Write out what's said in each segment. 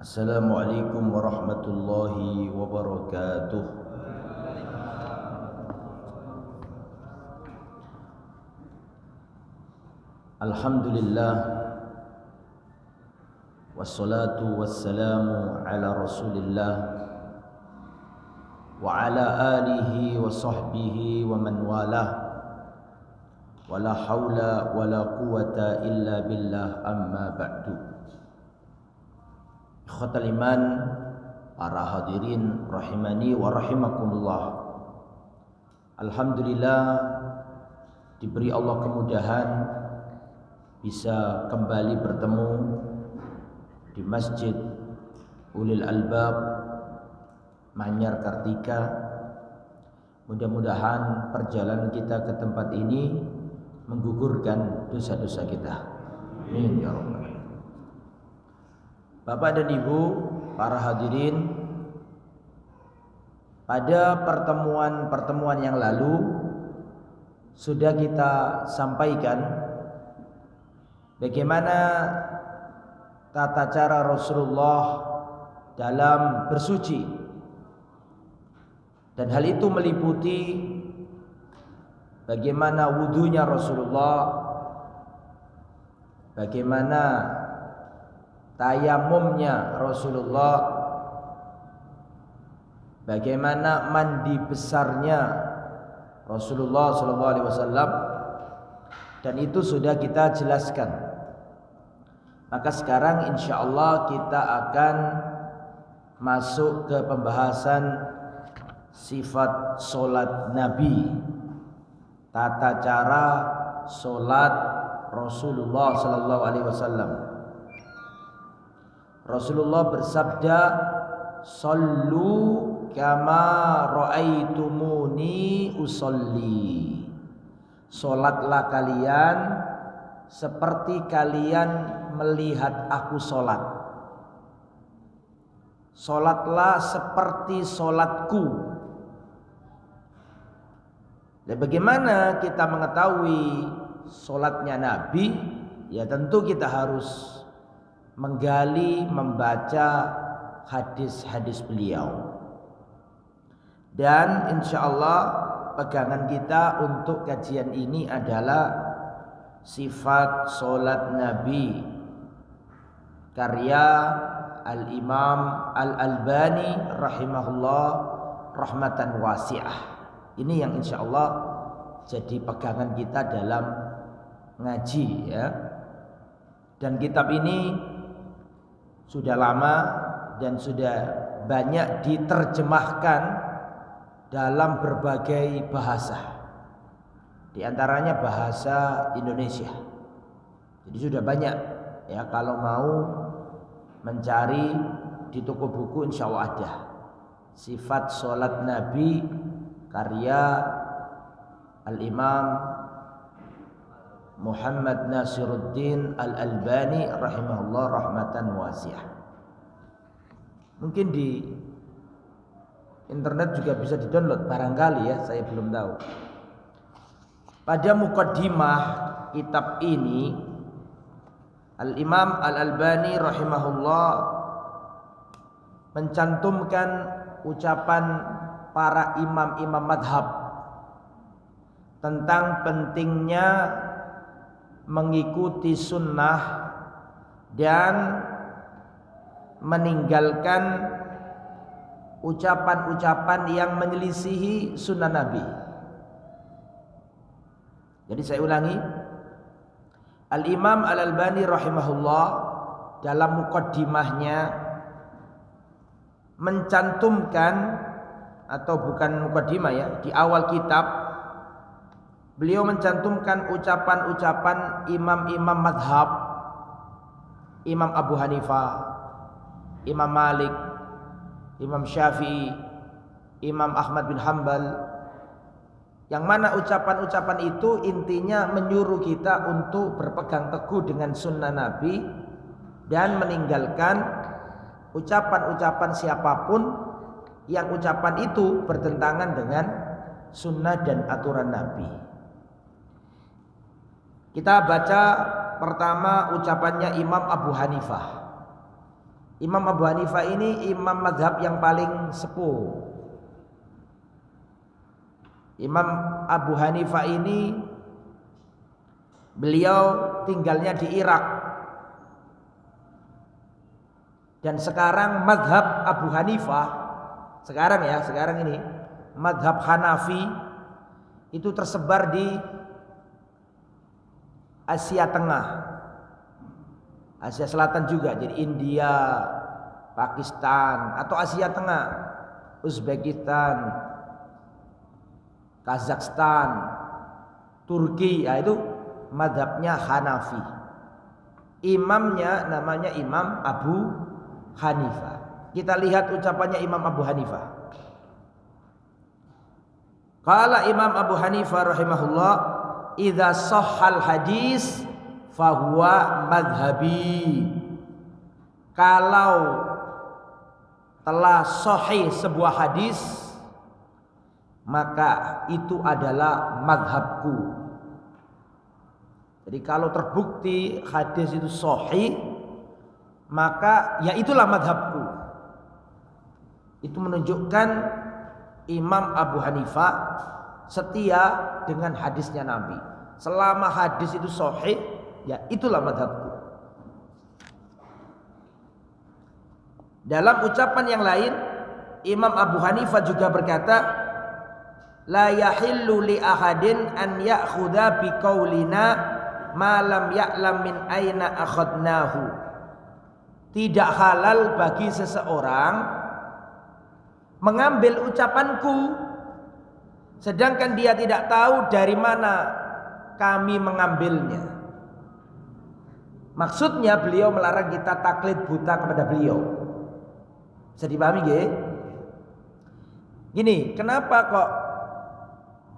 Assalamualaikum warahmatullahi wabarakatuh. Alhamdulillah, wassalatu wassalamu ala rasulillah wa ala alihi wa sahbihi wa man walah, wala hawla wala quwata illa billah, amma ba'du. Ikhwatal iman, para hadirin rahimani wa rahimakumullah. Alhamdulillah, diberi Allah kemudahan bisa kembali bertemu di Masjid Ulil Albab Manyar Kartika. Mudah-mudahan perjalanan kita ke tempat ini menggugurkan dosa-dosa kita. Amin ya rabbal. Bapak dan Ibu, para hadirin, pada pertemuan-pertemuan yang lalu sudah kita sampaikan bagaimana tata cara Rasulullah dalam bersuci, dan hal itu meliputi bagaimana wudunya Rasulullah, bagaimana tayamumnya Rasulullah, bagaimana mandi besarnya Rasulullah SAW, dan itu sudah kita jelaskan. Maka sekarang insya Allah kita akan masuk ke pembahasan sifat solat Nabi, tata cara solat Rasulullah SAW. Rasulullah bersabda, "Sallu kama ra'aitumuni usolli." Solatlah kalian seperti kalian melihat aku solat. Solatlah seperti solatku. Dan bagaimana kita mengetahui solatnya Nabi? Ya tentu kita harus menggali, membaca hadis-hadis beliau. Dan insya Allah pegangan kita untuk kajian ini adalah sifat solat Nabi, karya Al-Imam Al-Albani rahimahullah rahmatan wasi'ah. Ini yang insya Allah jadi pegangan kita dalam ngaji, ya. Dan kitab ini sudah lama dan sudah banyak diterjemahkan dalam berbagai bahasa, di antaranya bahasa Indonesia. Jadi sudah banyak, ya, kalau mau mencari di toko buku insya Allah ada sifat solat Nabi karya Al-Imam Muhammad Nasiruddin Al-Albani rahimahullah rahmatan wasi'ah. Mungkin di internet juga bisa di-download barangkali, ya, saya belum tahu. Pada muqaddimah kitab ini Al-Imam Al-Albani rahimahullah mencantumkan ucapan para imam-imam madhab tentang pentingnya mengikuti sunnah dan meninggalkan ucapan-ucapan yang menyelisihi sunnah Nabi. Jadi saya ulangi, Al-Imam Al-Albani rahimahullah dalam muqaddimahnya mencantumkan, atau bukan muqaddimah, ya, di awal kitab beliau mencantumkan ucapan-ucapan imam-imam madhab, Imam Abu Hanifah, Imam Malik, Imam Syafi'i, Imam Ahmad bin Hanbal, yang mana ucapan-ucapan itu intinya menyuruh kita untuk berpegang teguh dengan sunnah Nabi dan meninggalkan ucapan-ucapan siapapun yang ucapan itu bertentangan dengan sunnah dan aturan Nabi. Kita baca pertama ucapannya Imam Abu Hanifah. Imam Abu Hanifah ini imam mazhab yang paling sepuh. Imam Abu Hanifah ini beliau tinggalnya di Irak. Dan sekarang mazhab Abu Hanifah, sekarang ini mazhab Hanafi itu tersebar di Asia Tengah, Asia Selatan juga, jadi India, Pakistan atau Asia Tengah, Uzbekistan, Kazakhstan, Turki, ya itu mazhabnya Hanafi. Imamnya namanya Imam Abu Hanifah. Kita lihat ucapannya Imam Abu Hanifah. Qala Imam Abu Hanifah rahimahullah, idza shahhal hadis fahuwa madhhabi. Kalau telah sahih sebuah hadis, maka itu adalah madhabku. Jadi kalau terbukti hadis itu sahih, maka ya itulah madhabku. Itu menunjukkan Imam Abu Hanifah setia dengan hadisnya Nabi. Selama hadis itu sahih, ya itulah madhabku. Dalam ucapan yang lain, Imam Abu Hanifah juga berkata, la yahillu li ahadin an ya'khudha bi qaulina ma lam ya'lam min aina akhadnahu. Tidak halal bagi seseorang mengambil ucapanku sedangkan dia tidak tahu dari mana kami mengambilnya. Maksudnya beliau melarang kita taklid buta kepada beliau. Bisa dipahami nggih? Gini, kenapa kok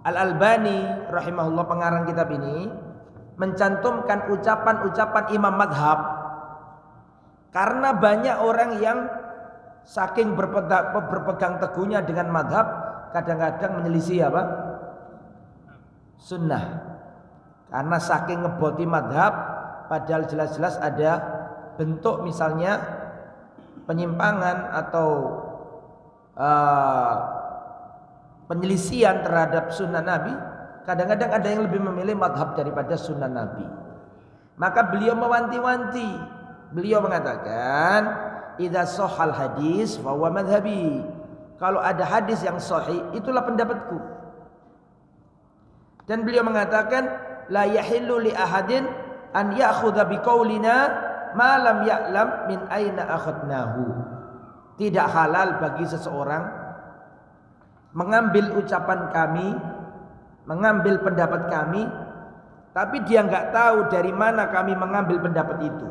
Al-Albani rahimahullah pengarang kitab ini mencantumkan ucapan-ucapan imam madhab? Karena banyak orang yang saking berpegang teguhnya dengan madhab, kadang-kadang menyelisih apa? Sunnah. Karena saking ngeboti madhab, padahal jelas-jelas ada bentuk misalnya penyimpangan atau penyelisihan terhadap sunnah Nabi. Kadang-kadang ada yang lebih memilih madhab daripada sunnah Nabi. Maka beliau mewanti-wanti. Beliau mengatakan, idza shahhal hadis fa huwa madhhabi. Kalau ada hadis yang sahih, itulah pendapatku. Dan beliau mengatakan, la yahillu li ahadin an ya'khudha bi qaulina ma lam ya'lam min aina akhadnahu. Tidak halal bagi seseorang mengambil ucapan kami, mengambil pendapat kami, tapi dia enggak tahu dari mana kami mengambil pendapat itu.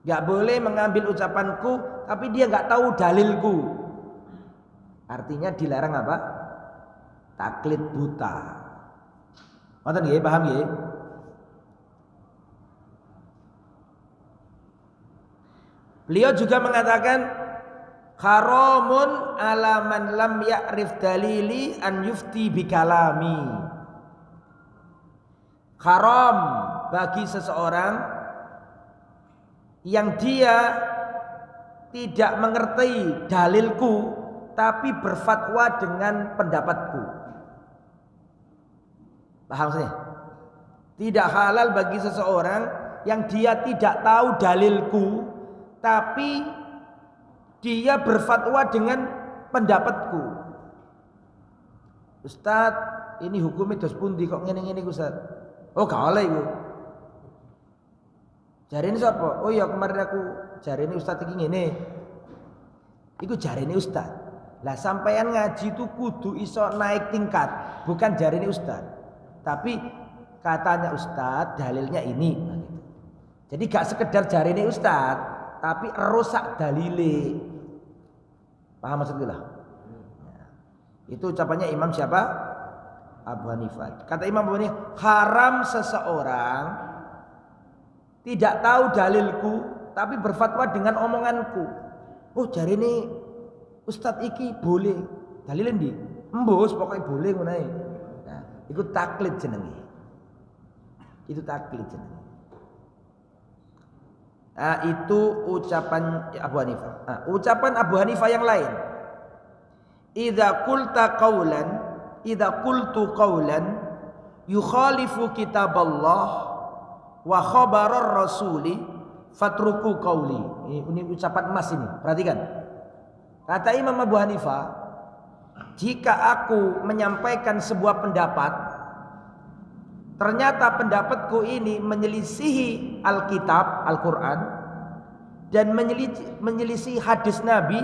Enggak boleh mengambil ucapanku tapi dia enggak tahu dalilku. Artinya dilarang apa? Taklid buta. Ngoten nggih, paham nggih? Beliau juga mengatakan haramun ala man lam ya'rif dalili an yufti bi kalami. Haram bagi seseorang yang dia tidak mengerti dalilku tapi berfatwa dengan pendapatku. Paham sih? Tidak halal bagi seseorang yang dia tidak tahu dalilku tapi dia berfatwa dengan pendapatku. Ustaz, ini hukumnya dos pundi kok ngene-ngene Ustaz? Oh, gak oleh iku. Jarene sapa? Oh iya kemarin aku jarene Ustaz iki ngene. Iku jarene Ustaz. Lah sampean ngaji itu kudu iso naik tingkat, bukan jarene Ustaz. Tapi katanya Ustaz, dalilnya ini. Jadi gak sekedar jarene Ustaz, tapi rusak dalile. Paham maksudnya? Itu ucapannya Imam siapa? Abu Hanifah. Kata Imam Abu Hanifah, haram seseorang tidak tahu dalilku tapi berfatwa dengan omonganku. Oh, jari ini Ustadz iki boleh. Dalilin di embus pokoknya boleh ngono ae. Nah, itu taklid jenenge. Itu taklid jenenge. Nah, itu ucapan Abu Hanifah. Nah, ucapan Abu Hanifah yang lain. Idza qultu qawlan yukhalifu kitaballah wa khabarar rasuli fatruku qawli. Ini ucapan emas ini. Perhatikan. Kata Imam Abu Hanifah, jika aku menyampaikan sebuah pendapat, ternyata pendapatku ini menyelisihi Alkitab, Al-Quran, dan menyelisihi hadis Nabi,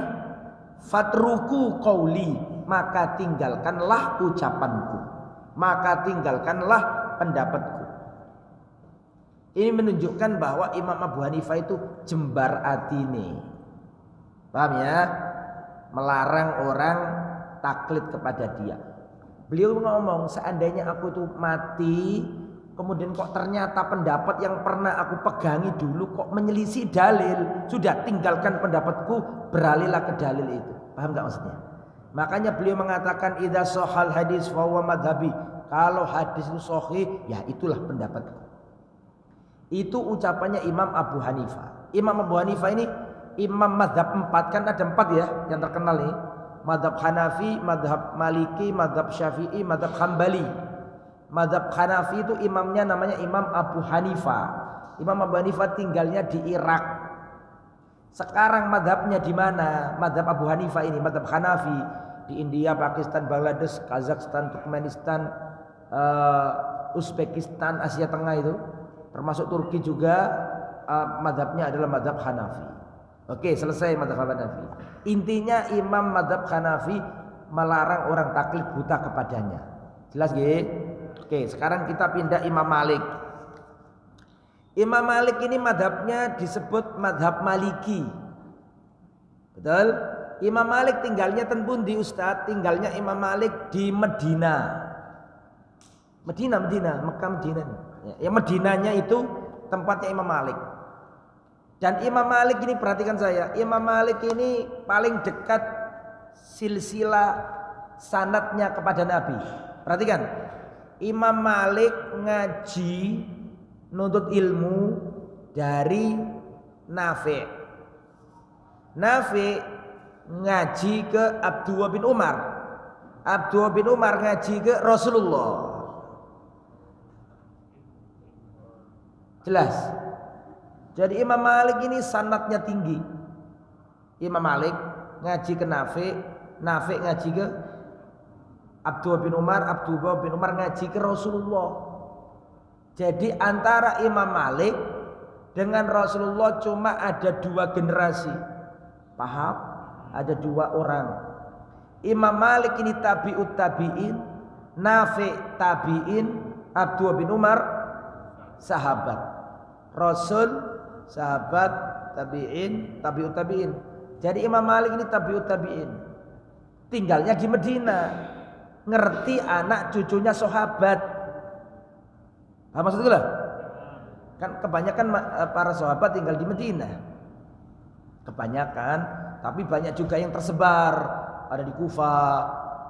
fatruku qawli, maka tinggalkanlah ucapanku, maka tinggalkanlah pendapatku. Ini menunjukkan bahwa Imam Abu Hanifah itu jembar atine. Paham ya? Melarang orang taklid kepada dia. Beliau ngomong, seandainya aku tuh mati, kemudian kok ternyata pendapat yang pernah aku pegangi dulu kok menyelisih dalil, sudah tinggalkan pendapatku, beralihlah ke dalil itu. Paham gak maksudnya? Makanya beliau mengatakan idza shahal hadis fa huwa madhabi. Kalau hadis itu sahih, ya itulah pendapatku. Itu ucapannya Imam Abu Hanifah. Imam Abu Hanifah ini imam mazhab 4, kan ada 4 ya yang terkenal nih. Mazhab Hanafi, mazhab Maliki, mazhab Syafi'i, mazhab Hambali. Mazhab Hanafi itu imamnya namanya Imam Abu Hanifah. Imam Abu Hanifah tinggalnya di Irak. Sekarang mazhabnya di mana? Mazhab Abu Hanifah ini, mazhab Hanafi di India, Pakistan, Bangladesh, Kazakhstan, Turkmenistan, Uzbekistan, Asia Tengah itu, termasuk Turki juga, mazhabnya adalah mazhab Hanafi. Oke, selesai mazhab Hanafi. Intinya Imam mazhab Hanafi melarang orang taklid buta kepadanya. Jelas nggih? Oke, sekarang kita pindah Imam Malik. Imam Malik ini mazhabnya disebut mazhab Maliki. Betul? Imam Malik tinggalnya tenpun di Ustadz, tinggalnya Imam Malik di Medina. Medina, Mekah Medina. Ya, Medinanya itu tempatnya Imam Malik. Dan Imam Malik ini perhatikan saya, Imam Malik ini paling dekat silsilah sanadnya kepada Nabi. Perhatikan, Imam Malik ngaji nuntut ilmu dari Nafi'. Nafi' ngaji ke Abdullah bin Umar. Abdullah bin Umar ngaji ke Rasulullah. Jelas? Jadi Imam Malik ini sanadnya tinggi. Imam Malik ngaji ke Nafi', Nafi' ngaji ke Abdullah bin Umar, Abdullah bin Umar ngaji ke Rasulullah. Jadi antara Imam Malik dengan Rasulullah cuma ada 2 generasi. Paham? Ada 2 orang. Imam Malik ini tabi'ut tabi'in, Nafi' tabi'in, Abdullah bin Umar sahabat. Rasul sahabat, tabi'in, tabi'ut tabi'in. Jadi Imam Malik ini tabi'ut tabi'in. Tinggalnya di Medina. Ngerti anak cucunya sahabat. Apa maksudnya lah? Kan kebanyakan para sahabat tinggal di Medina. Kebanyakan, tapi banyak juga yang tersebar. Ada di Kufah,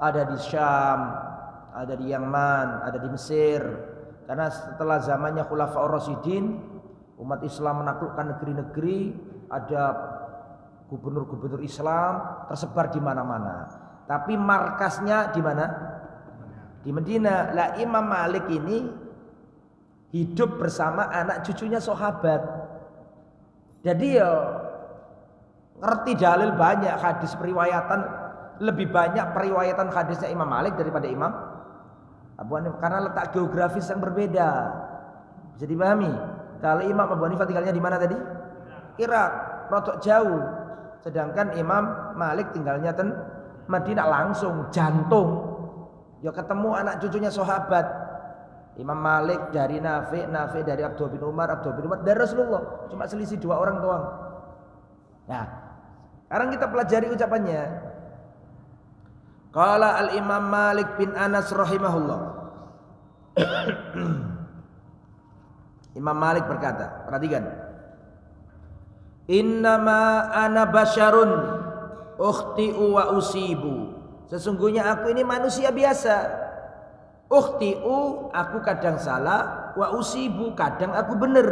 ada di Syam, ada di Yaman, ada di Mesir. Karena setelah zamannya Khulafaur Rasyidin, umat Islam menaklukkan negeri-negeri, ada gubernur-gubernur Islam tersebar di mana-mana. Tapi markasnya di mana? Di Medina. Lah Imam Malik ini hidup bersama anak cucunya sahabat. Jadi ya ngerti dalil banyak, hadis periwayatan lebih banyak periwayatan hadisnya Imam Malik daripada Imam Abu Hanifah karena letak geografis yang berbeda. Bisa dipahami? Kalau Imam Abu Hanifah tinggalnya di mana tadi? Irak, rotok jauh. Sedangkan Imam Malik tinggalnya Madinah, langsung jantung. Ya ketemu anak cucunya sahabat. Imam Malik dari Nafi', Nafi' dari Abdullah bin Umar, Abdullah bin Umar dari Rasulullah. Cuma selisih 2 orang doang. Nah, sekarang kita pelajari ucapannya. Qala al-Imam Malik bin Anas rahimahullah. Imam Malik berkata, perhatikan. Innama ana basyarun ukhti'u wa usibu. Sesungguhnya aku ini manusia biasa. Ukhti'u, aku kadang salah, wa usibu, kadang aku benar.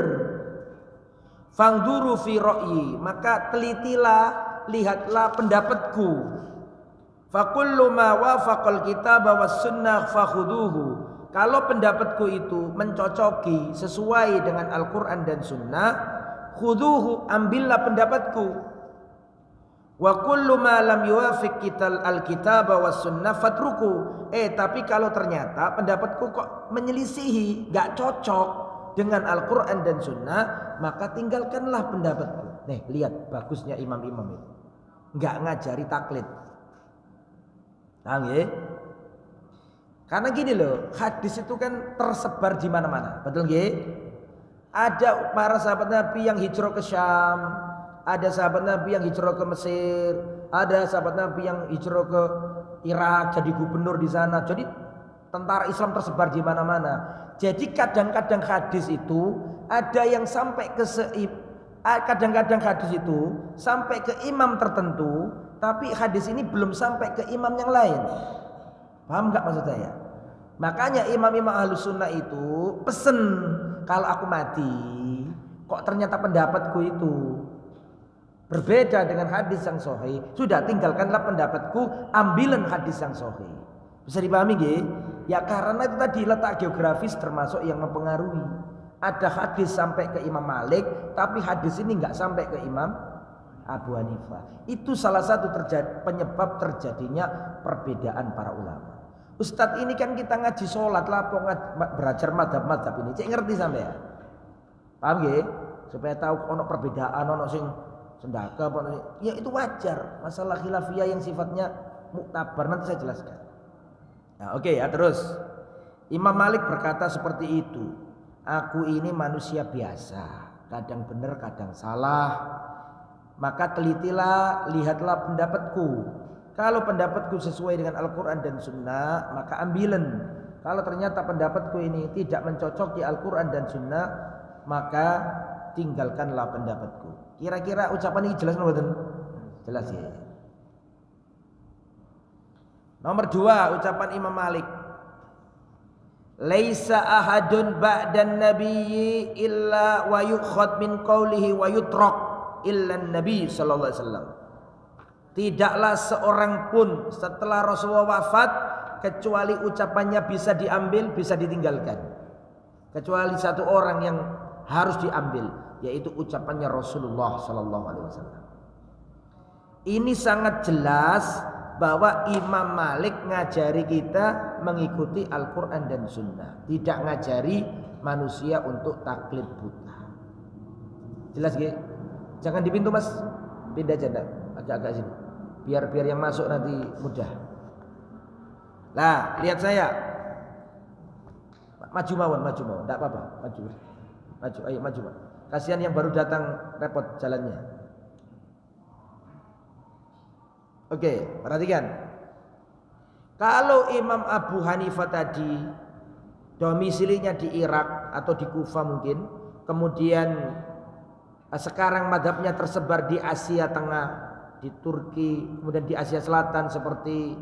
Fangduru fi ra'yi, maka telitilah, lihatlah pendapatku. Fakullu ma wafaqal kitab was sunnah fakhuduhu. Kalau pendapatku itu mencocoki sesuai dengan Al-Quran dan Sunnah, khuduhu, ambillah pendapatku. Wa kullu ma lam yuwafiq kital al-kitab was sunnah fatruku. Tapi kalau ternyata pendapatku kok menyelisihi, gak cocok dengan Al-Quran dan Sunnah, maka tinggalkanlah pendapatku. Nih, lihat bagusnya imam-imam itu. Gak ngajari taklid. Paham ya? Karena gini loh, hadis itu kan tersebar di mana-mana, betul nggih? Ada para sahabat Nabi yang hijrah ke Syam, ada sahabat Nabi yang hijrah ke Mesir, ada sahabat Nabi yang hijrah ke Irak jadi gubernur di sana. Jadi tentara Islam tersebar di mana-mana. Jadi kadang-kadang hadis itu ada yang sampai ke kadang-kadang hadis itu sampai ke imam tertentu, tapi hadis ini belum sampai ke imam yang lain. Paham nggak maksud saya? Makanya imam-imam Ahlus Sunnah itu pesen, kalau aku mati, kok ternyata pendapatku itu berbeda dengan hadis yang sahih, sudah tinggalkanlah pendapatku, ambilan hadis yang sahih. Bisa dipahami nggih? Ya karena itu tadi letak geografis termasuk yang mempengaruhi. Ada hadis sampai ke Imam Malik, tapi hadis ini nggak sampai ke Imam Abu Hanifah. Itu salah satu penyebab terjadinya perbedaan para ulama. Ustadz ini kan kita ngaji sholat lah, belajar madhab-madhab ini, cek ngerti sampai ya? Paham ya? Supaya tahu ono perbedaan, ono sing sendaka, ya itu wajar. Masalah khilafiyah yang sifatnya muktabar nanti saya jelaskan. Nah, oke ya, terus Imam Malik berkata seperti itu. Aku ini manusia biasa, kadang benar, kadang salah. Maka telitilah, lihatlah pendapatku. Kalau pendapatku sesuai dengan Al-Quran dan Sunnah, maka ambilan. Kalau ternyata pendapatku ini tidak mencocoki Al-Quran dan Sunnah, maka tinggalkanlah pendapatku. Kira-kira ucapan ini jelas nggak? Jelas ya. Nomor 2, ucapan Imam Malik. Laisa ahadun ba'dan nabiyyi illa wa yukhad min qawlihi wa yutrak illa nabi sallallahu alaihi wasallam. Tidaklah seorang pun setelah Rasulullah wafat kecuali ucapannya bisa diambil, bisa ditinggalkan. Kecuali satu orang yang harus diambil, yaitu ucapannya Rasulullah sallallahu alaihi wasallam. Ini sangat jelas bahwa Imam Malik ngajari kita mengikuti Al-Quran dan Sunnah, tidak ngajari manusia untuk taklid buta. Jelas gak? Jangan di pintu mas, pindah aja agak-agak sini, biar yang masuk nanti mudah. Lah lihat saya, maju mawon, tidak apa-apa, maju, ayo maju. Kasihan yang baru datang repot jalannya. Oke, perhatikan. Kalau Imam Abu Hanifah tadi domisilinya di Irak atau di Kufah mungkin, kemudian sekarang madhabnya tersebar di Asia Tengah, di Turki, kemudian di Asia Selatan seperti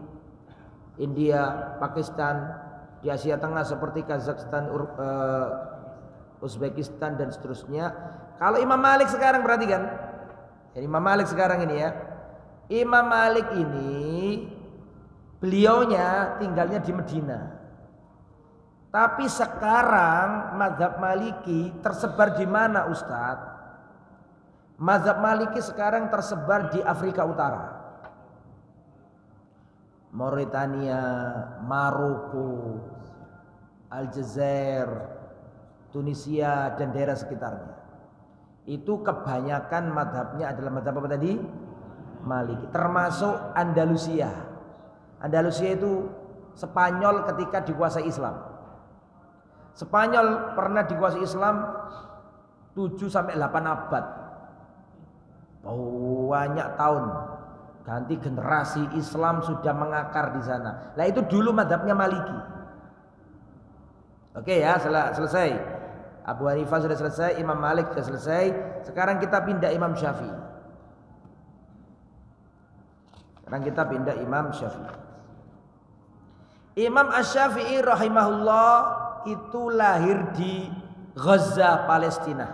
India, Pakistan, di Asia Tengah seperti Kazakhstan, Uzbekistan dan seterusnya. Kalau Imam Malik sekarang perhatikan, Imam Malik sekarang ini ya, Imam Malik ini beliaunya tinggalnya di Medina. Tapi sekarang mazhab Maliki tersebar di mana Ustadz? Mazhab Maliki sekarang tersebar di Afrika Utara, Mauritania, Maroko, Aljazair, Tunisia dan daerah sekitarnya. Itu kebanyakan mazhabnya adalah mazhab apa tadi? Maliki. Termasuk Andalusia. Andalusia itu Spanyol ketika dikuasai Islam. Spanyol pernah dikuasai Islam 7-8 abad. Banyak tahun. Ganti generasi Islam sudah mengakar di sana. Nah itu dulu mazhabnya Maliki. Oke ya, selesai. Abu Hanifah sudah selesai, Imam Malik sudah selesai. Sekarang kita pindah Imam Syafi'i. Imam Syafi'i. Imam Asy-Syafi'i rahimahullah itu lahir di Gaza, Palestina.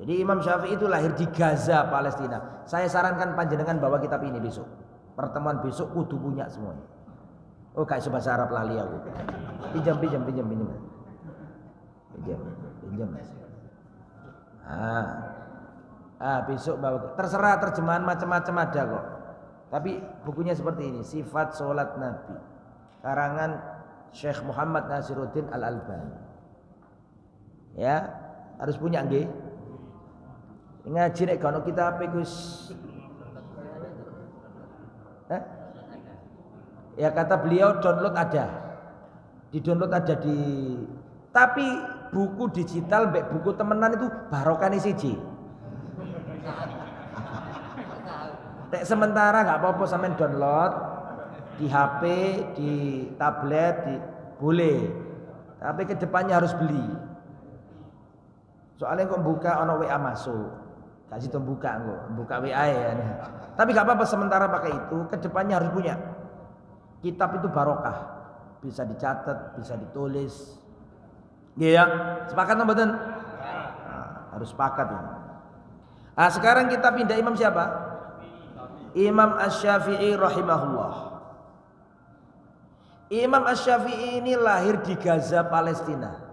Jadi Imam Syafi'i itu lahir di Gaza, Palestina. Saya sarankan panjenengan bawa kitab ini besok. Pertemuan besok kudu punya semuanya. Oh, kayak bahasa Arab lali aku. Pinjam. Besok bawa. Terserah terjemahan macam-macam ada kok. Tapi bukunya seperti ini, Sifat Sholat Nabi. Karangan Syekh Muhammad Nasiruddin Al-Albani. Ya, harus punya nggih. Ngaji nek kono kitab Gus. Ya kata beliau download ada. Di-download ada di. Tapi buku digital mbek buku temenan itu barokane siji. Nek sementara nggak apa-apa sampean download di HP, di tablet, boleh. Tapi kedepannya harus beli. Soalnya kok buka ono WA masuk. Kasih tuh buka WA ya. Tapi nggak apa-apa sementara pakai itu. Kedepannya harus punya. Kitab itu barokah. Bisa dicatat, bisa ditulis. Iya, sepakat mboten? Harus sepakat ini. Nah, sekarang kita pindah imam siapa? Imam Asy-Syafi'i rahimahullah. Imam Asy-Syafi'i ini lahir di Gaza, Palestina.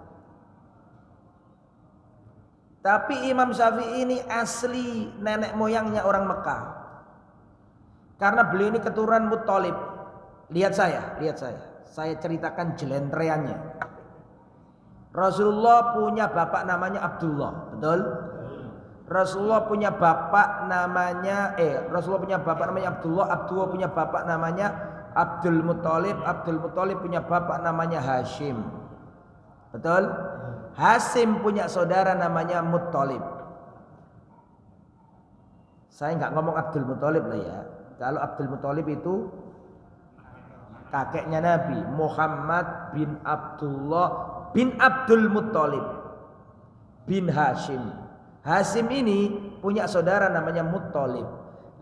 Tapi Imam Syafi'i ini asli nenek moyangnya orang Mekah. Karena beliau ini keturunan Muttalib. Lihat saya. Saya ceritakan jelentreannya. Rasulullah punya bapak namanya Abdullah, betul? Rasulullah punya bapak namanya Abdullah, Abdullah punya bapak namanya Abdul Muttalib, Abdul Muttalib punya bapak namanya Hashim. Betul? Hashim punya saudara namanya Muttalib. Saya nggak ngomong Abdul Muttalib lah ya. Kalau Abdul Muttalib itu kakeknya Nabi Muhammad bin Abdullah bin Abdul Muttalib bin Hashim. Hashim ini punya saudara namanya Muttalib.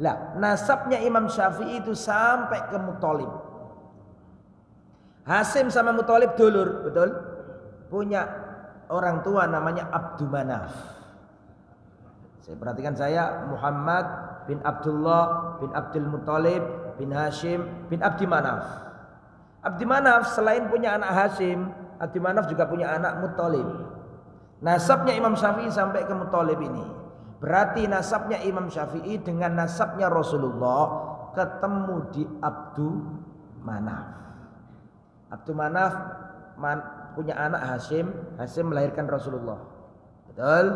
Lah, nasabnya Imam Syafi'i itu sampai ke Muttalib. Hashim sama Muttalib dulur, betul? Punya orang tua namanya Abdul Manaf. Saya perhatikan Muhammad bin Abdullah bin Abdul Muttalib bin Hashim bin Abdi Manaf. Abdi Manaf selain punya anak Hashim, Abdi Manaf juga punya anak Muttalib. Nasabnya Imam Syafi'i sampai ke Muttalib ini. Berarti nasabnya Imam Syafi'i dengan nasabnya Rasulullah ketemu di Abdul Manaf. Abdul Manaf punya anak Hashim, Hashim melahirkan Rasulullah. Betul?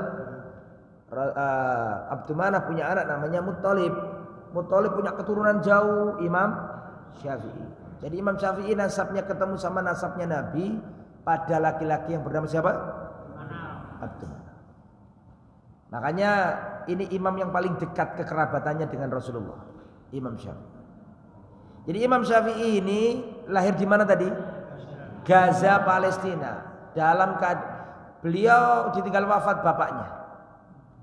Abdul Manaf punya anak namanya Muttalib. Muttalib punya keturunan jauh Imam Syafi'i. Jadi Imam Syafi'i nasabnya ketemu sama nasabnya Nabi pada laki-laki yang bernama siapa? Abdul Manaf. Makanya ini imam yang paling dekat kekerabatannya dengan Rasulullah, Imam Syafi'i. Jadi Imam Syafi'i ini lahir di mana tadi? Gaza, Palestina. Beliau ditinggal wafat bapaknya.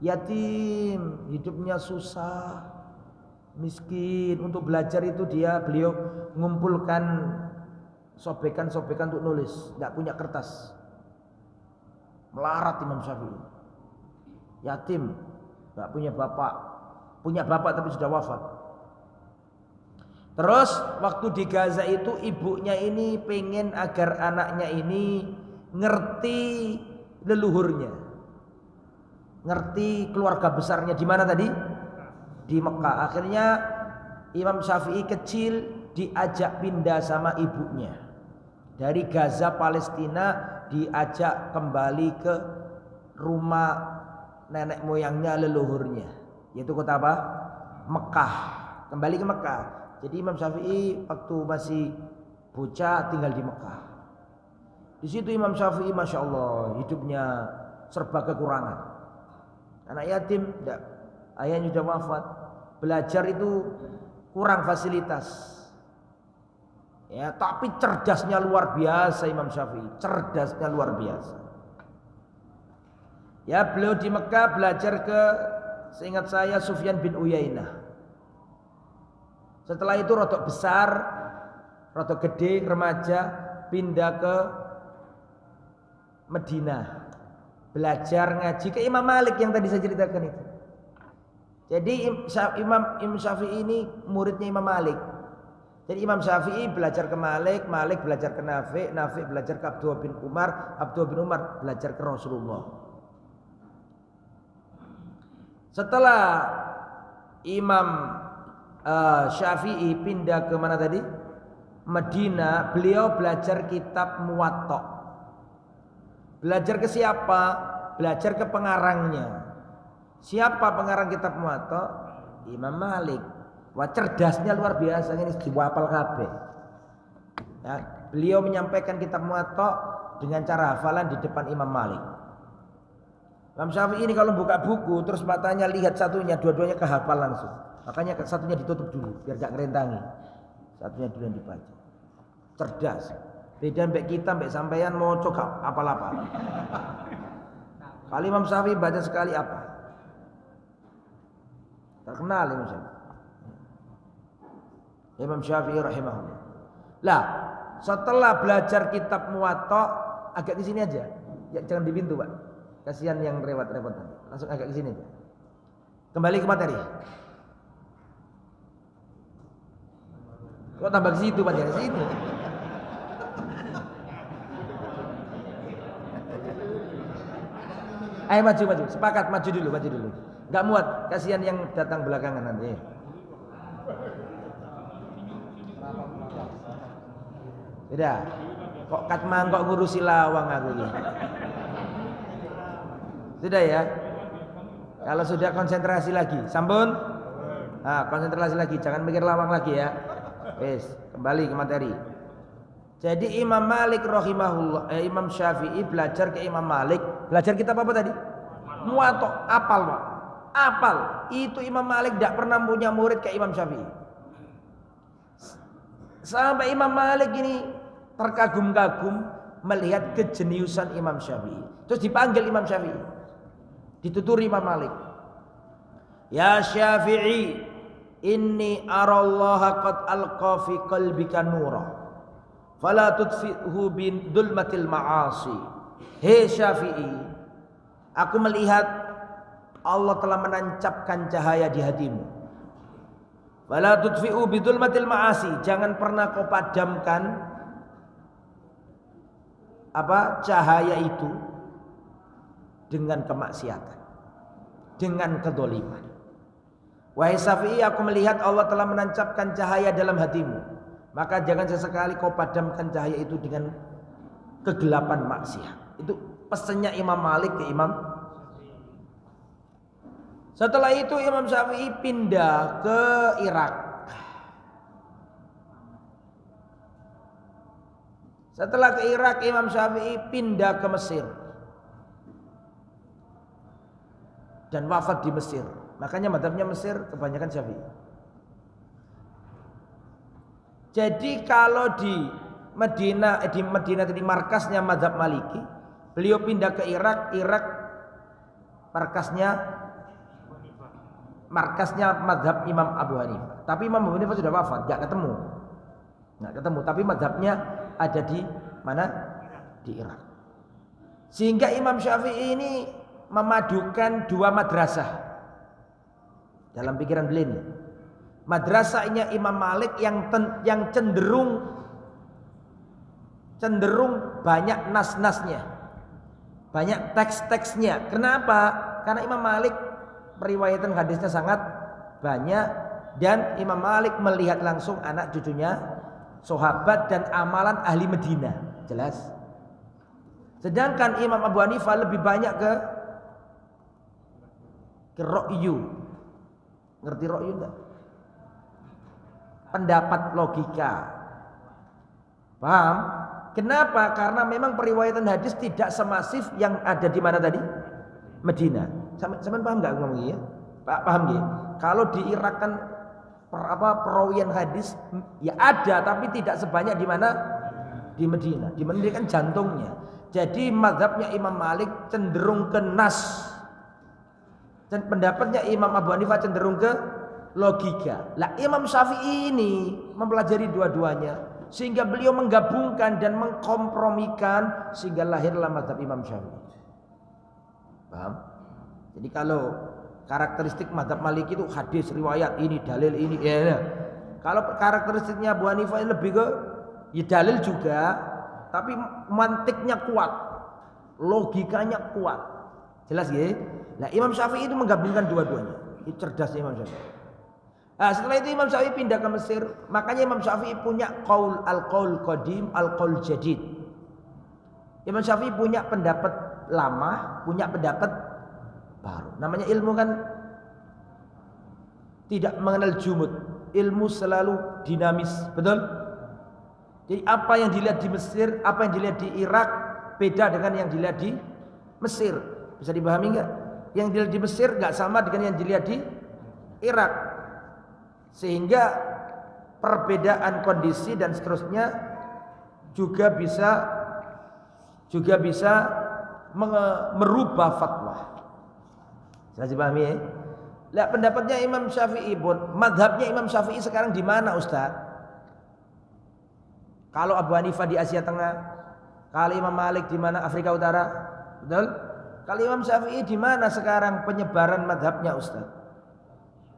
Yatim, hidupnya susah, miskin. Untuk belajar itu beliau mengumpulkan sobekan-sobekan untuk nulis, tidak punya kertas. Melarat Imam Syafi'i. Yatim, tidak punya bapak tapi sudah wafat. Terus waktu di Gaza itu ibunya ini pengen agar anaknya ini ngerti leluhurnya, ngerti keluarga besarnya di mana tadi? Di Mekah. Akhirnya Imam Syafi'i kecil diajak pindah sama ibunya dari Gaza Palestina, diajak kembali ke rumah nenek moyangnya, leluhurnya, yaitu kota apa? Mekah. Kembali ke Mekah. Jadi Imam Syafi'i waktu masih bocah tinggal di Mekah. Di situ Imam Syafi'i masya Allah hidupnya serba kekurangan. Anak yatim, ayahnya sudah wafat. Belajar itu kurang fasilitas. Ya, tapi cerdasnya luar biasa Imam Syafi'i. Cerdasnya luar biasa. Ya, beliau di Mekah belajar seingat saya Sufyan bin Uyainah. Setelah itu rodok besar, rodok gede, remaja, pindah ke Madinah. belajar ngaji ke Imam Malik yang tadi saya ceritakan itu. Jadi Imam Syafi'i ini muridnya Imam Malik. Jadi Imam Syafi'i belajar ke Malik, Malik belajar ke Nafi', Nafi' belajar ke Abdullah bin Umar, Abdullah bin Umar belajar ke Rasulullah. Setelah Imam Syafi'i pindah ke mana tadi? Madinah, beliau belajar kitab Muwatta. Belajar ke siapa? Belajar ke pengarangnya. Siapa pengarang kitab Muwatta? Imam Malik. Wah, cerdasnya luar biasa, ini diwapal kabeh. Ya, beliau menyampaikan kitab Muwatta dengan cara hafalan di depan Imam Malik. Imam Syafi'i ini kalau buka buku terus matanya lihat satunya, dua-duanya kehafal langsung. Makanya satunya ditutup dulu biar gak ngerentangi. Satunya dulu yang dibaca. Cerdas. Beda mbek kita, mbek sampean mau coba apal-apal. Kalau Imam Syafi'i baca sekali apa? Terkenal Imam Syafi'i. Imam Syafi'i rahimahullah. Lah, setelah belajar kitab Muwatta, agak di sini aja. Ya, jangan di pintu, Pak. Kasihan yang repot-repot. Langsung agak di sini aja. Kembali ke materi. Kok tambah ke situ, Pak? Jangan sini. Ayo maju. Sepakat maju dulu. Enggak muat, kasihan yang datang belakangan nanti. Sudah. Kok katmang kok ngurusi lawang aku ini. Sudah ya. Kalau sudah konsentrasi lagi, sampun. Nah, konsentrasi lagi, jangan mikir lawang lagi ya. Wes, kembali ke materi. Jadi Imam Malik rahimahullah, Imam Syafi'i belajar ke Imam Malik. Belajar kitab apa tadi? Muwatta, apal, Pak. Apal. Itu Imam Malik tidak pernah punya murid kayak Imam Syafi'i. Sampai Imam Malik ini terkagum-kagum melihat kejeniusan Imam Syafi'i. Terus dipanggil Imam Syafi'i. Dituturi Imam Malik. Ya Syafi'i, inni arallaha qad alqa fi qalbika nura. Fala tudfi'hu bin dhulmatil ma'asi. Hei Syafi'i, aku melihat Allah telah menancapkan cahaya di hatimu. Fala tudfi'u bi dhulmatil ma'asi. Jangan pernah kau padamkan cahaya itu dengan kemaksiatan, dengan kedzaliman. Wahai Syafi'i, aku melihat Allah telah menancapkan cahaya dalam hatimu. Maka jangan sesekali kau padamkan cahaya itu dengan kegelapan maksiat. Itu pesannya Imam Malik ke Imam. Setelah itu Imam Syafi'i pindah ke Irak. Setelah ke Irak, Imam Syafi'i pindah ke Mesir. Dan wafat di Mesir. Makanya madhabnya Mesir kebanyakan Syafi'i. Jadi kalau di Madinah tadi markasnya madhab Maliki, beliau pindah ke Irak, markasnya madhab Imam Abu Hanifah. Tapi Imam Abu Hanifah sudah wafat, nggak ketemu. Tapi madhabnya ada di mana? Di Irak. Sehingga Imam Syafi'i ini memadukan dua madrasah dalam pikiran beliau ini. Madrasahnya Imam Malik yang cenderung banyak nas-nasnya, banyak teks-teksnya. Kenapa? Karena Imam Malik periwayatan hadisnya sangat banyak dan Imam Malik melihat langsung anak cucunya sahabat dan amalan ahli Madinah, jelas. Sedangkan Imam Abu Hanifah lebih banyak ke ra'yu. Ngerti ra'yu enggak? Pendapat logika. Paham? Kenapa? Karena memang periwayatan hadis tidak semasif yang ada di mana tadi? Madinah. Sampean paham enggak ngomong ya? Paham nggih? Kalau di Irak kan perawian hadis ya ada tapi tidak sebanyak di mana? Di Madinah. Di Madinah kan jantungnya. Jadi mazhabnya Imam Malik cenderung ke nas. Dan pendapatnya Imam Abu Hanifah cenderung ke logika. Lah Imam Syafi'i ini mempelajari dua-duanya sehingga beliau menggabungkan dan mengkompromikan sehingga lahirlah mazhab Imam Syafi'i. Paham? Jadi kalau karakteristik mazhab Maliki itu hadis, riwayat, ini dalil ini, ya. Kalau karakteristiknya Abu Hanifah lebih ke ya dalil juga, tapi mantiknya kuat, logikanya kuat. Jelas ya? Nah, Imam Syafi'i itu menggabungkan dua-duanya. Itu cerdasnya Imam Syafi'i. Nah, setelah itu Imam Syafi'i pindah ke Mesir. Makanya Imam Syafi'i punya al-qaul qadim, al-qaul jadid. Imam Syafi'i punya pendapat lama, punya pendapat baru. Namanya ilmu kan tidak mengenal jumud. Ilmu selalu dinamis, betul? Jadi apa yang dilihat di Mesir, apa yang dilihat di Irak beda dengan yang dilihat di Mesir. Bisa dipahami enggak? Yang dilihat di Mesir enggak sama dengan yang dilihat di Irak. Sehingga perbedaan kondisi dan seterusnya juga bisa merubah fatwa. Bisa dipahami ya? Lah pendapatnya Imam Syafi'i pun, madhabnya Imam Syafi'i sekarang di mana Ustaz? Kalau Abu Hanifah di Asia Tengah, kalau Imam Malik di mana? Afrika Utara, betul? Kalau Imam Syafi'i di mana sekarang penyebaran madhabnya Ustaz?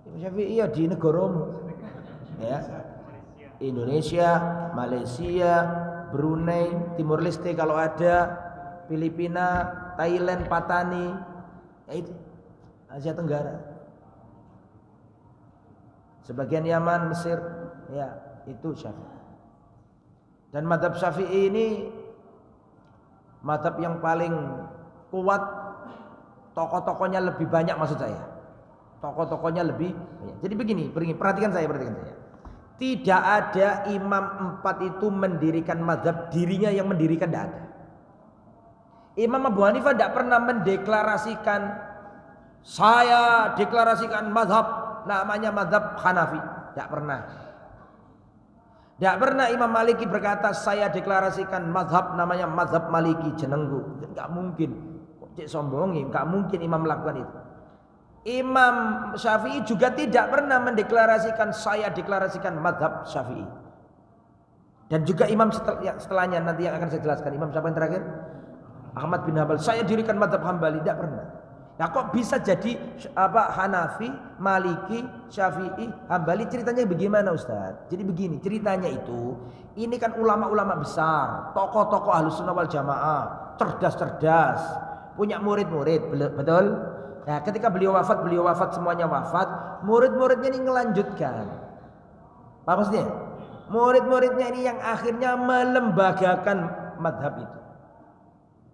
Imam Syafi'i ya di negaramu, ya, Indonesia, Malaysia, Brunei, Timur Leste kalau ada, Filipina, Thailand, Patani, ya itu Asia Tenggara. Sebagian Yaman, Mesir, ya itu Syafi'i. Dan madhab Syafi'i ini madhab yang paling kuat, tokoh-tokohnya lebih banyak maksud saya. Tokoh-tokohnya lebih banyak. Jadi begini, perhatikan saya. Tidak ada imam 4 itu mendirikan madhab, dirinya yang mendirikan, tidak ada. Imam Abu Hanifah tidak pernah mendeklarasikan, saya deklarasikan madhab namanya madhab Hanafi, tidak pernah. Tidak pernah Imam Maliki berkata saya deklarasikan madhab namanya madhab Maliki jenengku. Tidak mungkin. Kok cek sombongin? Tidak mungkin Imam melakukan itu. Imam Syafi'i juga tidak pernah mendeklarasikan saya deklarasikan madhab Syafi'i. Dan juga imam setelahnya nanti yang akan saya jelaskan. Imam siapa yang terakhir? Ahmad bin Hanbal. Saya dirikan madhab Hambali. Tidak pernah. Nah kok bisa jadi Hanafi, Maliki, Syafi'i, Hambali? Ceritanya bagaimana Ustaz? Jadi begini ceritanya itu. Ini kan ulama-ulama besar, tokoh-tokoh Ahlussunnah wal Jamaah, cerdas-cerdas, punya murid-murid, betul? Nah ketika beliau wafat semuanya wafat, murid-muridnya ini melanjutkan. Apa maksudnya? Murid-muridnya ini yang akhirnya melembagakan madhab itu.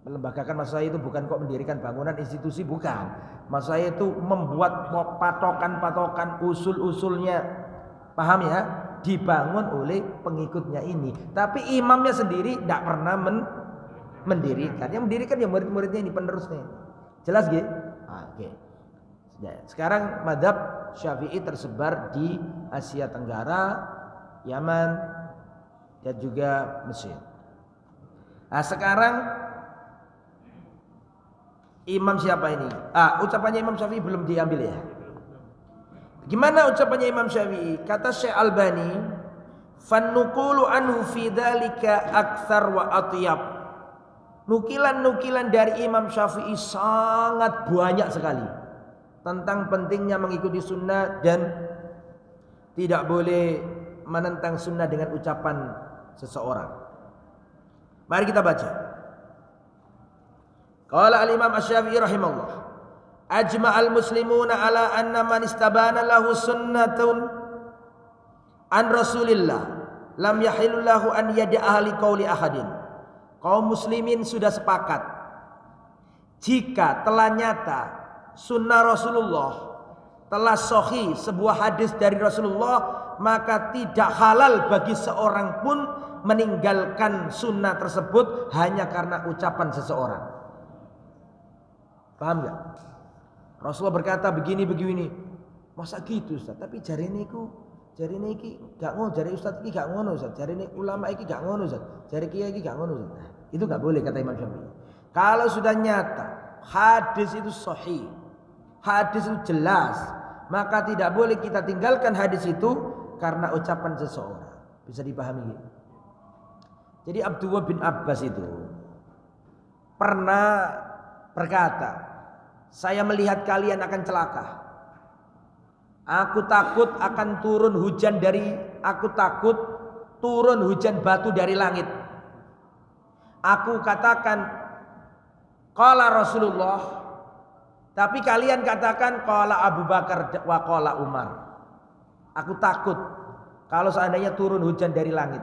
Melembagakan maksud saya itu bukan kok mendirikan bangunan institusi, bukan. Maksud saya itu membuat patokan-patokan usul-usulnya, paham ya? Dibangun oleh pengikutnya ini. Tapi imamnya sendiri tidak pernah mendirikan. Yang mendirikan ya murid-muridnya ini, penerusnya. Jelas gitu? Oke. Sekarang madhab Syafi'i tersebar di Asia Tenggara, Yaman, dan juga Mesir. Nah sekarang Imam siapa ini? Ucapannya Imam Syafi'i belum diambil ya. Gimana ucapannya Imam Syafi'i? Kata Syekh Albani, "Fannuqulu anhu fi dzalika aktsar wa atyab." Nukilan-nukilan dari Imam Syafi'i sangat banyak sekali tentang pentingnya mengikuti sunnah dan tidak boleh menentang sunnah dengan ucapan seseorang. Mari kita baca. Qala al-Imam Asy-Syafi'i rahimahullah, ajma'al muslimuna ala anna man istabana lahu sunnatun an Rasulillah lam yahillu lahu an yada'a li qauli ahadin. Kaum muslimin sudah sepakat jika telah nyata sunnah Rasulullah, telah sahih sebuah hadis dari Rasulullah, maka tidak halal bagi seorang pun meninggalkan sunnah tersebut hanya karena ucapan seseorang. Paham gak? Rasulullah berkata begini. Masa gitu Ustaz? Tapi jari ini gak ngono, jari Ustaz ini gak ngono Ustaz, jari ini ulama ini gak ngono Ustaz, jari kiai ini gak ngono Ustaz. Nah, itu gak boleh kata Imam Syafi'i. Kalau sudah nyata hadis itu sahih, hadis itu jelas, maka tidak boleh kita tinggalkan hadis itu karena ucapan seseorang. Bisa dipahami gitu? Jadi Abdullah bin Abbas itu pernah berkata, saya melihat kalian akan celaka. Aku takut akan turun hujan batu dari langit. Aku katakan qala Rasulullah, tapi kalian katakan qala Abu Bakar wa qala Umar. Aku takut kalau seandainya turun hujan dari langit,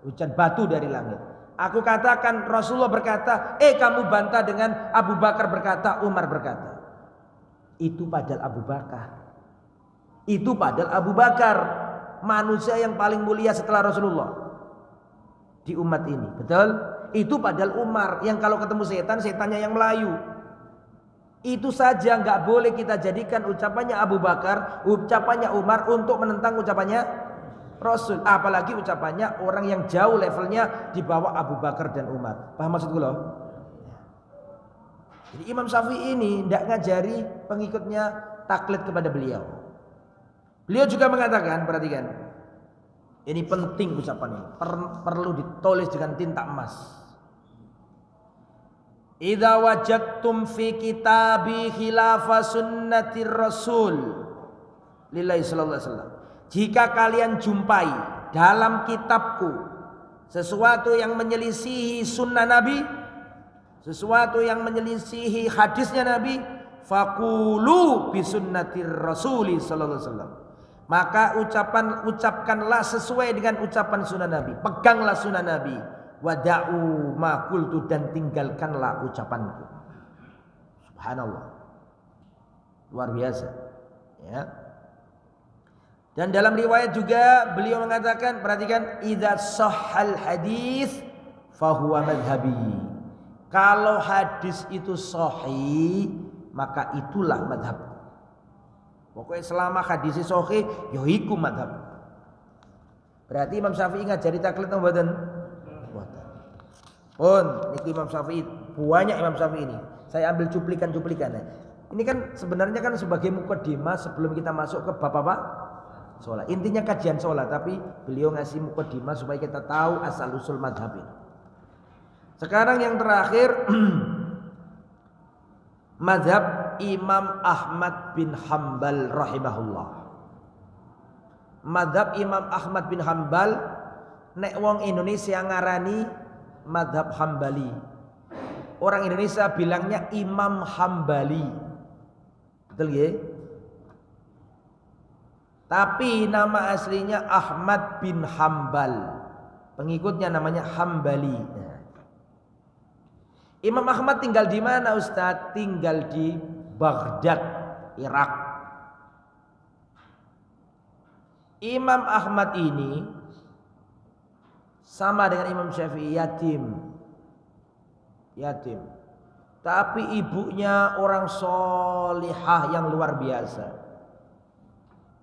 hujan batu dari langit. Aku katakan Rasulullah berkata, kamu bantah dengan Abu Bakar berkata, Umar berkata. Itu padahal Abu Bakar, manusia yang paling mulia setelah Rasulullah di umat ini. Betul? Itu padahal Umar yang kalau ketemu setan, setannya yang melayu. Itu saja nggak boleh kita jadikan ucapannya Abu Bakar, ucapannya Umar untuk menentang ucapannya Rasul, apalagi ucapannya orang yang jauh levelnya di bawah Abu Bakar dan Umar. Paham maksudku loh? Jadi Imam Syafi'i ini tidak ngajari pengikutnya taklid kepada beliau. Beliau juga mengatakan, perhatikan, ini penting ucapan ini, perlu ditulis dengan tinta emas. Idza wajadtum fi kitabi khilafa sunnatir Rasul lillahi sallallahu alaihi wasallam. Jika kalian jumpai dalam kitabku sesuatu yang menyelisihi sunnah Nabi, sesuatu yang menyelisihi hadisnya Nabi, faqulu bi sunnatir Rasuli sallallahu alaihi wasallam. Maka ucapkanlah sesuai dengan ucapan sunnah Nabi. Peganglah sunnah Nabi. Wada'u ma qultu, dan tinggalkanlah ucapanku. Subhanallah. Luar biasa. Ya. Dan dalam riwayat juga beliau mengatakan, perhatikan, idza sahhal hadis fahuwa madhhabi. Kalau hadis itu sahih, maka itulah madhab. Pokoknya selama hadis sahih, ya iku madhab. Berarti Imam Syafi'i ngajari taklid nang mboten? Mboten. Pun niki Imam Syafi'i, banyak Imam Syafi'i ini. Saya ambil cuplikan-cuplikannya. Ini kan sebenarnya kan sebagai mukadimah sebelum kita masuk ke bab apa? Sholat. Intinya kajian sholat, tapi beliau ngasih mukadimah supaya kita tahu asal usul madhab ini. Sekarang yang terakhir madhab Imam Ahmad bin Hambal rahimahullah. Madhab Imam Ahmad bin Hambal, nek wong Indonesia ngarani madhab Hambali. Orang Indonesia bilangnya Imam Hambali. Betul ya? Tapi nama aslinya Ahmad bin Hambal. Pengikutnya namanya Hambali. Imam Ahmad tinggal di mana Ustadz? Tinggal di Baghdad, Irak. Imam Ahmad ini sama dengan Imam Syafi'i, yatim. Tapi ibunya orang solihah yang luar biasa.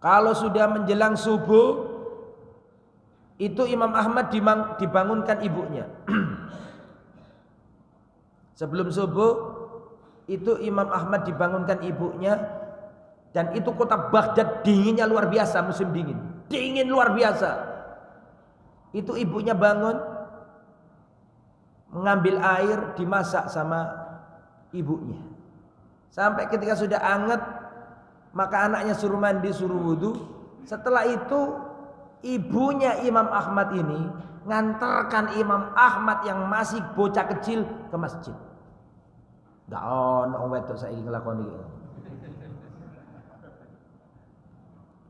Kalau sudah menjelang subuh, itu Imam Ahmad dibangunkan ibunya. Sebelum subuh, itu Imam Ahmad dibangunkan ibunya. Dan itu kota Baghdad dinginnya luar biasa, musim dingin. Dingin luar biasa. Itu ibunya bangun, mengambil air, dimasak sama ibunya. Sampai ketika sudah anget, maka anaknya suruh mandi, suruh wudu. Setelah itu ibunya Imam Ahmad ini ngantarkan Imam Ahmad yang masih bocah kecil ke masjid. Gak ono wedok saiki nglakoni iki.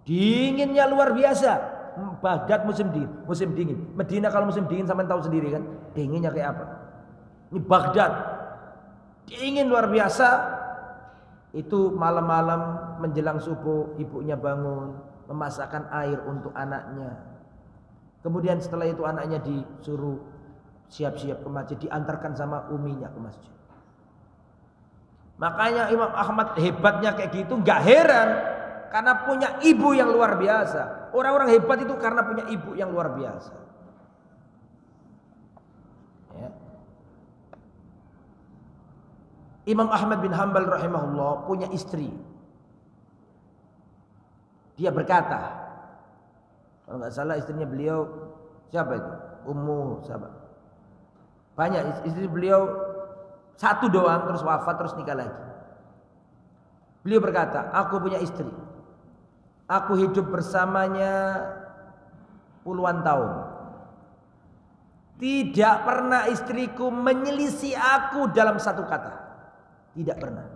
Dinginnya luar biasa. Baghdad musim dingin. Medina kalau musim dingin sampean tahu sendiri kan, dinginnya kayak apa. Ini Baghdad. Dingin luar biasa. Itu malam-malam menjelang subuh ibunya bangun memasakkan air untuk anaknya. Kemudian setelah itu anaknya disuruh siap-siap ke masjid, diantarkan sama uminya ke masjid. Makanya Imam Ahmad hebatnya kayak gitu, nggak heran karena punya ibu yang luar biasa. Orang-orang hebat itu karena punya ibu yang luar biasa. Ya. Imam Ahmad bin Hambal rahimahullah punya istri. Dia berkata, kalau nggak salah istrinya beliau siapa itu? Ummu siapa? Banyak istri beliau satu doang terus wafat terus nikah lagi. Beliau berkata, aku punya istri. Aku hidup bersamanya puluhan tahun. Tidak pernah istriku menyelisih aku dalam satu kata. Tidak pernah.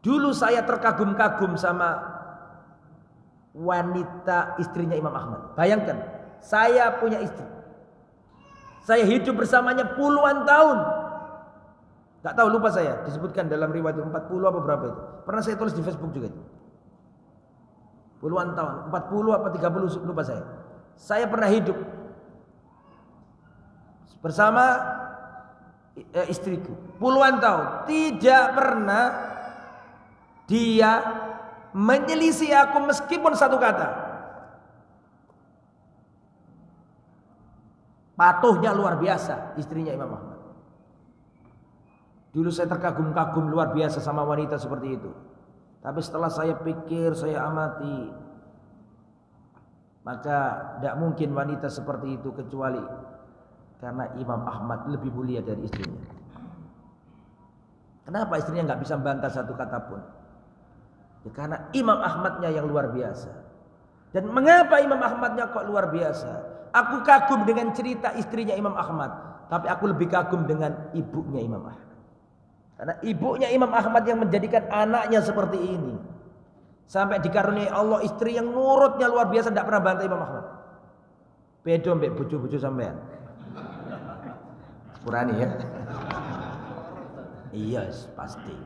Dulu saya terkagum-kagum sama wanita istrinya Imam Ahmad. Bayangkan, saya punya istri. Saya hidup bersamanya puluhan tahun. Gak tahu, lupa saya. Disebutkan dalam riwayat 40 apa berapa itu. Pernah saya tulis di Facebook juga itu. Puluhan tahun, 40 apa 30 lupa saya. Saya pernah hidup bersama istriku puluhan tahun. Tidak pernah dia menyelisih aku meskipun satu kata. Patuhnya luar biasa istrinya Imam Ahmad. Dulu saya terkagum-kagum luar biasa sama wanita seperti itu. Tapi setelah saya pikir, saya amati, maka tidak mungkin wanita seperti itu kecuali karena Imam Ahmad lebih mulia dari istrinya. Kenapa istrinya nggak bisa membantah satu kata pun? Ya, karena Imam Ahmadnya yang luar biasa. Dan mengapa Imam Ahmadnya kok luar biasa? Aku kagum dengan cerita istrinya Imam Ahmad, tapi aku lebih kagum dengan ibunya Imam Ahmad. Karena ibunya Imam Ahmad yang menjadikan anaknya seperti ini. Sampai dikaruniai Allah istri yang nurutnya luar biasa, tidak pernah bantah Imam Ahmad. Beda mbek bojo-bojo sampean. Sepurani ya. Iya, pasti.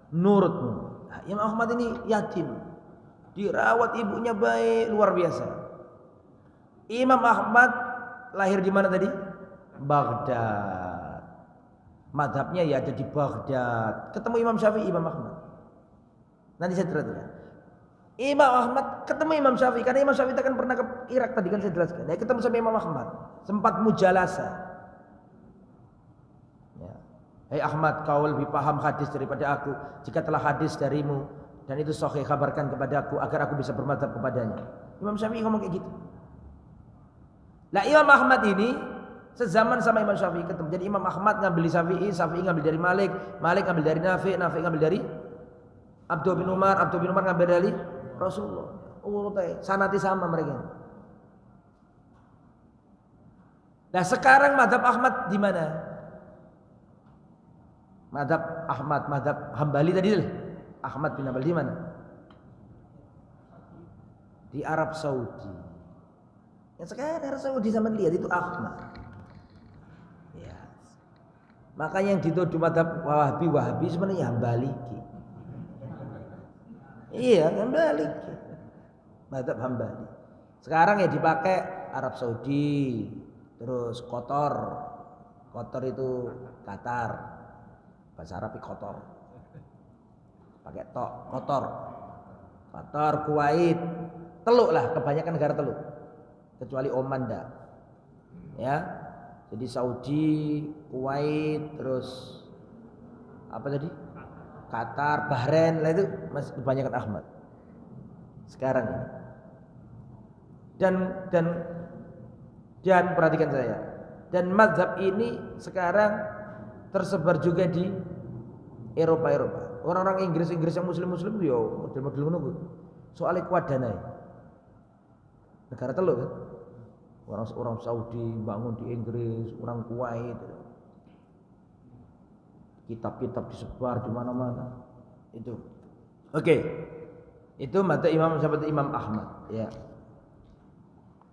Nurutmu. Nah, Imam Ahmad ini yatim. Dirawat ibunya baik, luar biasa. Imam Ahmad lahir di mana tadi? Baghdad. Madhabnya ya ada di Baghdad. Ketemu Imam Syafi'i, Imam Ahmad. Nanti saya terangkan. Imam Ahmad ketemu Imam Syafi'i, karena Imam Syafi'i kan pernah ke Irak tadi kan saya jelaskan. Dia ketemu sama Imam Ahmad, sempat mujalasa. Ya. Hei Ahmad, kau lebih paham hadis daripada aku. Jika telah hadis darimu dan itu sahih, kabarkan kepadaku agar aku bisa bermadzhab kepadanya. Imam Syafi'i ngomong kayak gitu. Lah Imam Ahmad ini sezaman sama Imam Syafi'i ketemu. Jadi Imam Ahmad ngambil Syafi'i, Syafi'i ngambil dari Malik, Malik ngambil dari Nafi', Nafi' ngambil dari Abdul bin Umar ngambil dari Rasulullah. Urutnya sanati sama mereka. Nah sekarang madhab Ahmad di mana? Madhab Ahmad, madhab Hambali tadi lah. Ahmad bin Hanbal di mana? Di Arab Saudi. Yang sekarang Arab Saudi zaman lihat itu Ahmad. Ya. Makanya yang dituduh madhab Wahabi sebenarnya Hambali. Iya, Hambali. Madhab Hambali. Sekarang ya dipakai Arab Saudi, terus Qatar. Qatar itu Qatar. Bahasa Arab kotor. Pakai tok, kotor. Qatar, Kuwait, Teluk lah, kebanyakan negara Teluk. Kecuali Oman dah. Ya. Jadi Saudi, Kuwait, terus apa tadi? Qatar, Bahrain, lah itu masih kebanyakan Ahmad. Sekarang ini. Dan perhatikan saya. Dan mazhab ini sekarang tersebar juga di Eropa. Orang-orang Inggris yang muslim yo model-model menunggu. Soalnya kuat dana. Negara Teluk kan. Orang Saudi bangun di Inggris, orang Kuwait. Kitab-kitab disebar di mana-mana. Itu. Oke. Itu mata Imam Ahmad, ya.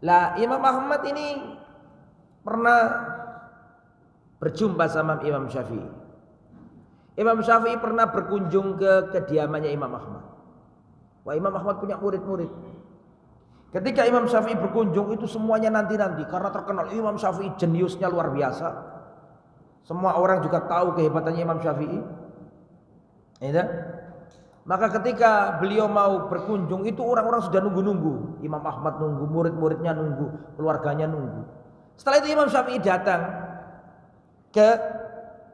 Lah Imam Ahmad ini pernah berjumpa sama Imam Syafi'i. Imam Syafi'i pernah berkunjung ke kediamannya Imam Ahmad. Wah, Imam Ahmad punya murid-murid. Ketika Imam Syafi'i berkunjung itu semuanya nanti-nanti karena terkenal Imam Syafi'i jeniusnya luar biasa. Semua orang juga tahu kehebatannya Imam Syafi'i. Ya. Maka ketika beliau mau berkunjung itu orang-orang sudah nunggu-nunggu. Imam Ahmad nunggu, murid-muridnya nunggu, keluarganya nunggu. Setelah itu Imam Syafi'i datang ke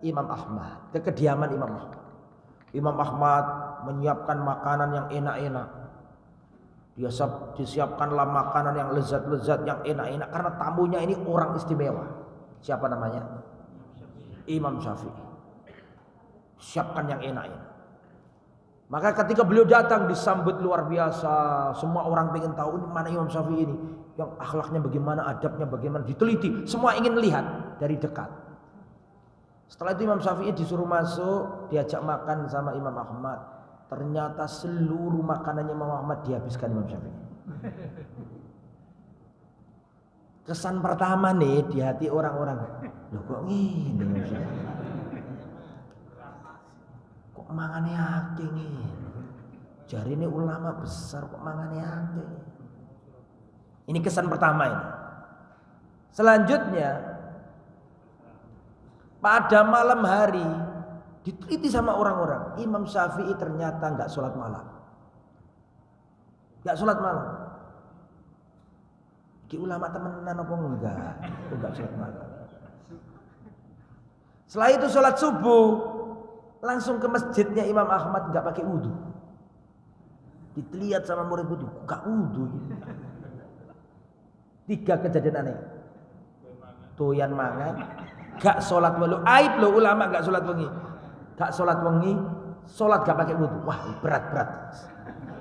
Imam Ahmad, ke kediaman Imam Ahmad. Imam Ahmad menyiapkan makanan yang enak-enak. Dia disiapkanlah makanan yang lezat-lezat, yang enak-enak karena tamunya ini orang istimewa. Siapa namanya? Imam Syafi'i. siapkan yang enak. Maka ketika beliau datang disambut luar biasa, semua orang ingin tahu ini mana Imam Syafi'i ini, yang akhlaknya bagaimana, adabnya bagaimana, diteliti, semua ingin lihat dari dekat. Setelah itu Imam Syafi'i disuruh masuk, diajak makan sama Imam Ahmad. Ternyata seluruh makanannya Imam Ahmad dihabiskan Imam Syafi'i. Kesan pertama nih di hati orang-orang, loh kok gini Imam Syafi'i? Kok mangane akeh ngene? Jari ini ulama besar kok mangane akeh. Ini kesan pertama ini. Selanjutnya pada malam hari diteliti sama orang-orang, Imam Syafi'i ternyata enggak sholat malam. Enggak sholat malam. Ki ulama temenan apa enggak? Enggak sholat malam. Setelah itu sholat subuh, langsung ke masjidnya Imam Ahmad enggak pakai wudu. Dilihat sama murid wudu, enggak wudu. 3 kejadian aneh. Doyan mangan, gak sholat walu, aib loh ulama gak sholat wengi, gak sholat wengi, sholat gak pakai wudu, wah berat,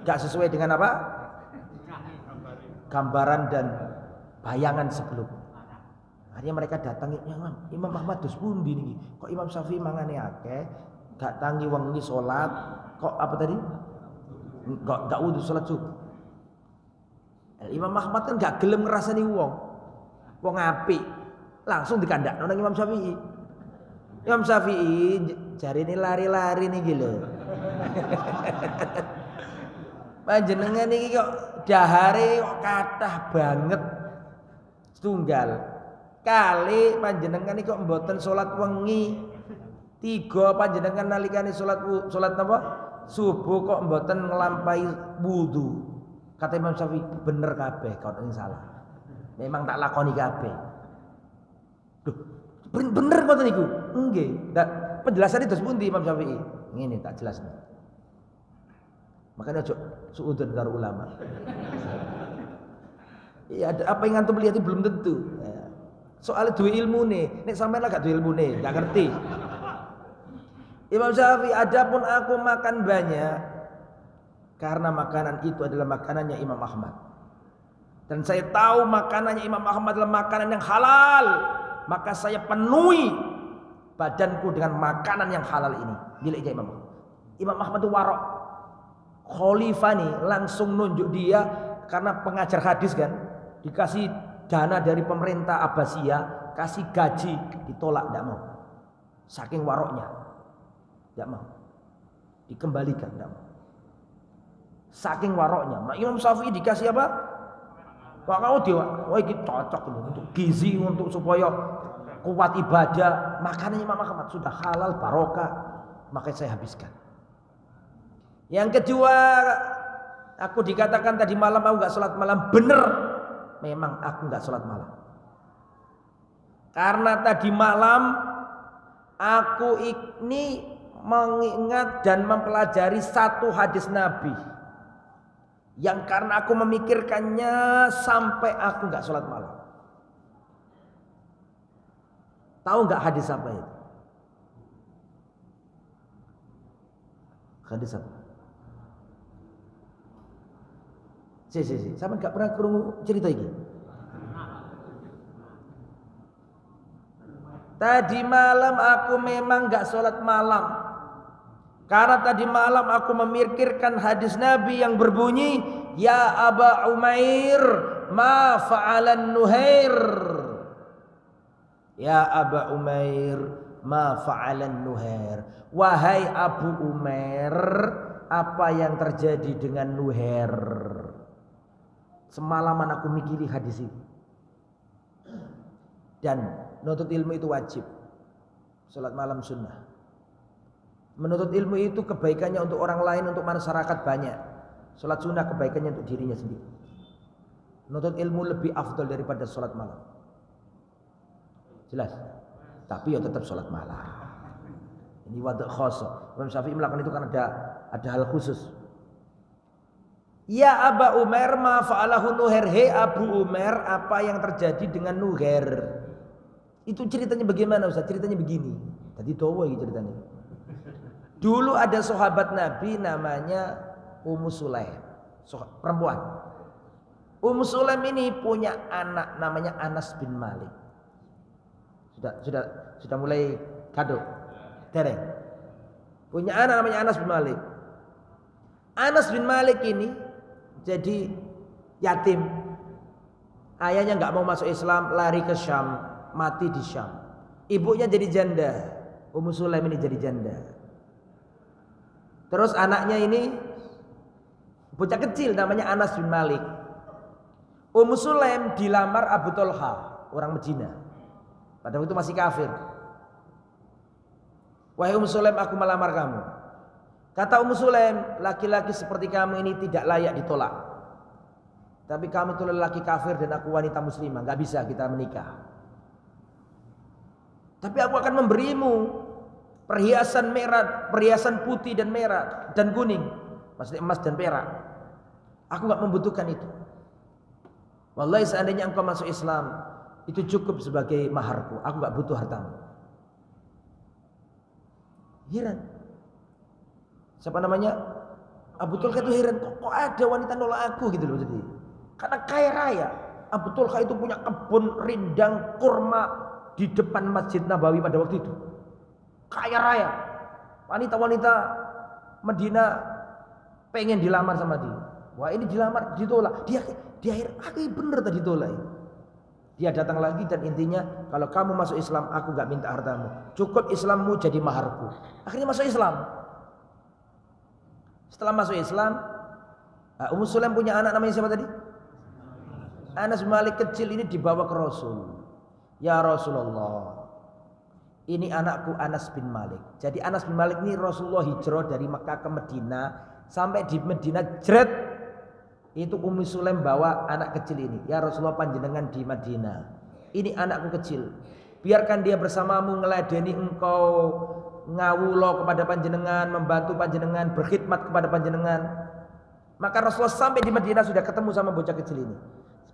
gak sesuai dengan apa? Gambaran dan bayangan sebelum. Akhirnya mereka datang, Imam Ahmad dus pundi niki, kok Imam Syafi'i mangane akeh, gak tangi wengi sholat, kok apa tadi? Gak wudu sholat subuh. Imam Ahmad kan gak gelem ngrasani wong apik. Langsung dikandakno nang Imam Syafi'i. Imam Syafi'i jari ini lari-lari niki lho. Panjenengan niki kok dahare kok kathah banget. Setunggal. Kali panjenengan niki kok mboten salat wengi. 3 panjenengan nalikane salat napa? Subuh kok mboten nglampahi wudu. Kata Imam Syafi'i, bener kabeh kau ini salah. Memang tak lakoni kabeh. Duh, bener ngoten niku. Nggih. Penjelasan itu pundi Imam Syafi'i? Ngene tak jelasno. Makanya ojo suudon karo ulama. Iya, ada apa yang antum lihat itu belum tentu. Soalnya duwe ilmune, nek sampean lah gak duwe ilmune, gak ngerti. Imam Syafi'i, adapun aku makan banyak karena makanan itu adalah makanannya Imam Ahmad. Dan saya tahu makanannya Imam Ahmad adalah makanan yang halal. Maka saya penuhi badanku dengan makanan yang halal ini. Miliknya Imam Ahmad. Imam Ahmad itu warok. Khalifah nih langsung nunjuk dia karena pengajar hadis kan. Dikasih dana dari pemerintah Abbasiyah. Kasih gaji. Ditolak, tidak mau. Saking waroknya. Tidak mau. Dikembalikan, tidak mau. Saking waroknya, Imam Syafi'i dikasih apa? Wah ini cocok ini untuk gizi, untuk supaya kuat ibadah. Makanannya Imam Ahmad sudah halal, barokah, makanya saya habiskan. Yang kedua, aku dikatakan tadi malam aku nggak sholat malam, bener. Memang aku nggak sholat malam. Karena tadi malam aku ini mengingat dan mempelajari satu hadis Nabi. Yang karena aku memikirkannya sampai aku nggak sholat malam. Tahu nggak hadis apa itu? Hadis apa? Sama nggak pernah kerungu cerita ini. Tadi malam aku memang nggak sholat malam. Karena tadi malam aku memikirkan hadis Nabi yang berbunyi, Ya Aba Umair, ma fa'alan Nuhair. Ya Aba Umair, ma fa'alan Nuhair. Wahai Abu Umair, apa yang terjadi dengan Nuhair? Semalaman aku mikiri hadis itu. Dan menuntut ilmu itu wajib. Salat malam sunnah. Menuntut ilmu itu kebaikannya untuk orang lain, untuk masyarakat banyak. Salat sunnah kebaikannya untuk dirinya sendiri. Menuntut ilmu lebih afdal daripada salat malam. Jelas? Tapi ya tetap salat malam. Ini wada' khasa. Imam Syafi'i melakukan itu kan ada hal khusus. Ya Aba Umair ma fa'alahu Nuhair. Hei Abu Umair, apa yang terjadi dengan Nuhair? Itu ceritanya bagaimana Ustaz? Ceritanya begini. Tadi dawa ini ceritanya. Dulu ada sahabat Nabi namanya Ummu Sulaim, perempuan. Ummu Sulaim ini punya anak namanya Anas bin Malik. Sudah mulai kado. Dereng. Punya anak namanya Anas bin Malik. Anas bin Malik ini jadi yatim. Ayahnya nggak mau masuk Islam, lari ke Syam, mati di Syam. Ibunya jadi janda. Ummu Sulaim ini jadi janda. Terus anaknya ini bocah kecil namanya Anas bin Malik. Ummu Sulaim dilamar Abu Tolha, orang Medina. Pada waktu itu masih kafir. Wahai Ummu Sulaim, aku melamar kamu. Kata Ummu Sulaim, laki-laki seperti kamu ini tidak layak ditolak. Tapi kamu itu lelaki kafir dan aku wanita muslimah, nggak bisa kita menikah. Tapi aku akan memberimu perhiasan merah, perhiasan putih dan merah dan kuning, maksudnya emas dan perak. Aku nggak membutuhkan itu. Wallahi seandainya engkau masuk Islam, itu cukup sebagai maharku. Aku nggak butuh hartamu. Heran. Siapa namanya? Abu Tulha itu heran. Kok ada wanita nolak aku gitu loh jadi. Karena kaya raya. Abu Tulha itu punya kebun rindang kurma di depan Masjid Nabawi pada waktu itu. Kaya raya. Wanita-wanita Medina pengen dilamar sama dia. Wah ini dilamar, ditolak. Dia akhir, aku bener tadi ditolak. Dia datang lagi dan intinya, kalau kamu masuk Islam, aku gak minta hartamu. Cukup Islammu jadi maharku. Akhirnya masuk Islam. Setelah masuk Islam, Ummu Sulaim punya anak namanya siapa tadi? Anas bin Malik kecil ini dibawa ke Rasul. Ya Rasulullah, ini anakku Anas bin Malik. Jadi Anas bin Malik ini Rasulullah hijrah dari Mekah ke Medina. Sampai di Medina jret, itu Ummu Sulaim bawa anak kecil ini. Ya Rasulullah, panjenengan di Madinah. Ini anakku kecil. Biarkan dia bersamamu, ngeladeni engkau, ngawulo kepada panjenengan, membantu panjenengan, berkhidmat kepada panjenengan. Maka Rasulullah sampai di Madinah sudah ketemu sama bocah kecil ini.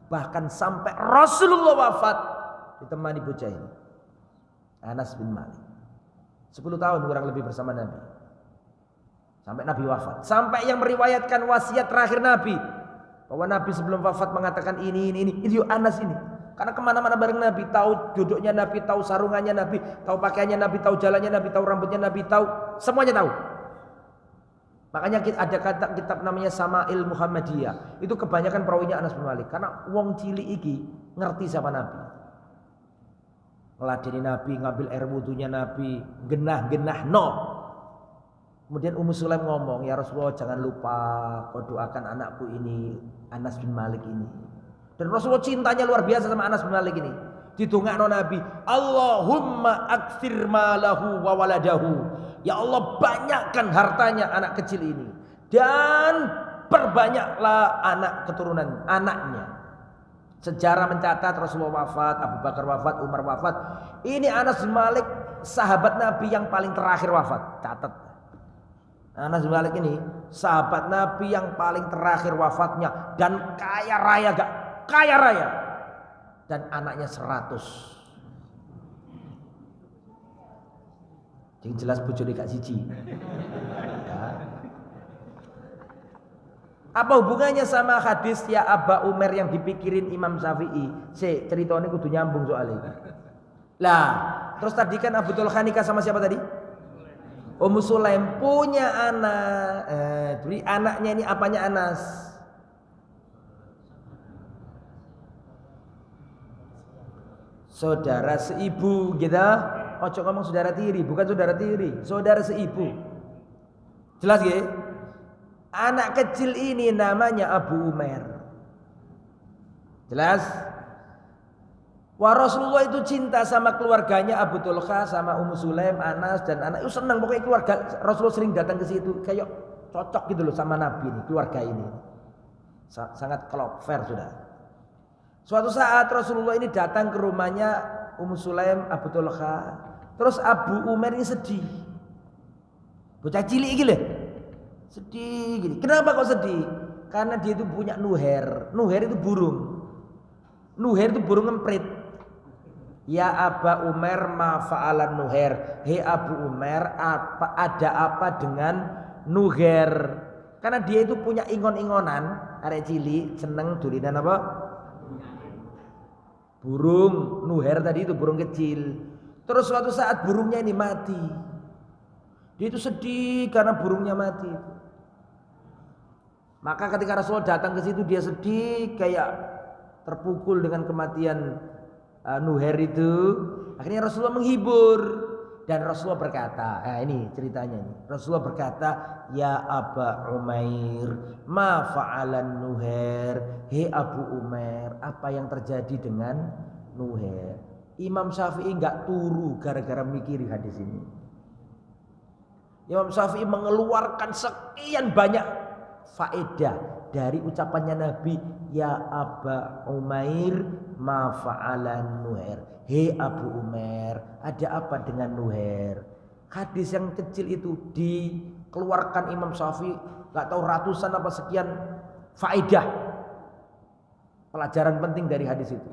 Bahkan sampai Rasulullah wafat ditemani bocah ini, Anas bin Malik. 10 tahun kurang lebih bersama Nabi. Sampai Nabi wafat. Sampai yang meriwayatkan wasiat terakhir Nabi, bahwa Nabi sebelum wafat mengatakan ini Anas ini. Karena kemana-mana bareng Nabi, tahu duduknya Nabi, tahu sarungannya Nabi, tahu pakaiannya Nabi, tahu jalannya Nabi, tahu rambutnya Nabi, tahu semuanya tahu. Makanya ada kata kitab namanya Sama'il Muhammadiyah. Itu kebanyakan perawinya Anas bin Malik. Karena wong cilik iki ngerti siapa Nabi. Ngeladeni Nabi, ngambil air wudunya Nabi, genah no. Kemudian Ummu Sulaim ngomong, ya Rasulullah jangan lupa kau doakan anakku ini, Anas bin Malik ini. Dan Rasulullah cintanya luar biasa sama Anas bin Malik ini. Ditungakno Nabi, Allahumma aktsir malahu wa waladahu. Ya Allah, banyakkan hartanya anak kecil ini dan perbanyaklah anak keturunan anaknya. Sejarah mencatat Rasulullah wafat, Abu Bakar wafat, Umar wafat. Ini Anas bin Malik sahabat Nabi yang paling terakhir wafat. Catat. Anas bin Malik ini sahabat Nabi yang paling terakhir wafatnya dan kaya raya, gak kaya raya, dan anaknya 100. Yang jelas bojone gak siji. Ya. Apa hubungannya sama hadis ya Aba Umar yang dipikirin Imam Syafi'i? Ceritanya kudu nyambung soalnya. Lah, terus tadi kan Abu Tulha nikah sama siapa tadi? Ummu Sulaim punya anak. Jadi anaknya ini apanya Anas? Saudara seibu gitu. Ojo ngomong saudara tiri, bukan saudara tiri, saudara seibu. Jelas ya? Anak kecil ini namanya Abu Umar. Jelas? Wah Rasulullah itu cinta sama keluarganya Abu Tulha, sama Ummu Sulaim, Anas dan anak. Itu senang pokoknya keluarga. Rasulullah sering datang ke situ, kayak cocok gitu loh sama Nabi ini, keluarga ini. Sangat klop, fair sudah. Suatu saat Rasulullah ini datang ke rumahnya Ummu Sulaim, Abu Tulha. Terus Abu Umar ini sedih. Bocah cilik iki lho. Sedih gini. Kenapa kok sedih? Karena dia itu punya nuher. Nuher itu burung. Nuher itu burung ngemprit. Ya Aba Umair ma fa'alan Nuhair. Hei Abu Umair, ada apa dengan Nuhair? Karena dia itu punya ingon-ingonan, arek cilik seneng dolinan apa? Burung Nuhair tadi itu burung kecil. Terus suatu saat burungnya ini mati. Dia itu sedih karena burungnya mati. Maka ketika Rasulullah datang ke situ dia sedih kayak terpukul dengan kematian Nuhair itu. Akhirnya Rasulullah menghibur dan Rasulullah berkata, nah ini ceritanya nih. Rasulullah berkata, ya Aba Umair, ma fa'alan Nuhair. Hei Abu Umair, apa yang terjadi dengan Nuhair? Imam Syafi'i enggak turu gara-gara mikiri hadis ini. Imam Syafi'i mengeluarkan sekian banyak faedah dari ucapannya Nabi, ya Aba Umair ma fa'alan Nuhair. Hei Abu Umair, ada apa dengan Nuhair? Hadis yang kecil itu dikeluarkan Imam Syafi'i, gak tahu ratusan apa sekian faedah, pelajaran penting dari hadis itu.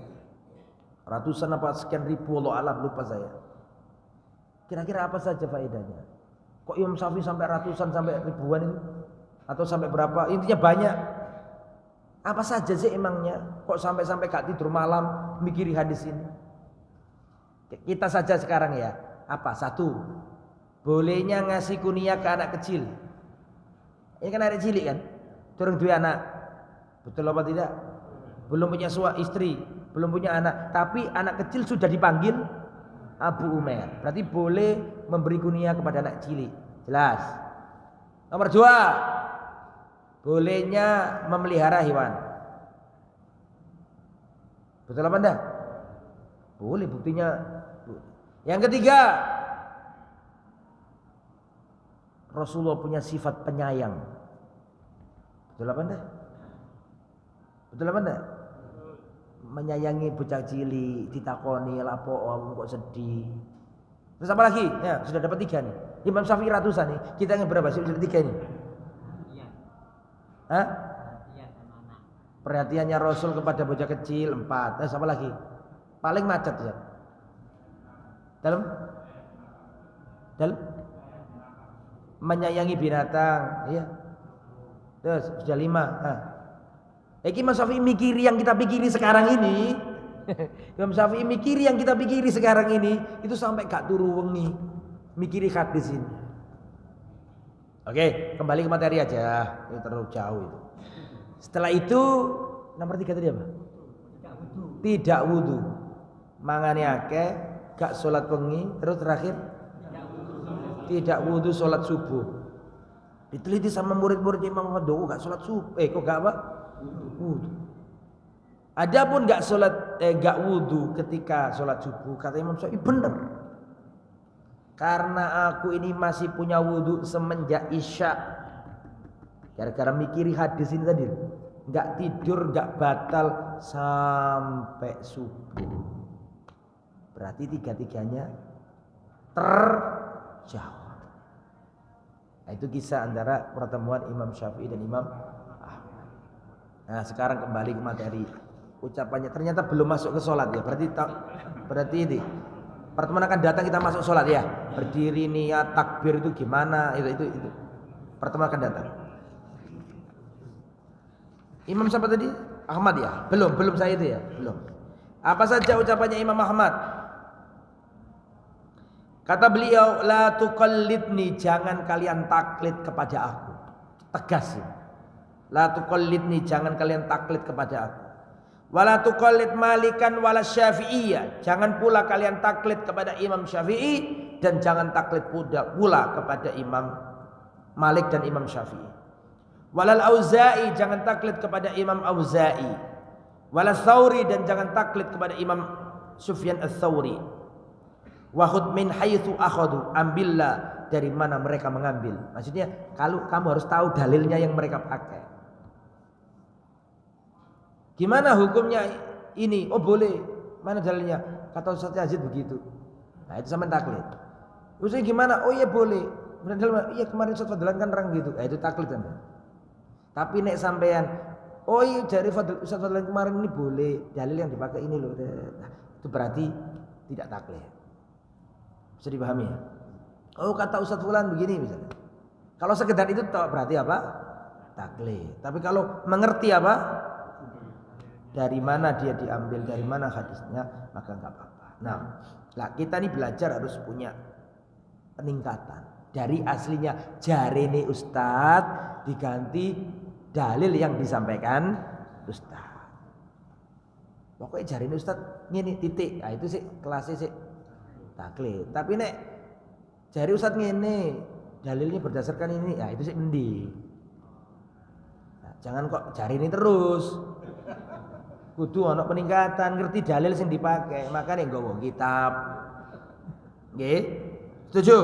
Ratusan apa sekian ribu, Allah alam, lupa saya. Kira-kira apa saja faedahnya? Kok Imam Syafi'i sampai ratusan, sampai ribuan itu? Atau sampai berapa? Intinya banyak. Apa saja sih emangnya? Kok sampai-sampai gak tidur malam mikiri hadis ini? Kita saja sekarang ya. Apa? Satu, bolehnya ngasih kunyah ke anak kecil. Ini kan anak cilik kan? Turun dua anak. Betul apa tidak? Belum punya istri, belum punya anak, tapi anak kecil sudah dipanggil Abu Umair. Berarti boleh memberi kunyah kepada anak cilik. Jelas. Nomor dua, bolehnya memelihara hewan. Betul apa enggak? Boleh, buktinya. Yang ketiga, Rasulullah punya sifat penyayang. Betul apa enggak? Betul apa enggak? Menyayangi bocah cilik, ditakoni lapo kok sedih. Terus apa lagi? Ya, sudah dapat 3 nih. Imam Syafi'i ratusan nih. Kita yang berapa sih? Sudah 3 nih. Hah? Perhatiannya Rasul kepada bocah kecil 4. Apa lagi? Paling macet ya. Dalam menyayangi binatang, ya. Terus sudah 5. Imam Syafi'i mikiri yang kita pikiri sekarang ini. Imam Syafi'i mikiri yang kita pikiri sekarang ini itu sampai gak turu wengi mikiri hadis ini. Oke, kembali ke materi aja. Ini terlalu jauh itu. Setelah itu nomor 3 tadi apa? Tidak wudu. Mangane akeh, gak sholat wengi, terus terakhir tidak wudu sholat subuh. Diteliti sama murid-murid Imam Ahmad, gak sholat subuh. Kok gak apa? Wudu. Adapun gak sholat, gak wudu ketika sholat subuh, kata Imam Syafi'i bener. Karena aku ini masih punya wudu semenjak Isya. Gara-gara mikiri hadis ini tadi, nggak tidur, nggak batal sampai subuh. Berarti 3-tiganya terjawab. Nah, itu kisah antara pertemuan Imam Syafi'i dan Imam Ahmad. Nah, sekarang kembali ke materi. Ucapannya ternyata belum masuk ke sholat ya. Berarti ini pertemuan akan datang kita masuk sholat ya. Berdiri niat takbir itu gimana? Itu. Pertemuan akan datang. Imam siapa tadi? Ahmad ya? Belum saya itu ya? Belum. Apa saja ucapannya Imam Ahmad? Kata beliau, la tuqallidni, jangan kalian taklid kepada aku. Tegas ya. La tuqallidni, jangan kalian taklid kepada aku. Wala tuqallid Malikan wala Syafi'iyah, jangan pula kalian taklid kepada Imam Syafi'i dan jangan taklid pula kepada Imam Malik dan Imam Syafi'i. Walal Auza'i, jangan taklid kepada Imam Auza'i. Walal Thawri, dan jangan taklid kepada Imam Sufyan Ats-Tsauri. Wa khudh min haitsu akhadhu, ambillah dari mana mereka mengambil. Maksudnya kalau kamu harus tahu dalilnya yang mereka pakai. Gimana hukumnya ini? Oh boleh. Mana dalilnya? Kata Ustaz Yazid begitu. Nah itu sampai taklid. Ustaz gimana? Oh iya boleh. Iya kemarin Ustaz Fadlan kan orang gitu. Nah itu taklid kan. Tapi nek sampean, oh iya dari Ustaz Fadlan kemarin ini boleh, dalil yang dipakai ini loh. Nah, itu berarti tidak taklid. Bisa dipahami ya? Oh kata Ustadz Fulan begini misalnya. Kalau sekedar itu berarti apa? Taklid. Tapi kalau mengerti apa? Dari mana dia diambil, dari mana hadisnya, maka nggak apa-apa. Nah, kita ini belajar harus punya peningkatan. Dari aslinya jarene Ustadz diganti dalil yang disampaikan Ustadz. Pokoknya jarene Ustadz ngene titik. Nah itu sih kelasnya sih taklid. Tapi nek jari Ustadz ngene dalilnya berdasarkan ini, ya itu sih mending. Nah, jangan kok jari ini terus. Kudu ana peningkatan, ngerti dalil sing dipakai, makane nggawa kitab. Nggih? Setuju?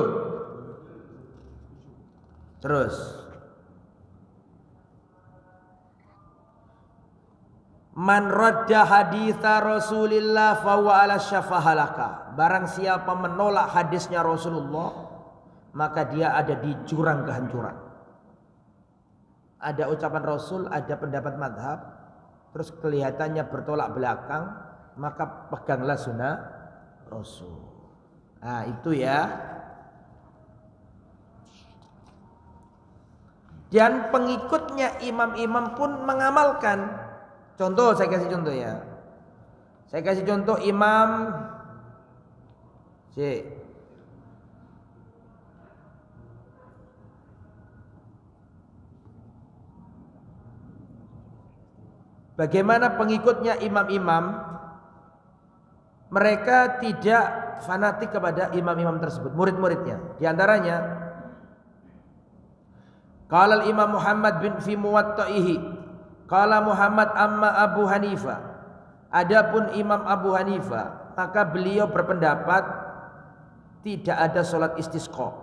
Terus Man radda haditha Rasulillah fawa ala syafahalaka. Barang siapa menolak hadisnya Rasulullah, maka dia ada di jurang kehancuran. Ada ucapan Rasul, ada pendapat madhab, terus kelihatannya bertolak belakang, maka peganglah sunnah Rasul. Nah itu ya. Dan pengikutnya imam-imam pun mengamalkan. Contoh, saya kasih contoh ya. Saya kasih contoh Imam bagaimana pengikutnya imam-imam, mereka tidak fanatik kepada imam-imam tersebut, murid-muridnya. Di antaranya qala al-Imam Muhammad bin fi Muwatta'ihi qala Muhammad amma Abu Hanifah. Adapun Imam Abu Hanifah, maka beliau berpendapat tidak ada sholat istisqa.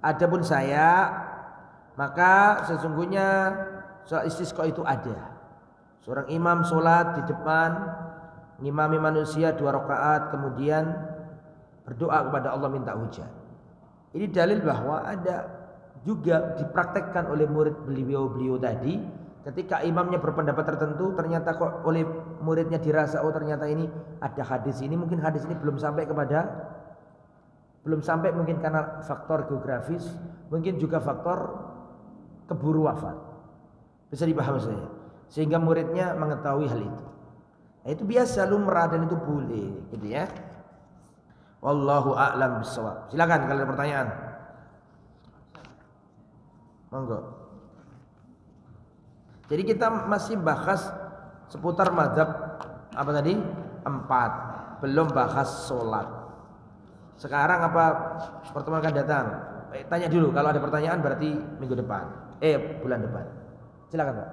Adapun saya, maka sesungguhnya sholat istisqa itu ada. Seorang imam sholat di depan, ngimami manusia 2 rakaat, kemudian berdoa kepada Allah minta hujan. Ini dalil bahwa ada juga dipraktekkan oleh murid beliau tadi. Ketika imamnya berpendapat tertentu, ternyata kok oleh muridnya dirasa, oh ternyata ini ada hadis ini, mungkin hadis ini belum sampai mungkin karena faktor geografis, mungkin juga faktor keburu wafat. Bisa dipahami saya? Sehingga muridnya mengetahui hal itu. Nah, itu biasa lumrah dan itu boleh, gitu ya. Wallahu a'lam bishawab. Silakan kalau ada pertanyaan. Monggo. Jadi kita masih bahas seputar mazhab apa tadi? 4. Belum bahas sholat. Sekarang apa pertemuan akan datang? Tanya dulu, kalau ada pertanyaan berarti minggu depan. Bulan depan. Silakan Pak.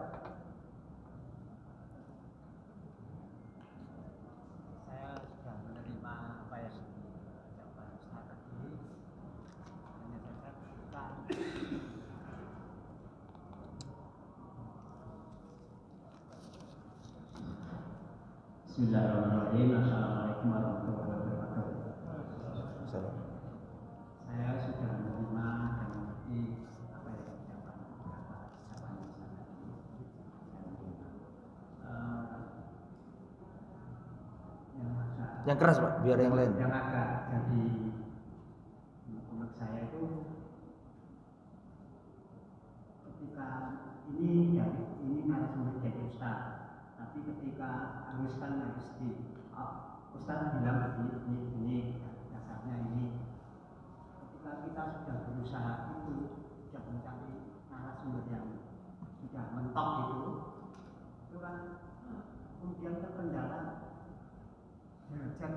Saya sudah menerima apa yang diucapkan Ustaz tadi. Hanya saja kita Bismillahirrahmanirrahim. Assalamualaikum warahmatullahi wabarakatuh. Saya sudah menerima dan mengerti apa yang diucapkan yang keras Pak, biar yang lain. Yang agak jadi menurut saya itu ketika ini narasumber jadi Ustaz. Tapi ketika harus di Ustaz bilang ini dasarnya ini. Ketika kita sudah berusaha itu, sudah mencari narasumber yang sudah mentok itu kan kemudian terkendala derajat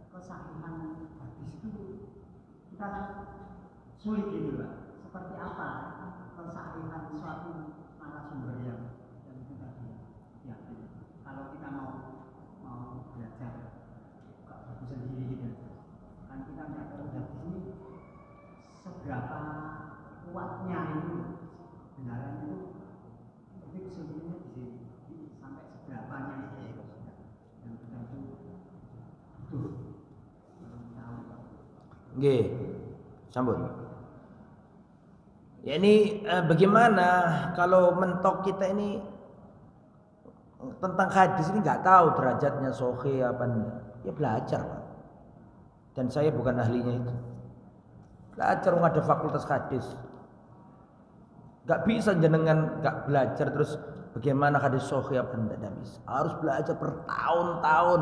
kesahihan hadis itu kita sulit gitu Pak. Seperti apa kesahihan suatu narasumber yang itu tadi ya. Kalau kita mau belajar gak bagus sendiri gitu kan, kita nggak tahu hadis ini seberapa kuatnya itu kebenaran itu, jadi kesimpulannya sampai seberapanya itu yang kita itu butuh tahu. Nggih, sambut. Ya ini bagaimana kalau mentok kita ini tentang hadis ini nggak tahu derajatnya sahih apa enggak, ya belajar Pak. Dan saya bukan ahlinya itu. Belajar ada fakultas hadis. Gak bisa jenengan gak belajar terus bagaimana hadis sahih apa tidak bisa. Harus belajar bertahun-tahun.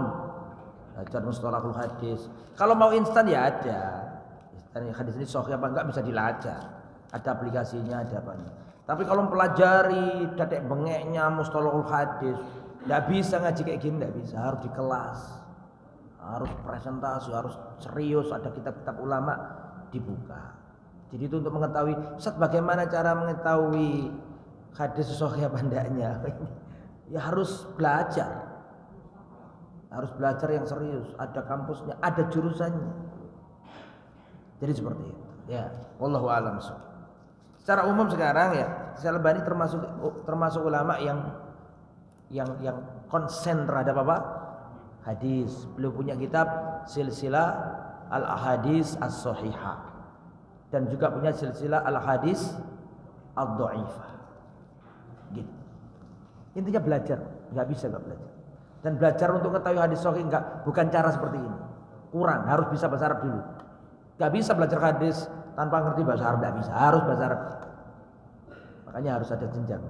Belajar mustalahul hadis. Kalau mau instan ya ada. Hadis ini sahih apa enggak bisa dilacak. Ada aplikasinya, ada apanya. Tapi kalau mempelajari dadek bengeknya mustalahul hadis, enggak bisa ngaji kayak gini, enggak bisa. Harus di kelas. Harus presentasi, harus serius, ada kitab-kitab ulama dibuka. Jadi itu untuk mengetahui, Ustaz bagaimana cara mengetahui hadis sahih apa enggaknya? Ya harus belajar. Harus belajar yang serius, ada kampusnya, ada jurusannya. Jadi seperti itu. Ya, wallahu a'lam. Secara umum sekarang ya, Syalbani termasuk ulama yang konsen terhadap apa? Hadis. Beliau punya kitab Silsilah Al-Ahadits As-Shahihah. Dan juga punya silsilah al-hadis ad-dhaifah. Gitu. Intinya belajar, nggak bisa nggak belajar. Dan belajar untuk mengetahui hadis sahih bukan cara seperti ini. Kurang, harus bisa bahasa Arab dulu. Nggak bisa belajar hadis tanpa ngerti bahasa Arab, nggak bisa. Harus bahasa Arab. Makanya harus ada jenjang.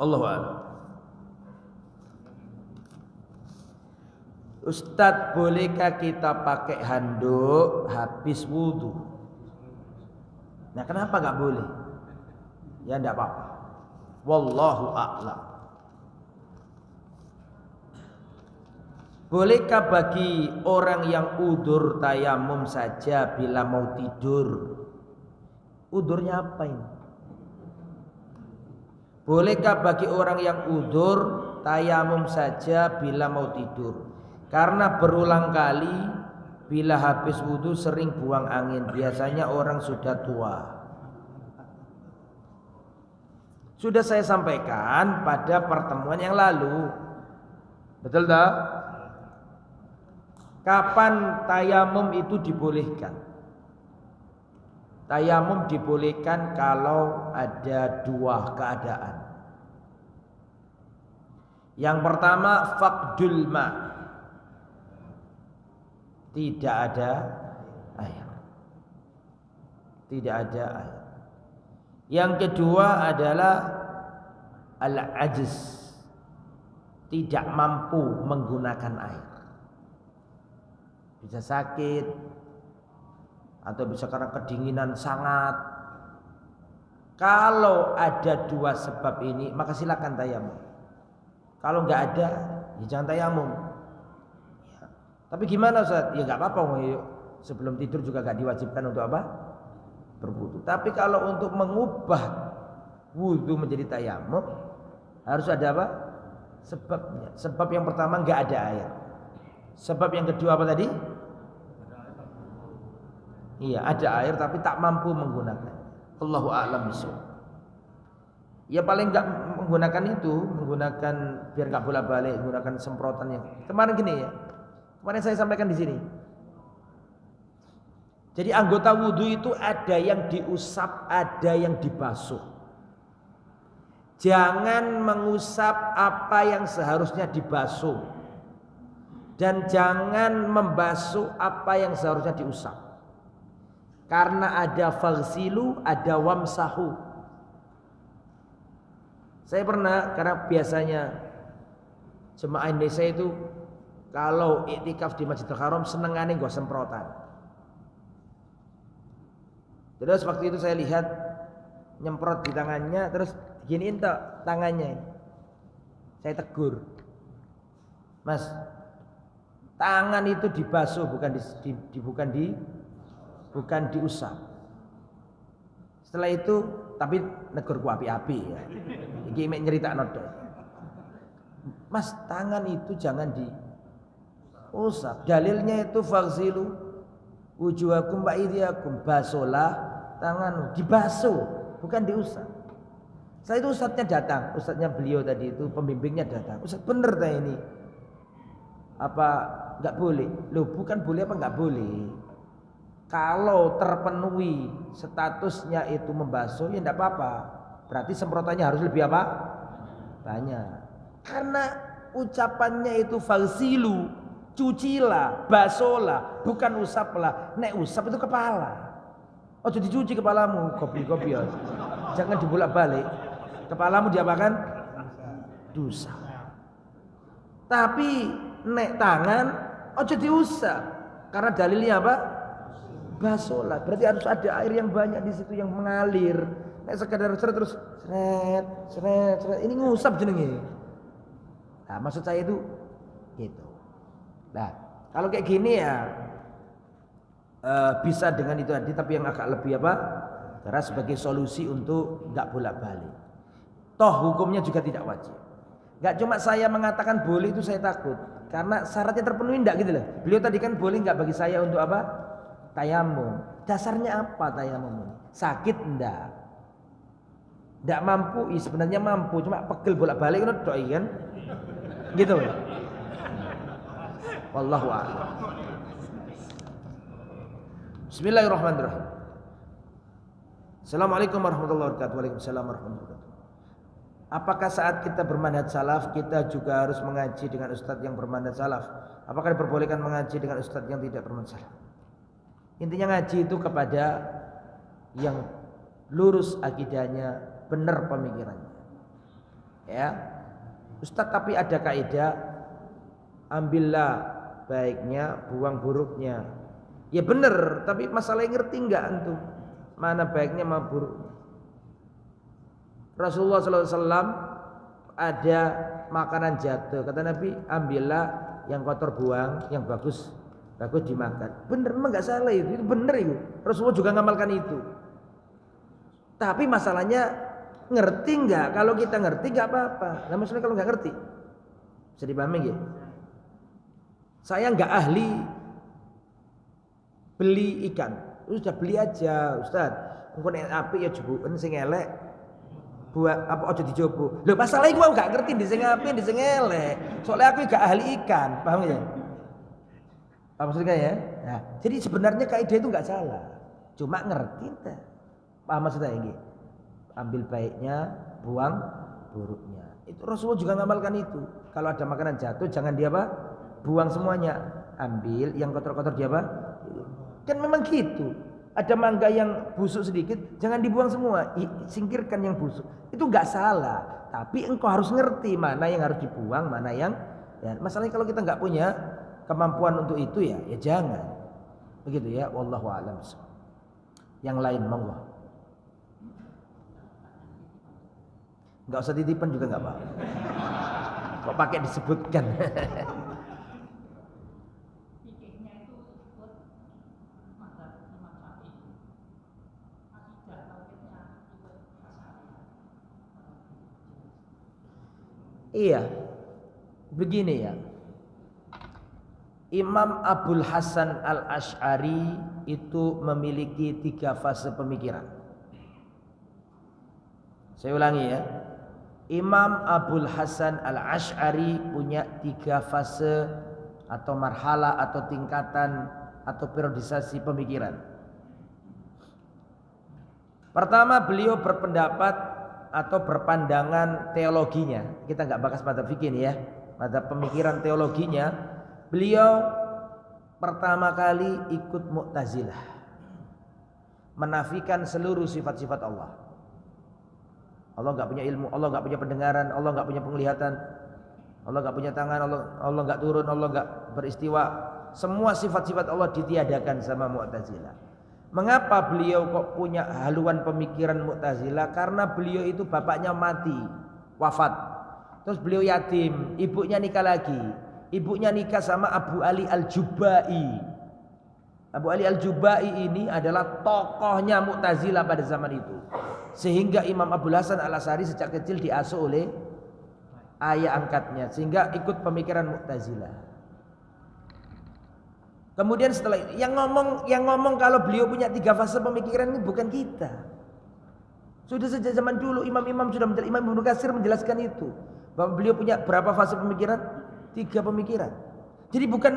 Allahu a'lam. Ustadz, bolehkah kita pakai handuk habis wudu? Nah, kenapa nggak boleh? Ya enggak apa-apa. Wallahu a'lam. Bolehkah bagi orang yang udzur tayamum saja bila mau tidur? Udzurnya apa ini? Bolehkah bagi orang yang udzur tayamum saja bila mau tidur? Karena berulang kali bila habis wudu sering buang angin. Biasanya orang sudah tua. Sudah saya sampaikan pada pertemuan yang lalu. Betul tak? Kapan tayamum itu dibolehkan? Tayamum dibolehkan kalau ada dua keadaan. Yang pertama, faqdul ma'. Tidak ada air. Tidak ada air. Yang kedua adalah al-ajz. Tidak mampu menggunakan air. Bisa sakit atau bisa karena kedinginan sangat. Kalau ada dua sebab ini, maka silakan tayamum. Kalau enggak ada, ya jangan tayamum. Tapi gimana Ustaz? Ya enggak apa-apa, sebelum tidur juga enggak diwajibkan untuk apa? Berwudu. Tapi kalau untuk mengubah wudu menjadi tayamum, harus ada apa? Sebabnya. Sebab yang pertama enggak ada air. Sebab yang kedua apa tadi? Iya, ada air tapi tak mampu menggunakan. Allahu a'lam bishawab. Ya paling enggak menggunakan itu, menggunakan biar enggak bolak-balik, menggunakan semprotan yang kemarin gini ya. Kemarin saya sampaikan di sini. Jadi anggota wudhu itu ada yang diusap, ada yang dibasuh. Jangan mengusap apa yang seharusnya dibasuh. Dan jangan membasuh apa yang seharusnya diusap. Karena ada faghsilu, ada wamsahu. Saya pernah, karena biasanya jemaah Indonesia itu kalau iktikaf di Masjidil Haram senengane nggo semprotan. Terus waktu itu saya lihat nyemprot di tangannya, terus giniin tangannya. Saya tegur, Mas, tangan itu dibasuh bukan diusap. Setelah itu tapi negur ku api-api ya. Iki mek nyeritakno tok. Mas, tangan itu jangan diusap. Dalilnya itu faghsilu wujuhakum wa aydiyakum, basuhlah tanganmu, dibasuh bukan diusap. Setelah itu ustadznya datang, ustadznya beliau tadi itu pembimbingnya datang. Ustadz bener tak ini? Apa enggak boleh? Loh, bukan boleh apa enggak boleh. Kalau terpenuhi statusnya itu membasuh ya enggak apa-apa. Berarti semprotannya harus lebih apa? Banyak. Karena ucapannya itu faghsilu Cucilah, basuhlah, bukan usaplah. Nek usap itu kepala. Ojo dicuci kepalamu, kopi-kopi ya. Jangan dibolak-balik. Kepalamu diapakan? Dosa. Tapi nek tangan ojo diusap. Karena dalilnya apa? Basuhlah. Berarti harus ada air yang banyak di situ yang mengalir. Nek sekadar seret terus seret. Ini ngusap jenenge. Nah, maksud saya itu gitu. Nah, kalau kayak gini ya bisa dengan itu tadi, tapi yang agak lebih apa? Karena sebagai solusi untuk nggak bolak-balik. Toh hukumnya juga tidak wajib. Nggak cuma saya mengatakan boleh itu saya takut, karena syaratnya terpenuhi enggak gitu loh. Beliau tadi kan boleh nggak bagi saya untuk apa? Tayamum. Dasarnya apa tayamum? Sakit enggak? Enggak mampu, sebenarnya mampu, cuma pegel bolak-balik kan? Gitu. Wallahu a'lam. Bismillahirrahmanirrahim. Assalamualaikum warahmatullahi wabarakatuh. Waalaikumsalam warahmatullahi wabarakatuh. Apakah saat kita bermanhaj salaf kita juga harus mengaji dengan ustadz yang bermanhaj salaf? Apakah diperbolehkan mengaji dengan ustadz yang tidak bermanhaj salaf? Intinya ngaji itu kepada yang lurus akidahnya, benar pemikirannya. Ya. Ustadz tapi ada kaidah, ambillah baiknya, buang buruknya. Ya benar, tapi masalahnya ngerti enggak antum? Mana baiknya, mana buruknya? Rasulullah SAW ada makanan jatuh, kata Nabi, ambillah yang kotor buang, yang bagus dimakan. Bener, memang nggak salah itu bener itu. Rasulullah juga ngamalkan itu. Tapi masalahnya ngerti nggak? Kalau kita ngerti nggak apa-apa. Nah masalahnya kalau nggak ngerti, bisa dipahami nggak? Saya nggak ahli beli ikan, sudah beli aja, Ustaz. Mungkin api ya jebukan sing elek. Buat apa aja dicoba. Lho masalahnya gua nggak ngerti di sing api, di sing elek. Soalnya aku nggak ahli ikan, paham ya? Apa maksudnya ya? Nah, jadi sebenarnya kaidah itu nggak salah, cuma ngerti tak? Paham maksudnya ini? Ambil baiknya, buang buruknya. Itu Rasulullah juga ngamalkan itu. Kalau ada makanan jatuh, jangan dia apa? Buang semuanya. Ambil yang kotor-kotor dia apa? Kan memang gitu. Ada mangga yang busuk sedikit, jangan dibuang semua. Singkirkan yang busuk. Itu nggak salah. Tapi engkau harus ngerti mana yang harus dibuang, mana yang. Ya, masalahnya kalau kita nggak punya kemampuan untuk itu ya jangan. Begitu ya. Wallahu a'lam. Yang lain monggo. Nggak usah titipan juga nggak apa-apa. Kok pakai disebutkan? Iya, begini ya. Imam Abul Hasan Al-Asy'ari itu memiliki 3 fase pemikiran. Saya ulangi ya. Imam Abul Hasan Al-Asy'ari punya 3 fase atau marhala atau tingkatan atau periodisasi pemikiran. Pertama, beliau berpendapat atau berpandangan teologinya. Kita nggak bahas madzhab fikih ini ya. Madzhab pemikiran teologinya, beliau pertama kali ikut Mu'tazilah, menafikan seluruh sifat-sifat Allah. Allah nggak punya ilmu, Allah nggak punya pendengaran, Allah nggak punya penglihatan, Allah nggak punya tangan, Allah nggak turun, Allah nggak beristiwa. Semua sifat-sifat Allah ditiadakan sama Mu'tazilah. Mengapa beliau kok punya haluan pemikiran Mu'tazilah? Karena beliau itu bapaknya mati, wafat. Terus beliau yatim, ibunya nikah lagi. Ibunya nikah sama Abu Ali Al-Jubai. Abu Ali Al-Jubai ini adalah tokohnya Mu'tazilah pada zaman itu. Sehingga Imam Abul Hasan Al-Asy'ari sejak kecil diasuh oleh ayah angkatnya, sehingga ikut pemikiran Mu'tazilah. Kemudian setelah itu, yang ngomong kalau beliau punya 3 fase pemikiran ini bukan kita. Sudah sejak zaman dulu imam-imam sudah Imam Ibnu Katsir menjelaskan itu, bahwa beliau punya berapa fase pemikiran? 3 pemikiran. Jadi bukan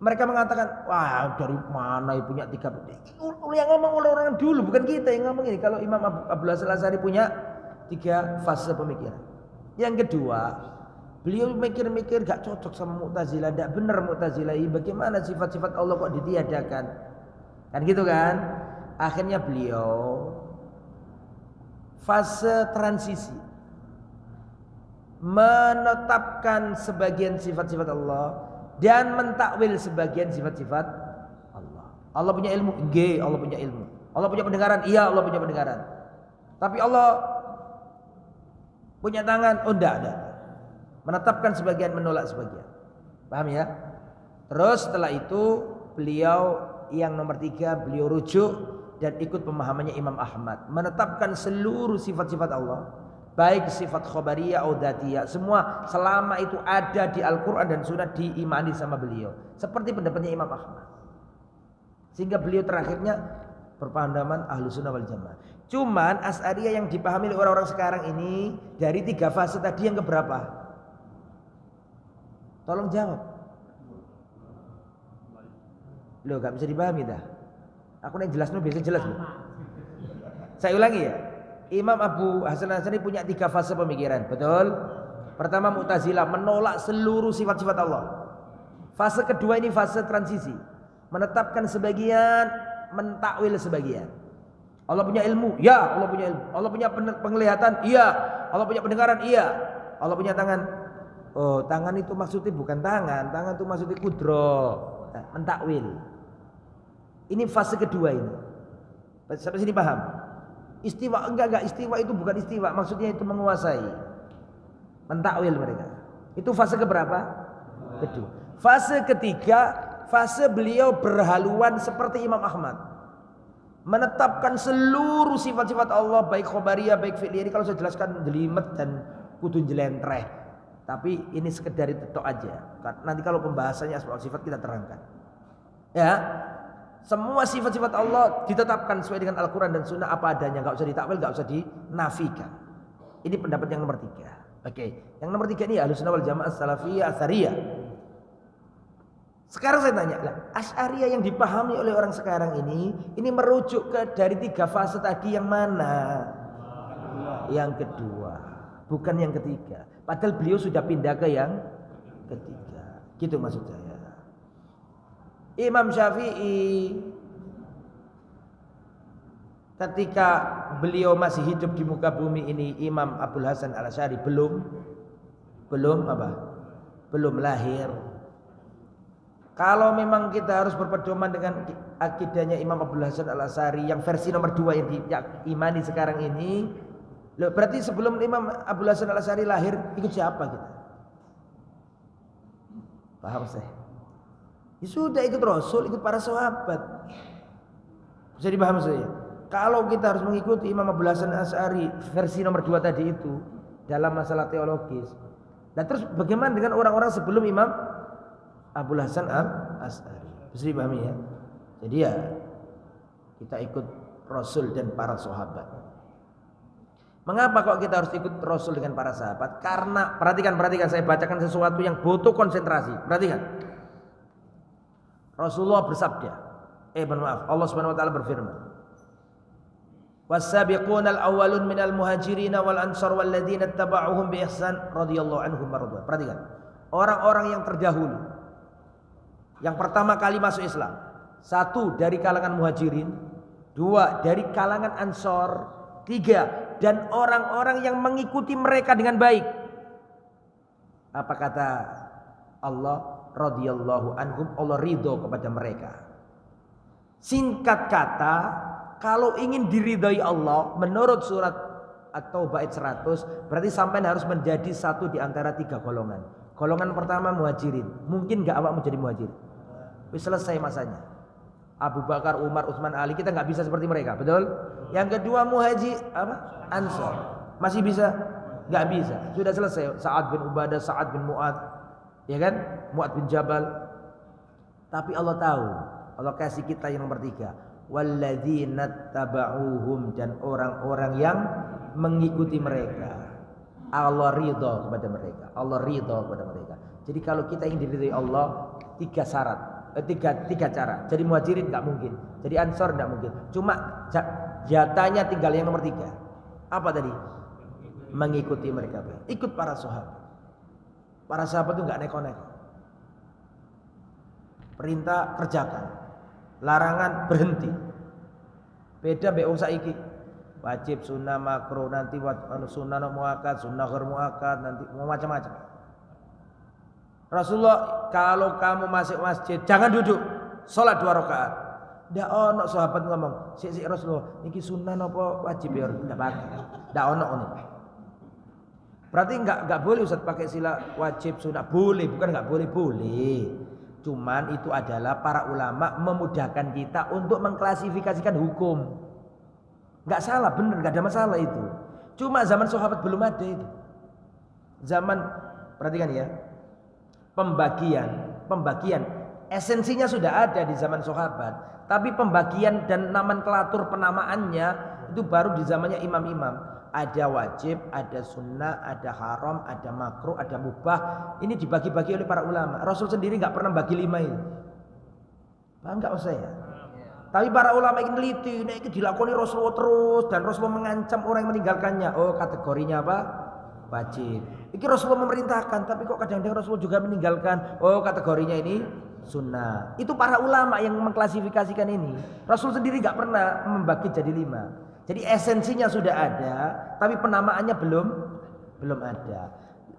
mereka mengatakan, wah dari mana punya 3? Yang ngomong oleh orang dulu, bukan kita yang ngomong ini. Kalau Imam Abul Hasan Al-Asy'ari punya 3 fase pemikiran. Yang kedua, Beliau mikir-mikir gak cocok sama Mu'tazilah, tidak benar Mu'tazilah. Bagaimana sifat-sifat Allah kok ditiadakan? Kan gitu kan? Akhirnya beliau fase transisi menetapkan sebagian sifat-sifat Allah dan mentakwil sebagian sifat-sifat Allah. Allah punya ilmu, nggih, Allah punya ilmu. Allah punya pendengaran, iya Allah punya pendengaran. Tapi Allah punya tangan, oh enggak ada. Menetapkan sebagian, menolak sebagian. Paham ya? Terus setelah itu beliau yang nomor 3, beliau rujuk dan ikut pemahamannya Imam Ahmad, menetapkan seluruh sifat-sifat Allah, baik sifat khobariyah atau dzatiyah, semua selama itu ada di Al-Quran dan Sunnah diimani sama beliau, seperti pendapatnya Imam Ahmad. Sehingga beliau terakhirnya berpandangan Ahlus Sunnah wal Jamaah. Cuman Asy'ariyah yang dipahami oleh orang-orang sekarang ini dari 3 fase tadi yang keberapa? Tolong jawab. Loh, gak bisa dipahami dah. Aku nih jelas biasa jelas loh. Saya ulangi ya. Imam Abu Hasan Asy'ari punya 3 fase pemikiran, betul? Pertama Mu'tazilah menolak seluruh sifat-sifat Allah. Fase kedua ini fase transisi, menetapkan sebagian, mentakwil sebagian. Allah punya ilmu, ya Allah punya ilmu. Allah punya penglihatan, iya. Allah punya pendengaran, iya. Allah punya tangan. Oh, tangan itu maksudnya bukan tangan, tangan itu maksudnya kudro. Nah, mentakwil. Ini fase kedua ini. Sampai sini paham? Istiwa enggak, istiwa itu bukan istiwa, maksudnya itu menguasai. Mentakwil mereka. Itu fase keberapa? Kedua. Fase ketiga, fase beliau berhaluan seperti Imam Ahmad. Menetapkan seluruh sifat-sifat Allah, baik khobariyah, baik fi'liyah. Ini kalau saya jelaskan jelimet dan kudu jelentreh. Tapi ini sekedar itu aja. Nanti kalau pembahasannya asma sifat kita terangkan. Ya. Semua sifat-sifat Allah ditetapkan sesuai dengan Al-Quran dan Sunnah apa adanya, nggak usah ditakwil, nggak usah dinafikan. Ini pendapat yang nomor 3. Oke, yang nomor 3 ini Ahlus Sunnah wal Jamaah Salafiyah Atsariyah. Sekarang saya tanya, Asy'ariyah yang dipahami oleh orang sekarang ini merujuk ke dari 3 fase tadi yang mana? Yang kedua, bukan yang ketiga. Padahal beliau sudah pindah ke yang ketiga. Gitu maksud saya. Imam Syafi'i ketika beliau masih hidup di muka bumi ini, Imam Abul Hasan Al-Asy'ari belum lahir. Kalau memang kita harus berpedoman dengan akidahnya Imam Abul Hasan Al-Asy'ari yang versi nomor 2 yang diimani sekarang ini, berarti sebelum Imam Abul Hasan Al-Asy'ari lahir ikut siapa kita? Paham saya? Ya sudah, ikut Rasul, ikut para sahabat. Bisa dipahami saya? Kalau kita harus mengikuti Imam Abul Hasan Al-Asy'ari versi nomor 2 tadi itu dalam masalah teologis. Nah terus bagaimana dengan orang-orang sebelum Imam Abul Hasan Al-Asy'ari? Bisa dipahami ya? Jadi ya kita ikut Rasul dan para sahabat. Mengapa kok kita harus ikut Rasul dengan para sahabat? Karena perhatikan saya bacakan sesuatu yang butuh konsentrasi. Perhatikan. Rasulullah bersabda, Allah Subhanahu wa taala berfirman, "Was-sabiqunal awwalun minal muhajirin wal ansar walladzina ittaba'uuhum bi ihsan radhiyallahu anhum marḍwan." Perhatikan. Orang-orang yang terdahulu yang pertama kali masuk Islam, 1 dari kalangan muhajirin, 2 dari kalangan ansor, 3 dan orang-orang yang mengikuti mereka dengan baik. Apa kata Allah? Radhiyallahu anhum, Allah ridho kepada mereka. Singkat kata, kalau ingin diridhai Allah menurut surat At-Taubah ayat 100, berarti sampai harus menjadi 1 di antara 3 golongan. Golongan pertama muhajirin. Mungkin gak awak menjadi muhajir? Wis selesai masanya. Abu Bakar, Umar, Utsman, Ali, kita gak bisa seperti mereka, betul? Yang kedua Ansor. Masih bisa? Gak bisa. Sudah selesai. Sa'ad bin Ubadah, Sa'ad bin Mu'ad, ya kan? Mu'ad bin Jabal. Tapi Allah tahu, Allah kasih kita yang nomor 3, walladzina taba'uhum, dan orang-orang yang mengikuti mereka. Allah ridha kepada mereka. Allah ridha kepada mereka. Jadi kalau kita ingin diridhai Allah, 3 syarat, 3 cara. Jadi muhajirin enggak mungkin, jadi ansor enggak mungkin. Cuma jatahnya tinggal yang nomor 3. Apa tadi? Mengikuti mereka. Ikut para sahabat. Para sahabat itu nggak neko-neko. Perintah kerjakan, larangan berhenti. Beda mbek wong saiki. Wajib, sunnah, makruh, nanti sunnah muakkad, sunnah ghair muakkad, nanti macam-macam. Rasulullah, kalau kamu masuk masjid jangan duduk, sholat 2 rakaat. Ndak ono sahabat ngomong, sik Rasulullah, niki sunnah napa wajib ya? Ndak pakai. Ndak ono ini. Berarti enggak boleh Ustaz pakai sila wajib sunnah. Boleh, bukan enggak boleh, boleh. Cuman itu adalah para ulama memudahkan kita untuk mengklasifikasikan hukum. Enggak salah, benar, enggak ada masalah itu. Cuma zaman sahabat belum ada itu. Zaman, perhatikan ya, pembagian esensinya sudah ada di zaman sahabat, tapi pembagian dan nomenklatur penamaannya itu baru di zamannya imam-imam. Ada wajib, ada sunnah, ada haram, ada makruh, ada mubah. Ini dibagi-bagi oleh para ulama. Rasul sendiri nggak pernah bagi 5 ini. Paham nggak maksud saya? Tapi para ulama ini teliti, ini dilakoni Rasulullah terus, dan Rasulullah mengancam orang yang meninggalkannya. Oh, kategorinya apa? Wajib. Ini Rasulullah memerintahkan, tapi kok kadang-kadang Rasulullah juga meninggalkan. Oh, kategorinya ini sunnah. Itu para ulama yang mengklasifikasikan ini. Rasul sendiri nggak pernah membagi jadi 5. Jadi esensinya sudah ada, tapi penamaannya belum ada.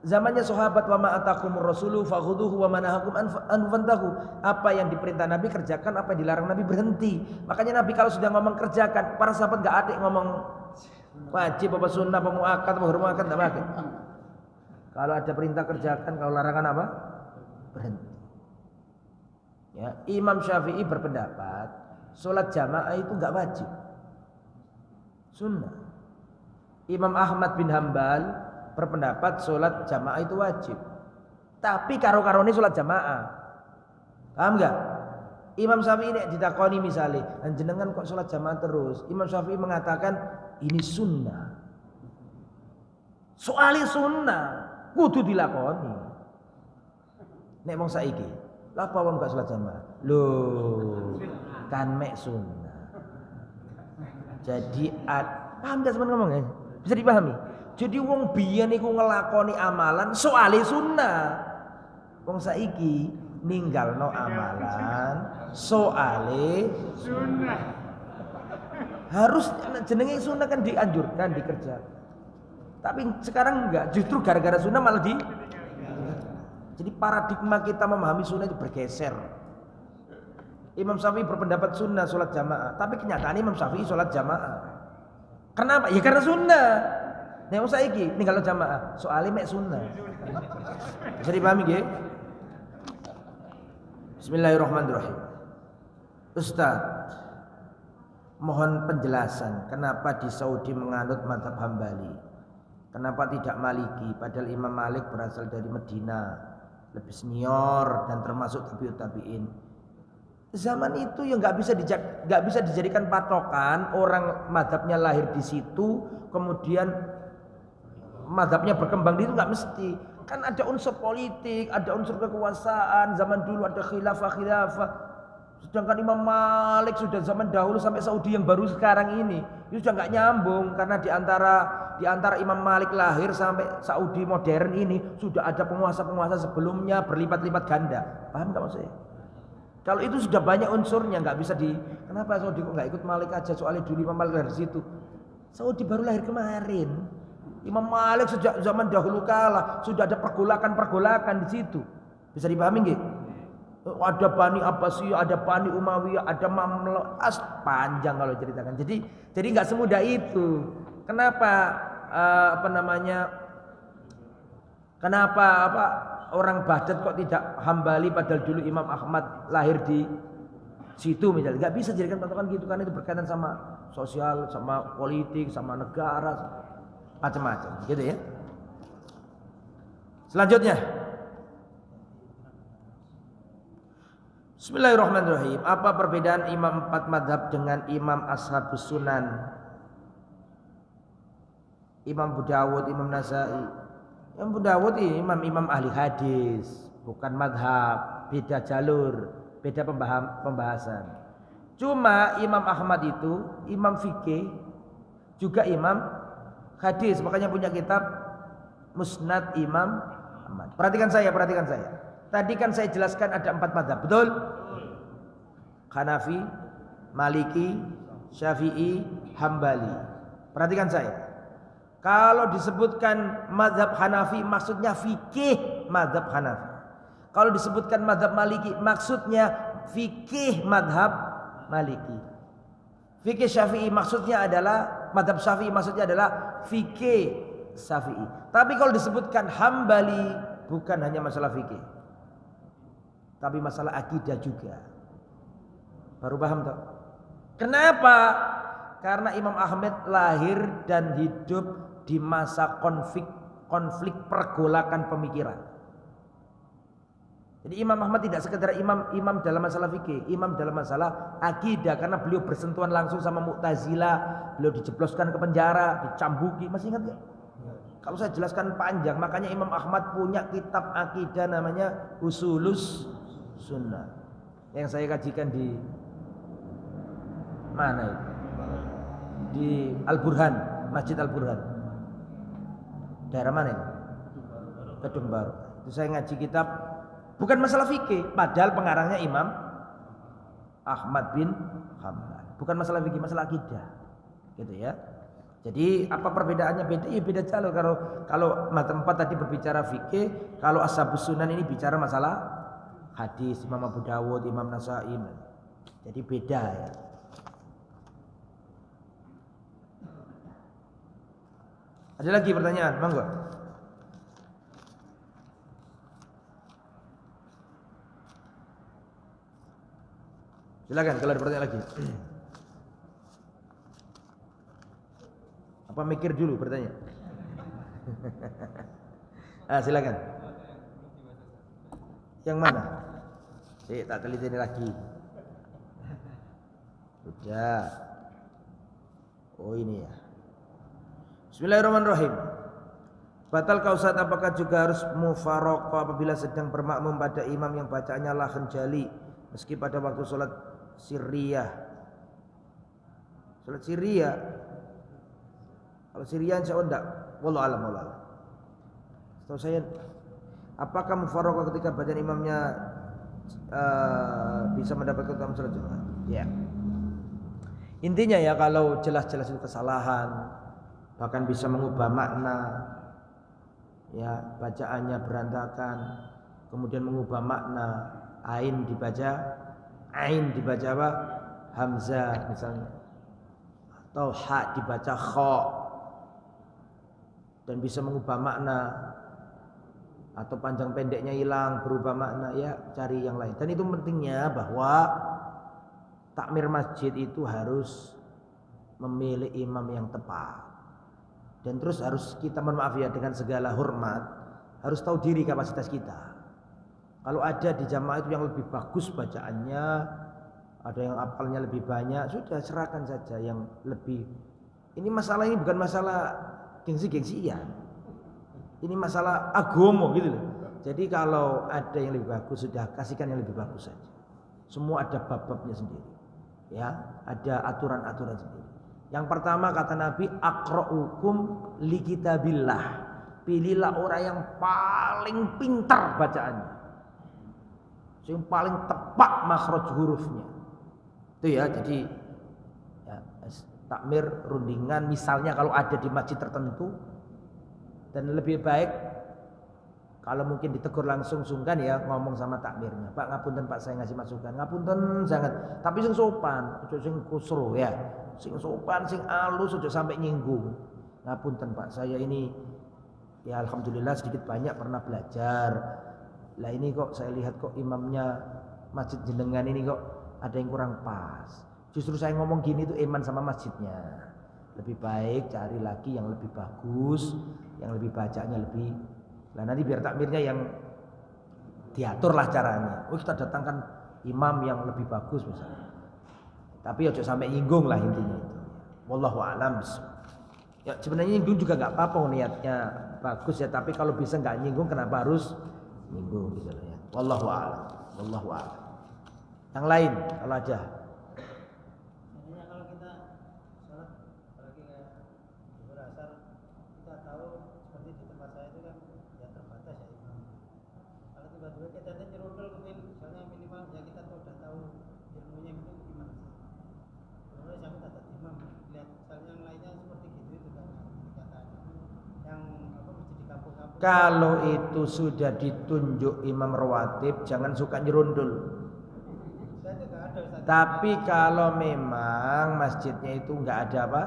Zamannya sahabat, wa ma atakumur rasulu fakhudhuhu wa ma nahakum an fantahu. Apa yang diperintah Nabi kerjakan, apa yang dilarang Nabi berhenti. Makanya Nabi kalau sudah ngomong kerjakan, para sahabat enggak ada yang ngomong wajib apa sunnah apa muakkad apa muakkad, enggak pakai. Kalau ada perintah kerjakan, kalau larangan apa? Berhenti. Ya, Imam Syafi'i berpendapat salat jamaah itu enggak wajib. Sunnah. Imam Ahmad bin Hambal berpendapat sholat jamaah itu wajib. Tapi karo-karone sholat jamaah. Paham enggak? Imam Syafi'i ini ditakoni misalnya, jenengan kok sholat jamaah terus? Imam Syafi'i mengatakan ini sunnah. Soalnya sunnah kudu dilakoni. Nek wong saiki, lha apa wong gak sholat jamaah? Loh, kan mek sunnah. Jadi paham gak teman ngomongnya? Bisa dipahami? Jadi wong biyen niku ngelakoni amalan soalé sunnah. Wong saiki ninggalno amalan soalé sunnah. Harus jenenge sunnah kan dianjurkan dikerjakan. Tapi sekarang enggak, justru gara-gara sunnah malah jadi paradigma kita memahami sunnah itu bergeser. Imam Syafi'i berpendapat sunnah sholat jamaah, tapi kenyataan Imam Syafi'i sholat jamaah. Kenapa? Ya karena sunnah. Nek wong saiki ninggal jamaah, soalnya mek sunnah. Bisa dipahami nggih? Bismillahirrahmanirrahim. Ustaz, mohon penjelasan kenapa di Saudi menganut mazhab Hambali? Kenapa tidak Maliki? Padahal Imam Malik berasal dari Medina, lebih senior dan termasuk tabi'ut tabi'in. Zaman itu ya nggak bisa dijadikan patokan orang madhabnya lahir di situ kemudian madhabnya berkembang di itu, nggak mesti. Kan ada unsur politik, ada unsur kekuasaan. Zaman dulu ada khilafah. Sedangkan Imam Malik sudah zaman dahulu sampai Saudi yang baru sekarang ini itu sudah nggak nyambung, karena di antara Imam Malik lahir sampai Saudi modern ini sudah ada penguasa-penguasa sebelumnya berlipat-lipat ganda. Paham nggak maksudnya? Kalau itu sudah banyak unsurnya, nggak bisa kenapa Saudi kok nggak ikut Malik aja? Soalnya dulu Imam Malik lahir di situ. Saudi baru lahir kemarin. Imam Malik sejak zaman dahulu kala sudah ada pergolakan di situ. Bisa dipahami nggih? Ada Bani Abbasiyah, ada Bani Umayyah, ada Mamluk, panjang kalau ceritakan. Jadi nggak semudah itu. Kenapa orang Baghdad kok tidak Hambali padahal dulu Imam Ahmad lahir di situ misalnya? Nggak bisa jadikan patokan gitu, karena itu berkaitan sama sosial, sama politik, sama negara, macam-macam gitu ya. Selanjutnya, Bismillahirrahmanirrahim. Apa perbedaan imam 4 madhab dengan imam ashabus sunan? Imam Abu Dawud, Imam Nasai. Imam Abu Dawud ini imam ahli hadis, bukan madhab, beda jalur, beda pembahasan. Cuma Imam Ahmad itu imam fikih, juga imam hadis, makanya punya kitab Musnad Imam Ahmad. Perhatikan saya. Tadi kan saya jelaskan ada 4 mazhab, betul? Hanafi, Maliki, Syafi'i, Hambali. Perhatikan saya. Kalau disebutkan mazhab Hanafi maksudnya fikih mazhab Hanafi. Kalau disebutkan mazhab Maliki maksudnya fikih mazhab Maliki. Fikih Syafi'i maksudnya adalah mazhab Syafi'i maksudnya adalah fikih Syafi'i. Tapi kalau disebutkan Hambali bukan hanya masalah fikih, tapi masalah akidah juga. Baru paham toh? Kenapa? Karena Imam Ahmad lahir dan hidup di masa konflik pergolakan pemikiran. Jadi Imam Ahmad tidak sekedar imam dalam masalah fikih, imam dalam masalah akidah, karena beliau bersentuhan langsung sama Mu'tazilah, beliau dijebloskan ke penjara, dicambuki, masih ingat gak? Kalau saya jelaskan panjang, makanya Imam Ahmad punya kitab akidah namanya Usulus Sunnah, yang saya kajikan di mana itu? Di Al-Burhan, Masjid Al-Burhan. Daerah mana itu? Kedung Baru. Itu saya ngaji kitab bukan masalah fikih, padahal pengarangnya Imam Ahmad bin Hanbal. Bukan masalah fikih, masalah akidah. Gitu ya. Jadi apa perbedaannya? Beda, ya beda jalur. Kalau mazhab 4 tadi berbicara fikih, kalau Ashabus Sunan ini bicara masalah hadis, Imam Abu Dawud, Imam Nasa'i. Jadi beda ya. Ada lagi pertanyaan, monggo. Silakan kalau ada pertanyaan lagi. Apa mikir dulu bertanya? Silakan. Yang mana? Saya tak teliti ini lagi. Sudah. Oh ini ya. Bismillahirrahmanirrahim. Batal kausat apakah juga harus mufaraqah apabila sedang bermakmum pada imam yang bacaannya lahan jali meski pada waktu sholat sirriyah. Sholat sirriyah. Kalau sirriyah insyaallah enggak. Wallahu a'lam. Setahu saya, apakah mufaraqah ketika bacaan imamnya bisa mendapatkan keutamaan sholat Jumat? Ya. Intinya ya, kalau jelas-jelas itu kesalahan, bahkan bisa mengubah makna, ya bacaannya berantakan, kemudian mengubah makna, ain dibaca apa? Hamzah misalnya, atau ha dibaca kha, dan bisa mengubah makna, atau panjang pendeknya hilang berubah makna, ya cari yang lain. Dan itu pentingnya bahwa takmir masjid itu harus memilih imam yang tepat. Dan terus harus kita, mohon maaf ya, dengan segala hormat, harus tahu diri kapasitas kita. Kalau ada di jamaah itu yang lebih bagus bacaannya, ada yang hafalnya lebih banyak, sudah serahkan saja yang lebih. Ini masalah ini bukan masalah gengsi-gengsian. Ini masalah agomo gitu loh. Jadi kalau ada yang lebih bagus, sudah kasihkan yang lebih bagus saja. Semua ada bab-babnya sendiri. Ya, ada aturan-aturan sendiri. Yang pertama kata Nabi, aqra'ukum li kitabillah. Pilihlah orang yang paling pintar bacaannya, yang paling tepat makhraj hurufnya. Itu ya, jadi ya, takmir rundingan misalnya kalau ada di masjid tertentu, dan lebih baik kalau mungkin ditegur langsung, sungkan ya ngomong sama takmirnya, Pak ngapunten Pak, saya ngasih masukan, ngapunten sangat, tapi sing sopan, ojo sing kusro ya, sing sopan, sing alus, ojo sampai nyinggung. Ngapunten Pak, saya ini ya alhamdulillah sedikit banyak pernah belajar. Lah ini kok saya lihat kok imamnya masjid jenengan ini kok ada yang kurang pas. Justru saya ngomong gini tuh iman sama masjidnya. Lebih baik cari lagi yang lebih bagus, yang lebih bacanya lebih. Lah nanti biar takmirnya yang diaturlah caranya. Oh kita datangkan imam yang lebih bagus misalnya. Tapi ojo sampai nyinggung lah intinya itu. Wallahu a'lam. Ya sebenarnya nyinggung juga nggak apa-apa, niatnya bagus ya. Tapi kalau bisa nggak nyinggung, kenapa harus nyinggung gitu ya. Wallahu a'lam. Wallahu a'lam. Yang lain kalau ada. Sebenarnya kalau kita sholat apalagi kayak zuhur asar, kita tahu seperti di tempat saya itu kan ya terbatas ya imam tiba-tiba kita nyerudul misalnya minimal ya kita tuh udah tahu ilmunya itu gimana sih. Terus aku dapat imam lihat misalnya yang lainnya seperti gitu itu kan dikatakan yang apa mesti di kampung-kampung. Kalau itu sudah ditunjuk imam rawatib, jangan suka nyerundul. Tapi kalau memang masjidnya itu nggak ada apa,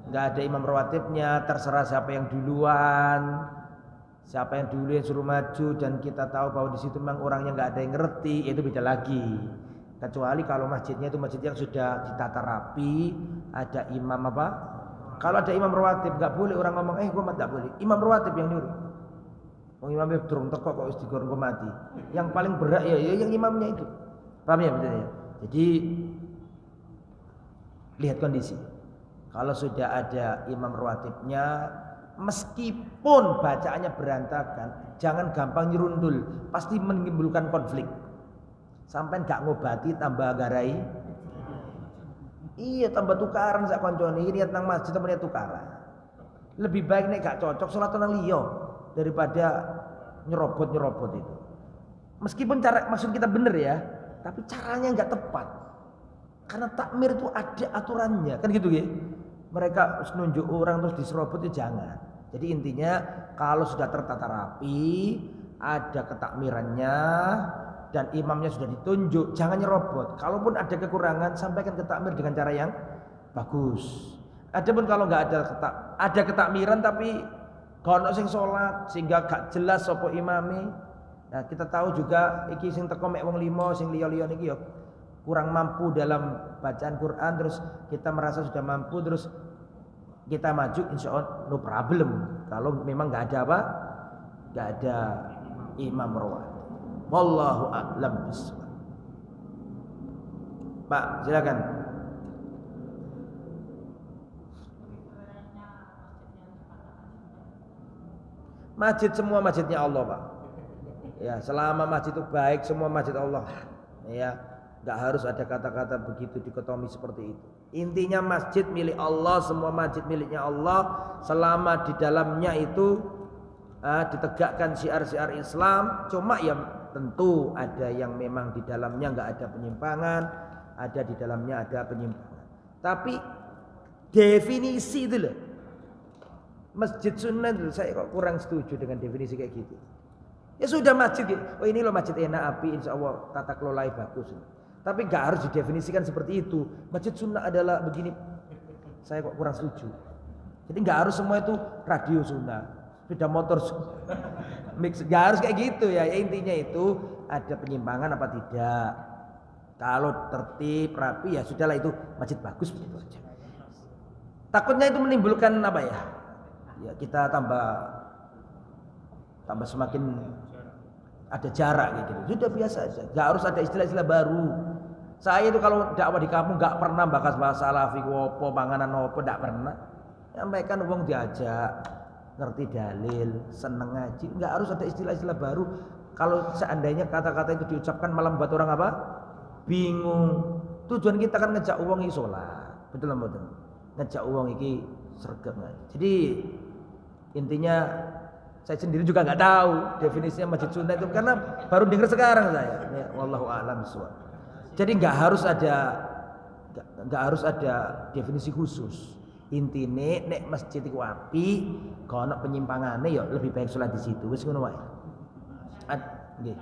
nggak ada imam rawatibnya, terserah siapa yang duluan, siapa yang dulu yang suruh maju, dan kita tahu bahwa di situ memang orangnya nggak ada yang ngerti, itu beda lagi. Kecuali kalau masjidnya itu masjid yang sudah ditata rapi, ada imam apa? Kalau ada imam rawatib nggak boleh orang ngomong, gua nggak boleh. Imam rawatib yang nyuruh. Imamnya durung teko kok wis digoreng mati. Yang paling berat ya yang imamnya itu. Paham ya betul ya? Jadi lihat kondisi. Kalau sudah ada imam rawatibnya, meskipun bacaannya berantakan, jangan gampang nyerundul, pasti menimbulkan konflik. Sampai nggak ngobati tambah garai. Iya tambah tukaran sak koncone iki niat nang masjid temen tukaran. Lebih baik nek gak cocok salat nang liya daripada nyerobot itu. Meskipun cara maksud kita bener ya, tapi caranya nggak tepat. Karena takmir itu ada aturannya, kan gitu ya. Mereka nunjuk orang terus diserobot itu jangan. Jadi intinya kalau sudah tertata rapi, ada ketakmirannya dan imamnya sudah ditunjuk, jangan nyerobot. Kalaupun ada kekurangan, sampaikan ke takmir dengan cara yang bagus. Adapun kalau nggak ada ketakmiran tapi kono sing sholat sehingga gak jelas sapa imame. Nah, kita tahu juga iki sing teko mek wong 5, sing liya-liya niki ya kurang mampu dalam bacaan Quran, terus kita merasa sudah mampu, terus kita maju, insya Allah no problem. Kalau memang nggak ada apa, nggak ada imam rawatib. Wallahu a'lam bishawab. Pak, silakan. Masjid semua masjidnya Allah, Pak. Ya, selama masjid itu baik, semua masjid Allah. Ya, nggak harus ada kata-kata begitu dikotomi seperti itu. Intinya masjid milik Allah, semua masjid miliknya Allah. Selama di dalamnya itu ditegakkan syiar-syiar Islam. Cuma ya tentu ada yang memang di dalamnya nggak ada penyimpangan, ada di dalamnya ada penyimpangan. Tapi definisi itu loh. Masjid sunnah itu saya kok kurang setuju dengan definisi kayak gitu. Ya sudah masjid, oh ini loh masjid enak api, insya Allah tata kelolanya bagus. Tapi nggak harus didefinisikan seperti itu. Masjid sunnah adalah begini. Saya kok kurang setuju. Jadi nggak harus semua itu radio sunnah, sepeda motor sunnah. Nggak harus kayak gitu ya. Intinya itu ada penyimpangan apa tidak. Kalau tertib rapi ya sudahlah itu masjid bagus begitu aja. Takutnya itu menimbulkan apa ya? Ya kita tambah semakin ada jarak gitu. Sudah biasa aja. Gak harus ada istilah-istilah baru. Saya itu kalau dakwah di kampung gak pernah bahas salafi wopo, panganan wopo, gak pernah. Sampaikan wong diajak ngerti dalil, seneng ngaji. Gak harus ada istilah-istilah baru. Kalau seandainya kata-kata itu diucapkan malah membuat orang apa? Bingung. Tujuan kita kan ngejak wong iki sholat. Betul lah betul. Ngejak wong iki sregep ngaji. Jadi intinya saya sendiri juga nggak tahu definisinya masjid sunnah itu karena baru dengar sekarang saya. Ya, wallahu a'lam bishawab. Jadi nggak harus ada definisi khusus. Intine nek masjid iku api, kalau penyimpangane ya lebih baik sholat di situ. Wis ngono wae. Nggih.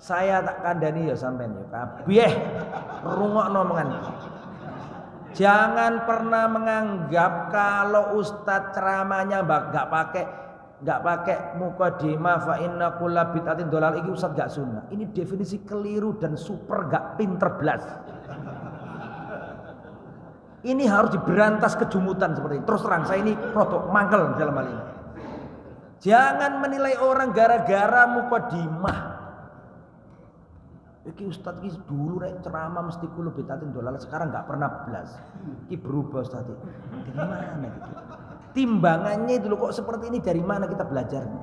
Saya tak kandani ya sampean ya kabeh rungokno omongan. Jangan pernah menganggap kalau ustadz ceramahnya enggak pakai mukadimah fa inna kulla bid'atin dhalal iki ustadz enggak sunnah. Ini definisi keliru dan super enggak pinter blas. Ini harus diberantas kejumutan seperti ini. Terus terang saya ini produk mangkel dalam hal ini. Jangan menilai orang gara-gara mukadimah. Iki ustadz ki dulu rek ceramah mesti kulo betatin dolal, sekarang nggak pernah belas. Ki berubah ustadz. Dari mana gitu? Timbangannya dulu kok seperti ini, dari mana kita belajarnya?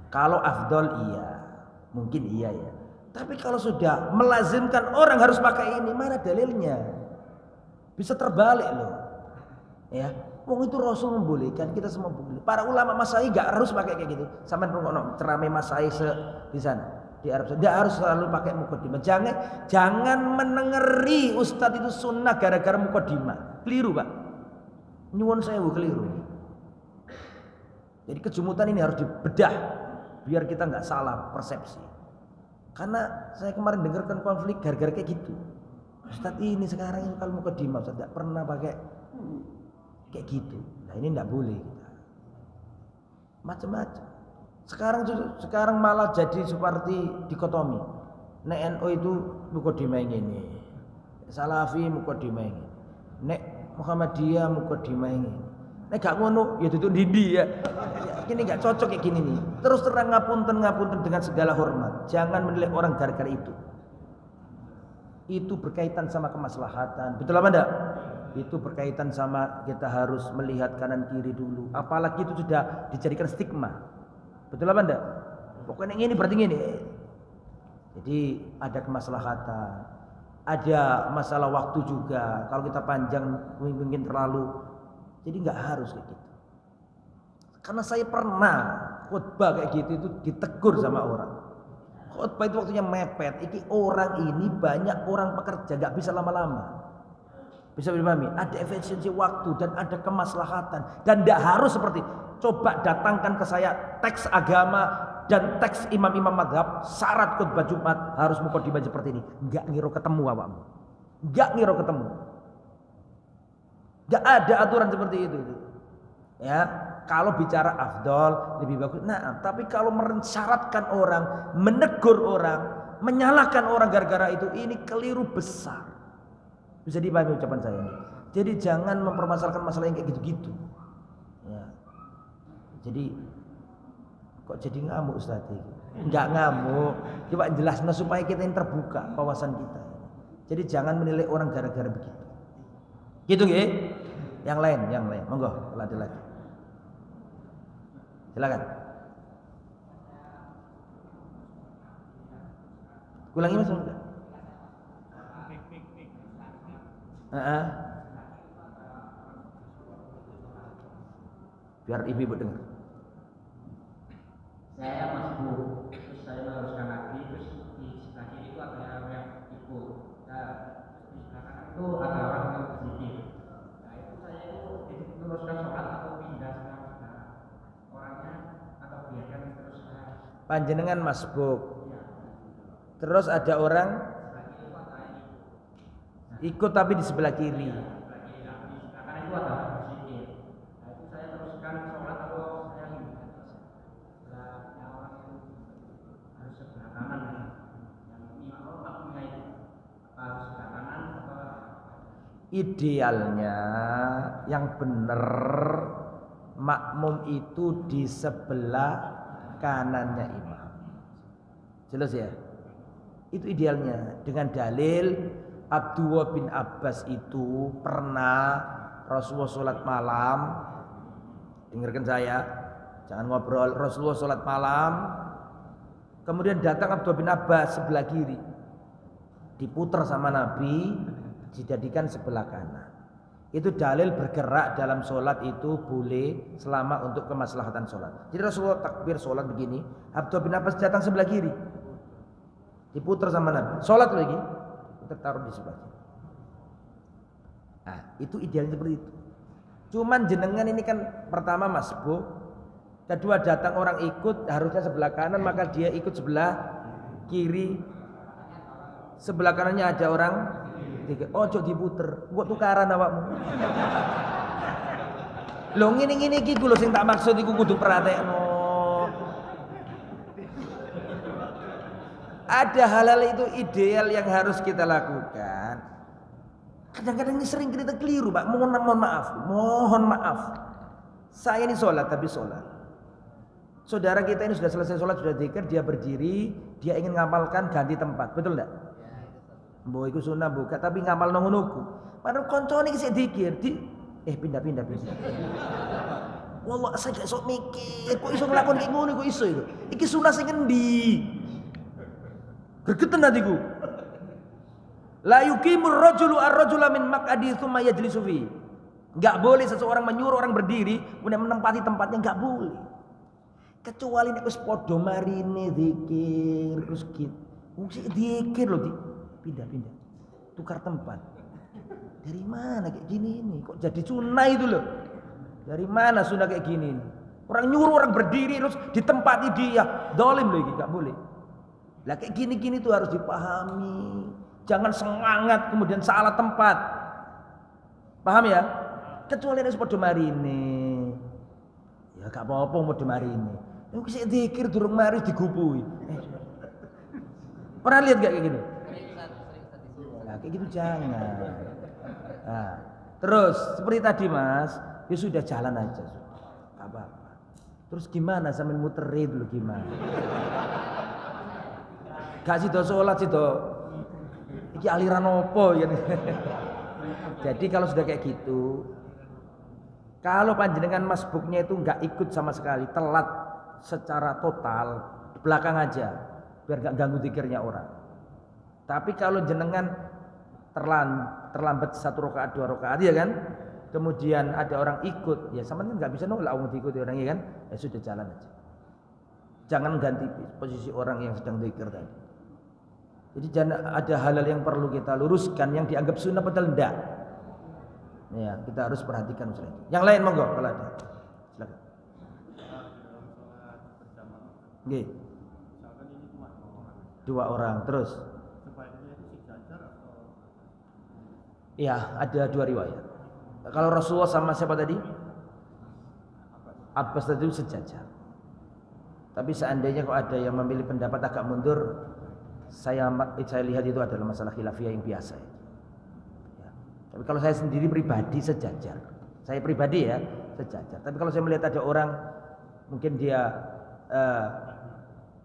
Kalau afdol iya, mungkin iya ya. Tapi kalau sudah melazimkan orang harus pakai ini, mana dalilnya? Bisa terbalik loh. Ya, wong itu Rasul membolehkan, kita semua boleh. Para ulama Masaih gak harus pakai kayak gitu. Sampai rungokno ceramah Masaih di sana di Arab Saudi, dia harus selalu pakai mukadimah. Jangan menengeri ustadz itu sunnah gara-gara mukadimah. Keliru, Pak. Nyuwun sewu, keliru. Jadi kejumutan ini harus dibedah biar kita nggak salah persepsi. Karena saya kemarin dengarkan konflik gara-gara kayak gitu. Ustadz ini sekarang ini kalau mukadimah Ustadz tidak pernah pakai kayak gitu. Nah ini tidak boleh kita. Macam-macam. Sekarang malah jadi seperti dikotomi. Nek NU itu mukadimah ini, Salafi mukadimah ini, nek Muhammadiyah mukadimah ini. Nek gak ngono ya duduk dindi ya. Ini gak cocok kayak gini nih. Terus terang ngapunten dengan segala hormat. Jangan menilai orang gara-gara itu. Itu berkaitan sama kemaslahatan. Betul apa enggak? Itu berkaitan sama kita harus melihat kanan kiri dulu. Apalagi itu sudah dijadikan stigma. Betul apa enggak? Pokoknya ini berarti ini. Jadi ada kemaslahatan. Ada masalah waktu juga. Kalau kita panjang mungkin terlalu. Jadi nggak harus kayak gitu. Karena saya pernah khutbah kayak gitu itu ditegur sama orang. Khutbah itu waktunya mepet. Iki orang ini banyak orang pekerja nggak bisa lama-lama. Bisa dipahami? Ada efisiensi waktu dan ada kemaslahatan dan tidak harus seperti. Coba datangkan ke saya teks agama dan teks imam-imam madhab syarat khutbah Jumat harus mukadimah seperti ini. Nggak ngiro ketemu awakmu. Nggak ngiro ketemu. Nggak ada aturan seperti itu. Ya, kalau bicara afdol lebih bagus. Nah, tapi kalau mensyaratkan orang, menegur orang, menyalahkan orang gara-gara itu, ini keliru besar. Bisa dipahami ucapan saya ini. Jadi jangan mempermasalahkan masalah yang kayak gitu-gitu. Ya. Jadi kok jadi ngamuk Ustaz? Enggak ngamuk. Coba jelaskan supaya kita ini terbuka wawasan kita. Jadi jangan menilai orang gara-gara begitu. Gitu nggih? Yang lain. Monggo, kalau ada lagi. Silakan. Ulangi Mas. Biar ibu dengar. Saya masbuk, terus saya meneruskan lagi, terus di sebelah kiri itu ada orang yang ikut. Nah, di sebelah kanan itu ada orang yang berzikir. Nah itu saya itu meneruskan sholat atau pindah sekarang orangnya atau biarkan terus saya. Panjenengan masbuk. Terus ada orang ikut tapi di sebelah kiri. Idealnya yang benar makmum itu di sebelah kanannya imam. Jelas ya? Itu idealnya dengan dalil Abdullah bin Abbas itu pernah Rasulullah sholat malam. Dengarkan saya, jangan ngobrol. Rasulullah sholat malam, kemudian datang Abdullah bin Abbas sebelah kiri, diputar sama Nabi, dijadikan sebelah kanan. Itu dalil bergerak dalam sholat itu boleh selama untuk kemaslahatan sholat. Jadi Rasulullah takbir sholat begini, Abdullah bin Abbas datang sebelah kiri, diputar sama Nabi, sholat lagi, tertaruh di sebelah kiri. Nah, itu idealnya seperti itu. Cuman jenengan ini kan pertama masbuk, kedua datang orang ikut harusnya sebelah kanan, maka dia ikut sebelah kiri. Sebelah kanannya ada orang, ojo diputer, gua tukaran awakmu. Lho ngene-ngene iki ku lho sing tak maksud iku kudu pratekno. Ada hal-hal itu ideal yang harus kita lakukan. Kadang-kadang ini sering kita keliru, Pak. Mohon maaf. Saya ini sholat tapi sholat. Saudara kita ini sudah selesai sholat, sudah dzikir, dia berdiri, dia ingin ngamalkan ganti tempat, betul enggak? Mbok iku sunah buka, tapi ngamal ngono-ngono. Padahal koncone iki sik dzikir, pindah. Wallah saya gak sok mikir, kok iso nglakoni kayak ngono kok iso itu. Iki sunah sing endi? Gergeten hatiku. La yuqimur rajulu ar-rajula min maq'adi tsumma yajlisu fi. Enggak boleh seseorang menyuruh orang berdiri kemudian menempati tempatnya, enggak boleh. Kecuali nek wis padha marine zikir terus gitu. Mesti zikir loh, pindah-pindah. Tukar tempat. Dari mana kayak gini ini? Kok jadi sunnah itu loh? Dari mana sunnah kayak gini ini? Orang nyuruh orang berdiri terus ditempati dia. Dolim loh ini, enggak boleh. Lah kayak gini-gini tuh harus dipahami. Jangan semangat kemudian salah tempat. Paham ya? Kecuali nek padha marine. Ya gak apa-apa padha marine. Nek sik zikir durung mari digupui. Pernah lihat gak kayak gitu? Nah, kayak gitu jangan. Nah, terus seperti tadi Mas, ya sudah jalan aja. Gak apa-apa. Terus gimana sambil muterin dulu gimana? Gak sido sholat sido. Iki aliran opo ya. Jadi kalau sudah kayak gitu, kalau panjenengan masbuknya itu nggak ikut sama sekali, telat secara total, belakang aja, biar nggak ganggu zikirnya orang. Tapi kalau jenengan terlambat 1 rakaat 2 rakaat ya kan, kemudian ada orang ikut, ya sama kan nggak bisa nolak diikuti orang ya kan, ya sudah jalan aja. Jangan ganti posisi orang yang sedang zikir tadi. Jadi jangan ada hal-hal yang perlu kita luruskan yang dianggap sunnah padahal enggak. Ya, kita harus perhatikan misalnya. Yang lain monggo kalau ada. Silakan. Nggih. Misalkan ini cuma 2 orang terus. Sebaiknya itu sejajar atau? Iya, ada 2 riwayat. Kalau Rasulullah sama siapa tadi? Abbas tadi sejajar. Tapi seandainya kok ada yang memilih pendapat agak mundur, saya lihat itu adalah masalah khilafiyah yang biasa. Ya. Tapi kalau saya sendiri pribadi sejajar. Saya pribadi ya sejajar. Tapi kalau saya melihat ada orang mungkin dia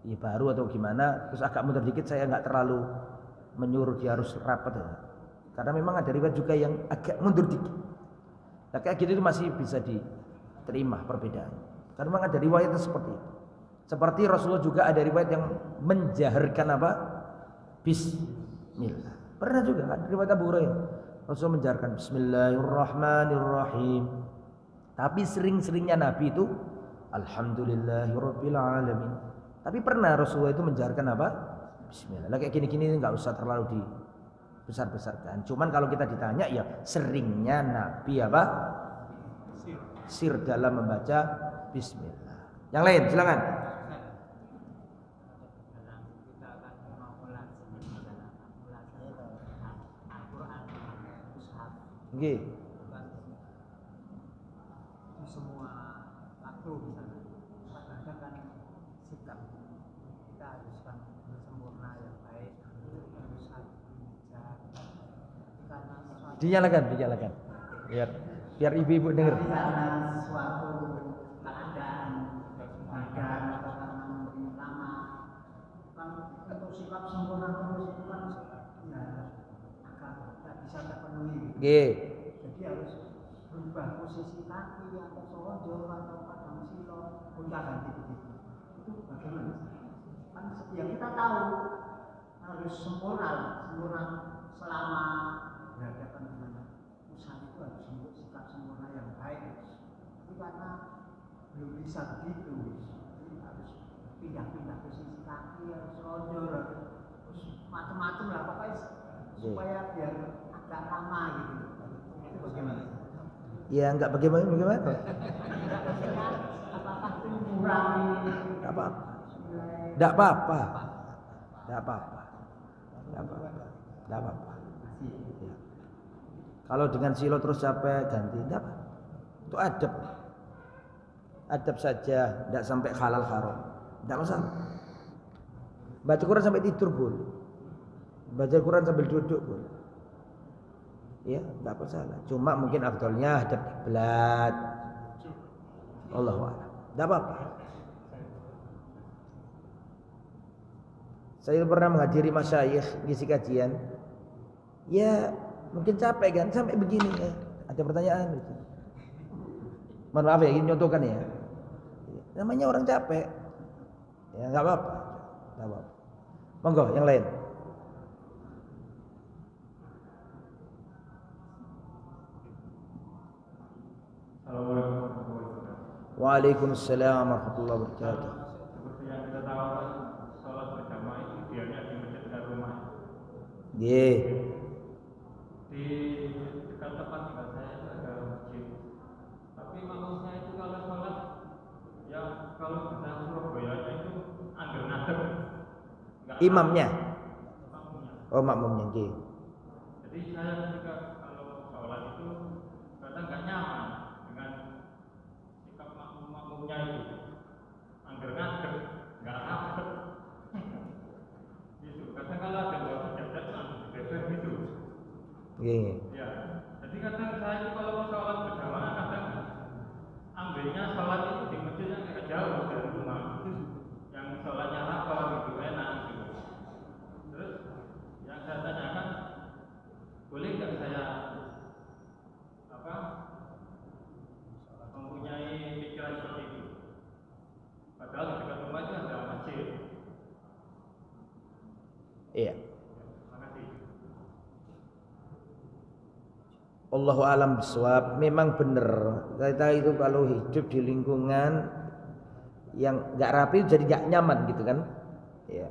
ya baru atau gimana, terus agak mundur dikit, saya nggak terlalu menyuruh dia harus rapat. Ya. Karena memang ada riwayat juga yang agak mundur dikit. Nah, kayak gitu itu masih bisa diterima perbedaan. Karena memang ada riwayat seperti itu. Seperti Rasulullah juga ada riwayat yang menjaharkan apa? Bismillah. Pernah juga kan riwayat Abu Hurairah. Rasul menjaharkan Bismillahirrahmanirrahim. Tapi sering-seringnya Nabi itu Alhamdulillahirabbil alamin. Tapi pernah Rasulullah itu menjaharkan apa? Bismillah. Lah kayak gini-gini enggak usah terlalu dibesar-besarkan. Cuman kalau kita ditanya ya seringnya Nabi apa? Sir dalam membaca Bismillah. Yang lain silakan. Nggih. Di semua waktu misalnya, kadang kan sikap kita harus kan sempurna yang baik, harus bijak. Karena sesuatu Dinyalakan. Biar ibu-ibu dengar. karena suatu keadaan atau karena mungkin lama kan untuk sikap sempurna terus itu kan ya akan tidak bisa terpenuhi. Nggih. Jadi harus berubah posisi kaki atau sorojo atau padang silo puncak ganti begitu. Itu bagaimana? Kan yang kita tahu harus sempurna selama berhadapan dengan usaha itu harus sikap sempurna yang baik. Tapi karena belum bisa begitu, jadi harus pindah-pindah posisi kaki, harus sorojo, terus macam-macam lah pokoknya supaya biar agak lama gitu. Itu bagaimana? Ya enggak bagaimana? Apakah itu mengurangi? Enggak apa-apa. Ya. Kalau dengan silo terus capek ganti enggak apa. Itu adab. Adab saja, enggak sampai halal haram. Enggak masalah. Baca Quran sampai tidur boleh. Baca Quran sambil duduk boleh. Ya, enggak masalah. Cuma mungkin afdolnya hadap kiblat. Allahu a'lam. Enggak apa-apa. Saya pernah menghadiri masyayikh ngisi kajian. Ya, mungkin capek kan sampai begini ya. Ada pertanyaan gitu. Mohon maaf ya, ini contohkan ya. Namanya orang capek. Ya, enggak apa-apa. Enggak apa-apa. Monggo yang lain. Assalamualaikum warahmatullahi wabarakatuh. Waalaikumsalam warahmatullahi wabarakatuh. Seperti yang kita tahu, sholat berjamaah itu idealnya di masjid dekat rumah. Nggih. Di dekat tempat tinggal saya itu ada masjid. Tapi maksudnya itu kalau sholat, ya kalau kita Surabaya itu angger ngadeg. Imamnya. Makmumnya. Oh, makmumnya nggih. Jadi saya ketika kalau sholat itu kadang nggak nyaman dengan sikap makmumnya itu. Angger ngadeg, nggak rapet. Gitu. Kadang kalau ada yang bawa jadat langsung digeser gitu. Nggih. Ya, jadi kadang saya itu kalau mau sholat berjamaah kadang ambilnya sholat itu di masjid yang agak jauh dari rumah, yang sholatnya rapor gitu enak gitu. Terus yang saya tanyakan, boleh nggak saya mempunyai pikiran seperti itu? Padahal di dekat rumah itu ada masjid. Iya. Terima kasih. Allahu alam bisawab. Memang benar. Kita itu kalau hidup di lingkungan yang nggak rapi jadi nggak nyaman gitu kan. Ya.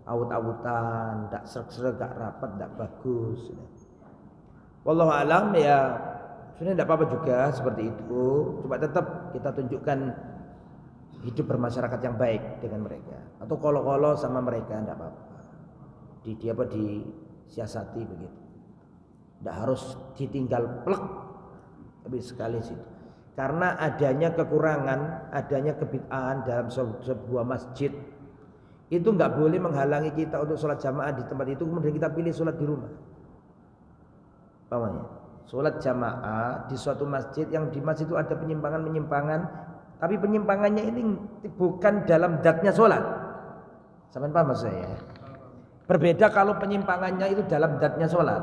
Awut-awutan, nggak serak-serak, nggak rapat, nggak bagus. Wallahu alam ya. Sebenarnya tidak apa-apa juga seperti itu. Coba tetap kita tunjukkan hidup bermasyarakat yang baik dengan mereka. Atau kolo-kolo sama mereka tidak apa-apa. Disiasati begitu. Tidak harus ditinggal plek. Tapi sekali situ. Karena adanya kekurangan, adanya kebid'ahan dalam sebuah masjid, itu nggak boleh menghalangi kita untuk sholat jamaah di tempat itu. Kemudian kita pilih sholat di rumah. Pahamnya? Sholat jamaah di suatu masjid, yang di masjid itu ada penyimpangan-penyimpangan, tapi penyimpangannya ini bukan dalam zatnya sholat. Sampai paham maksud saya? Berbeda kalau penyimpangannya itu dalam zatnya sholat.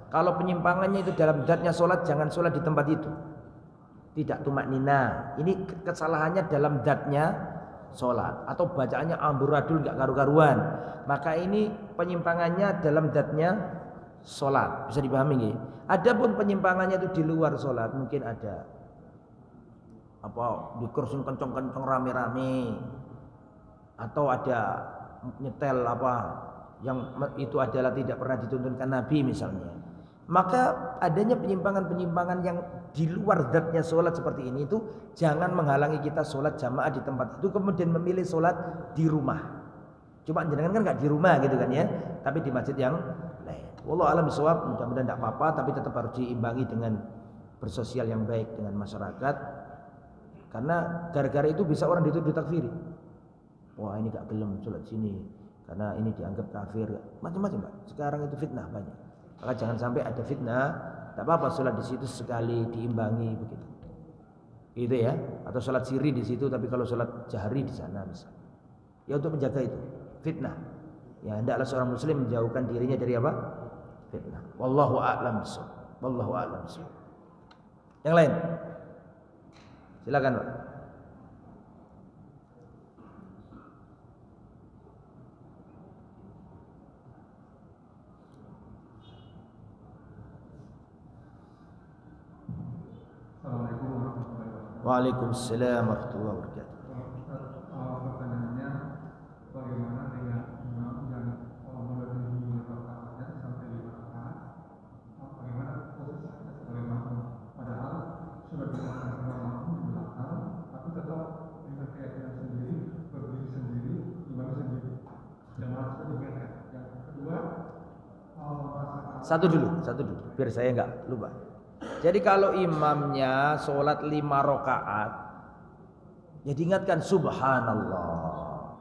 Kalau penyimpangannya itu dalam zatnya sholat, jangan sholat di tempat itu. Tidak tumak nina. Ini kesalahannya dalam zatnya sholat, atau bacaannya amburadul nggak karu-karuan. Maka ini penyimpangannya dalam zatnya sholat. Bisa dipahami nggih? Adapun penyimpangannya itu di luar sholat, mungkin ada apa di kursi kenceng-kenceng rame-rame, atau ada nyetel apa yang itu adalah tidak pernah dituntunkan Nabi misalnya. Maka adanya penyimpangan-penyimpangan yang di luar zatnya sholat seperti ini itu jangan menghalangi kita sholat jamaah di tempat itu, kemudian memilih sholat di rumah. Cuma jenengan kan nggak di rumah gitu kan ya, tapi di masjid yang lain. Wallahu a'lam bishawab. Mudah-mudahan tidak apa-apa, tapi tetap harus diimbangi dengan bersosial yang baik dengan masyarakat. Karena gara-gara itu bisa orang dituduh takfiri. Wah, ini gak gelem sholat sini karena ini dianggap kafir. Macam-macam, Pak. Sekarang itu fitnah banyak. Maka jangan sampai ada fitnah. Tak apa-apa sholat di situ sekali diimbangi begitu. Gitu ya. Atau sholat siri di situ, tapi kalau sholat jahri di sana misalnya. Ya untuk menjaga itu fitnah. Ya hendaklah seorang muslim menjauhkan dirinya dari apa? Fitnah. Wallahu a'lam bishawab. Wallahu a'lam bishawab. Yang lain? Silakan, Pak. Assalamualaikum warahmatullahi wabarakatuh. Waalaikumsalam warahmatullahi wabarakatuh. Pertanyaannya, bagaimana dengan imam yang melebihi rakaatnya sampai 5 rakaat? Bagaimana posisinya sebagai makmum? Padahal sudah dilakukan sebagai makmum di belakang, tapi tetap dengan keyakinan sendiri, berdiri sendiri, imam sendiri. Jamaah seperti itu. Yang kedua, Satu dulu, biar saya nggak lupa. Jadi kalau imamnya sholat 5 rakaat, ya diingatkan subhanallah.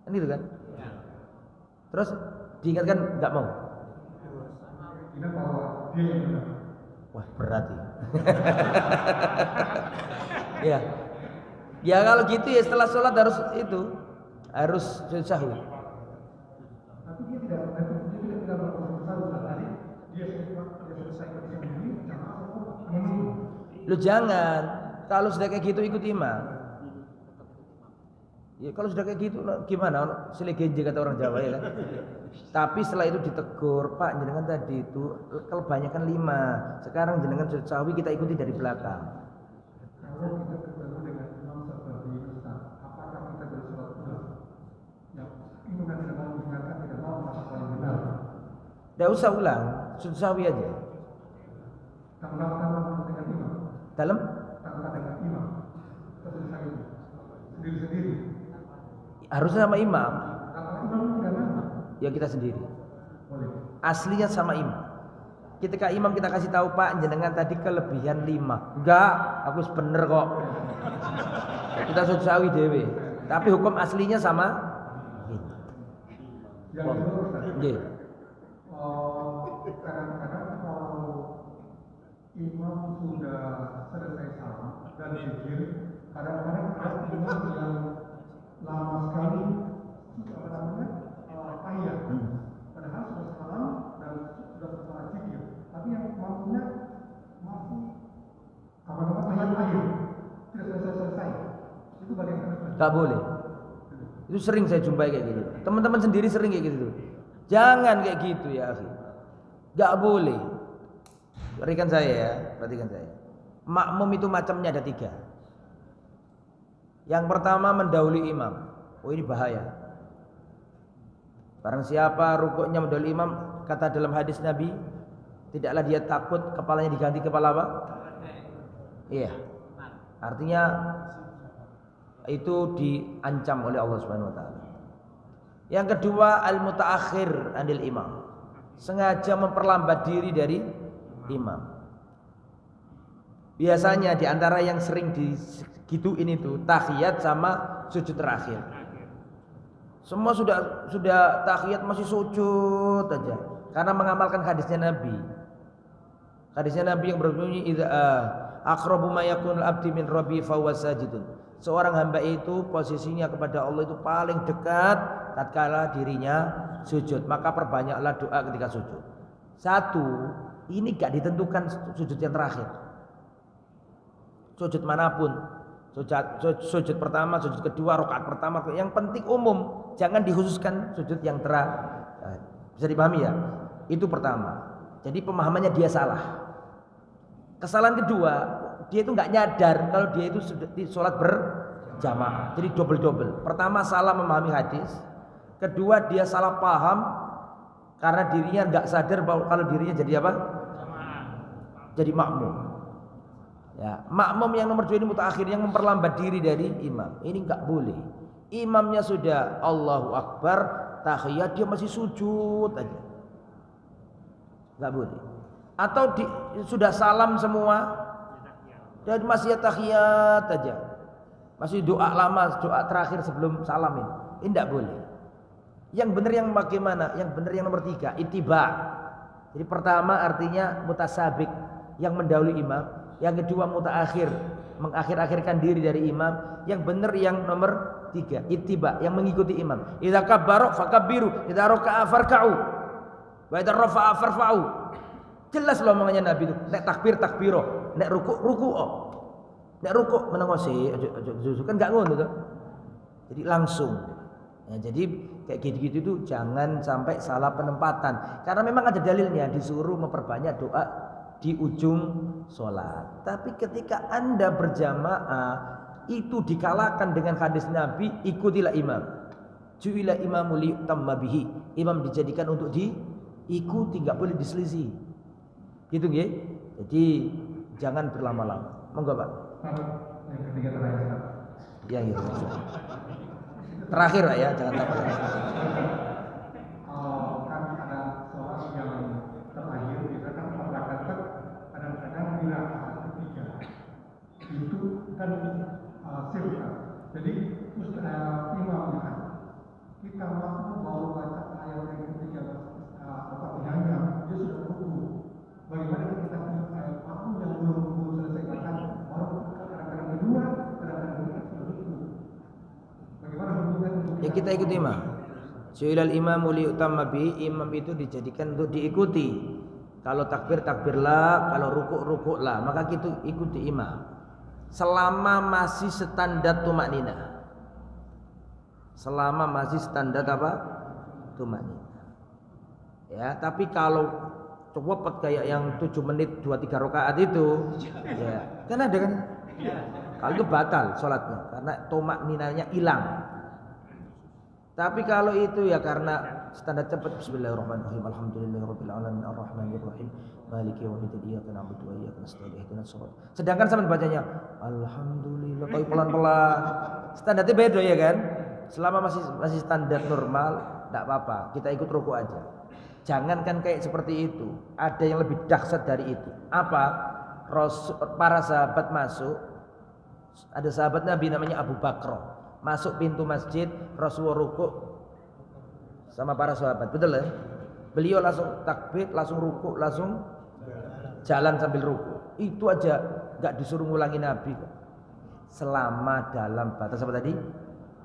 Kan itu kan? Terus diingatkan nggak mau? ingat bahwa dia yang benar. Wah berat ya. Ya. Ya kalau gitu ya setelah sholat harus sahur. Tapi dia tidak berproses tadi. Dia selesaikan sendiri, jamaah menunggu. Lu jangan, kalau sudah kayak gitu ikut imam. Ya kalau sudah kayak gitu gimana? Selegenje kata orang Jawa ya kan. Tapi setelah itu ditegur, Pak jenengan tadi itu kebanyakan 5. Sekarang jenengan sujud sahwi kita ikuti dari belakang. Kalau kita ketemu dengan imam seperti Ustaz, apakah kita bersurat ulang? Ya, imam yang tidak mau mengingatkan, tidak mau masuk paling benar. Tidak usah ulang, sujud sahwi aja. Tanpa dengan imam. Dalam? Tanpa dengan imam. Sujud sahwi sendiri-sendiri. Harusnya sama imam. Kalau imam tidak mau, Ya kita sendiri. boleh. Aslinya sama imam. Ketika imam kita kasih tahu Pak jenengan tadi kelebihan 5. Enggak, aku bener kok. Kita sujud sahwi dewe. Tapi hukum aslinya sama. Yang kedua Ustaz, Nggih. kadang-kadang kalau imam sudah selesai salam dan zikir, kadang-kadang ada imam yang lama sekali apa namanya tahiyat. Padahal sudah salam dan sudah selesai zikir, tapi yang mampunya masih apa namanya tahiyat akhir, tidak selesai. Itu bagaimana? Enggak boleh. Itu sering saya jumpai kayak gitu. Teman-teman sendiri sering kayak gitu. Jangan kayak gitu ya, akhi. Enggak boleh. Perhatikan saya ya, perhatikan saya. Makmum itu macamnya ada 3. Yang pertama mendahului imam. Oh ini bahaya. Barang siapa rukuknya mendahului imam, kata dalam hadis Nabi, tidaklah dia takut kepalanya diganti kepala apa? Iya. Artinya itu diancam oleh Allah Subhanahu wa taala. Yang kedua al-mutaakhir anil imam. Sengaja memperlambat diri dari imam. Biasanya di antara yang sering digituin itu tahiyat sama sujud terakhir. Semua sudah tahiyat masih sujud aja karena mengamalkan hadisnya Nabi. Hadisnya Nabi yang berbunyi idza aqrabu ma yakunul abdi min rabbi fa huwa sajidun. Seorang hamba itu posisinya kepada Allah itu paling dekat tatkala dirinya sujud, maka perbanyaklah doa ketika sujud. 1, ini gak ditentukan sujud yang terakhir. Sujud manapun, sujud pertama, sujud kedua, rakaat pertama, yang penting umum, jangan dikhususkan sujud yang terakhir. Bisa dipahami ya? Itu pertama. Jadi pemahamannya dia salah. Kesalahan kedua, dia itu nggak nyadar kalau dia itu sholat berjamaah, jadi double. Pertama salah memahami hadis, kedua dia salah paham karena dirinya nggak sadar bahwa kalau dirinya jadi apa? Jadi makmum. Ya, makmum yang nomor 2 ini mutaakhir, yang memperlambat diri dari imam. Ini nggak boleh. Imamnya sudah Allahu Akbar, tahiyat dia masih sujud aja, nggak boleh. Atau sudah salam semua dan masih tahiyat aja, masih doa lama, doa terakhir sebelum salam ini tidak boleh. Yang benar yang bagaimana? Yang benar yang nomor 3, ittiba. Jadi pertama artinya mutasabiq, yang mendahului imam. Yang kedua mutaakhir, mengakhir-akhirkan diri dari imam. Yang benar yang nomor 3, ittiba, yang mengikuti imam. Idza kabbara fakabbiru, idza raka'a farka'u, wa idza rafa'a farfa'u. Jelas loh omongannya Nabi itu. Nek takbir takbiro, nek ruku nek ruku menengosi aja kan enggak ngono tuh. Jadi langsung. Ya, jadi kayak gitu-gitu itu jangan sampai salah penempatan. Karena memang ada dalilnya disuruh memperbanyak doa di ujung sholat. Tapi ketika Anda berjamaah itu dikalahkan dengan hadis Nabi, ikutilah imam. Ju'ila imamu liyutamma bihi. Imam dijadikan untuk diikuti, enggak boleh diselisih. Gitu nggih. Jadi jangan berlama-lama. Monggo Pak. Yang ketiga terakhir. Ya gitu. Terakhir Pak ya, jangan takut. Kan ada soal yang terakhir, kita kan mengatakan kadang-kadang bila ketiga itu kan sirka. Jadi imamnya kita mampu baru baca ayat yang ketiga Al-Fatihahnya, dia sudah ruku. Bagaimana kita mampu yang belum selesai baru kadang-kadang kedua, kadang-kadang kita sudah ruku. Bagaimana hukumnya untuk Ya kita ikuti imam. Su'ilal imamu liyutamma bihi, imam itu dijadikan untuk diikuti. Kalau takbir takbirlah, kalau rukuk rukuklah, maka kita ikuti imam. Selama masih standar tumakninah. selama masih standar apa? Tumanina. Ya, tapi kalau cepet kayak yang 7 menit 2-3 rakaat itu, ya, kan ada kan? Kalau itu batal sholatnya karena tumaninanya hilang. Tapi kalau itu ya karena standar cepat, bismillahirrahmanirrahim, alhamdulillahirabbil alamin, arrahmanirrahim, maliki yaumiddin, iyyaka na'budu wa iyyaka nasta'in, ihdinas shiratal. Sedangkan sampean bacanya alhamdulillah tapi pelan-pelan. Standarnya beda ya kan? Selama masih standar normal, enggak apa-apa, kita ikut rukuk aja. Jangankan kayak seperti itu, ada yang lebih dahsyat dari itu. Apa? Para sahabat masuk, ada sahabat Nabi namanya Abu Bakar. Masuk pintu masjid, Rasulullah rukuk sama para sahabat, betul ya? Beliau langsung takbir, langsung rukuk, langsung jalan sambil rukuk. Itu aja nggak disuruh ngulangi Nabi. Selama dalam batas apa tadi?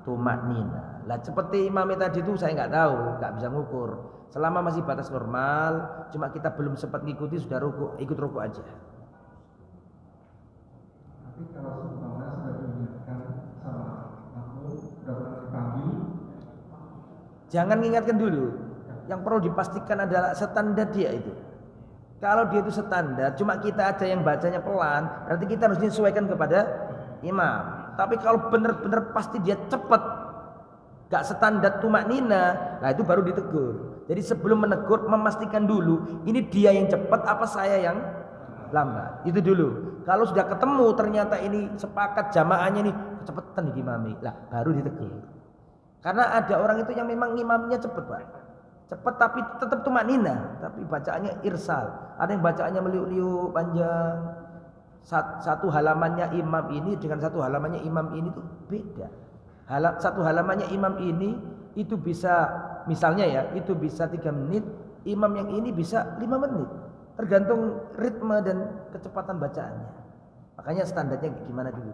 Tumanina. Lah seperti imamnya tadi itu saya nggak tahu, nggak bisa ngukur. Selama masih batas normal, cuma kita belum sempat ngikuti sudah rukuk, ikut rukuk aja. Tapi kalau seumpamanya sudah diingatkan sama aku, sudah pernah dipanggil, jangan mengingatkan dulu. Yang perlu dipastikan adalah standar dia itu. Kalau dia itu standar, cuma kita aja yang bacanya pelan, berarti kita harus menyesuaikan kepada imam. Tapi kalau benar-benar pasti dia cepat, gak standar tumanina, nah itu baru ditegur. Jadi sebelum menegur, memastikan dulu ini dia yang cepat apa saya yang lambat. Itu dulu. Kalau sudah ketemu ternyata ini sepakat jamaahnya nih kecepatan nih imami, lah baru ditegur. Karena ada orang itu yang memang imamnya cepat, Pak. Cepat tapi tetap tumanina, tapi bacaannya irsal. Ada yang bacaannya meliuk-liuk panjang. Satu halamannya imam ini dengan satu halamannya imam ini tuh beda. Satu halamannya imam ini itu bisa misalnya ya, itu bisa 3 menit, imam yang ini bisa 5 menit. Tergantung ritme dan kecepatan bacaannya. Makanya standarnya gimana dulu.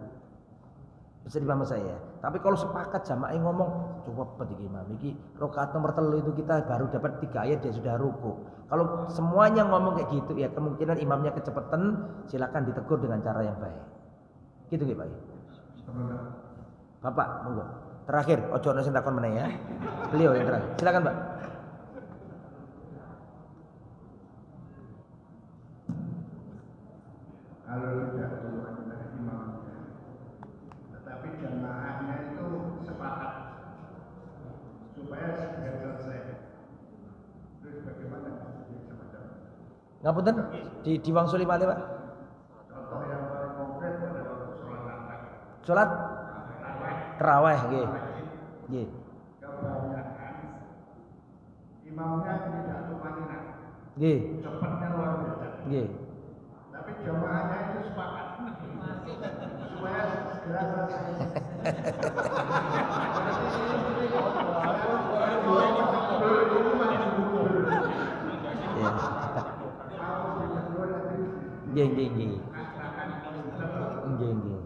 Bisa dipahami saya. Tapi kalau sepakat jamaah ngomong coba iki imam iki rakaat nomor 3 itu kita baru dapat 3 ayat dia sudah ruku. Kalau semuanya ngomong kayak gitu ya kemungkinan imamnya kecepatan, silakan ditegur dengan cara yang baik. Gitu nggih, Pak. Bapak, monggo. Terakhir, ojo ono sing takon meneh ya. Beliau yang terakhir. Silakan, Pak. Kalau tidak tumanina imamnya, tetapi jamaahnya itu sepakat supaya segera selesai. Terus bagaimana semacam? Ngapunten, diwangsuli malih, Pak. Contoh yang paling konkret adalah sholat asar. Salat tarawih nggih. Nggih. Kebanyakan imamnya tidak tumanina, Nggih. cepatnya luar biasa. Nggih. Tapi jamaahnya itu sepakat supaya segera selesai. Nggih, nggih, nggih. Nggih, nggih.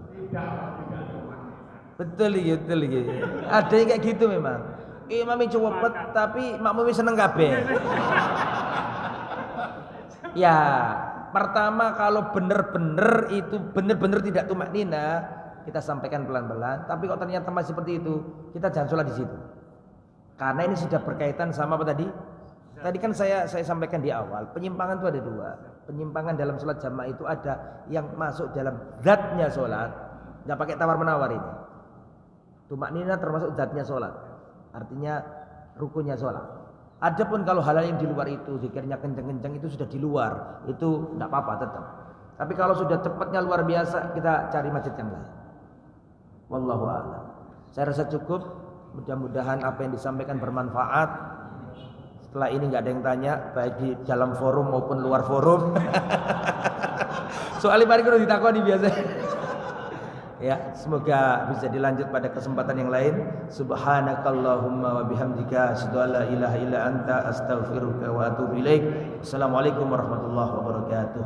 Betul iki, betul iki. Ada yang kayak gitu memang. Imamnya cepet tapi makmumnya seneng kabeh. Ya, pertama kalau benar-benar itu benar-benar tidak tumanina, kita sampaikan pelan-pelan. Tapi kalau ternyata masih seperti itu, kita jangan sholat di situ. Karena ini sudah berkaitan sama apa tadi? Tadi kan saya sampaikan di awal, penyimpangan itu ada 2. Penyimpangan dalam sholat jamaah itu ada yang masuk dalam zatnya sholat, nggak pakai tawar-menawar ini. Tumanina termasuk zatnya sholat, artinya rukunnya sholat. Adapun kalau hal yang di luar itu, zikirnya kenceng-kenceng itu sudah di luar, itu tidak apa-apa tetap. Tapi kalau sudah cepatnya luar biasa, kita cari masjid yang lain. Wallahu a'lam. Saya rasa cukup. Mudah-mudahan apa yang disampaikan bermanfaat. Setelah ini nggak ada yang tanya, baik di dalam forum maupun luar forum. Soalnya mari kita ditakoni biasa. Ya, semoga bisa dilanjut pada kesempatan yang lain. Subhanakallahumma wa bihamdika asyhadu an la ilaha illa anta astaghfiruka wa atubu ilaik. Assalamualaikum warahmatullahi wabarakatuh.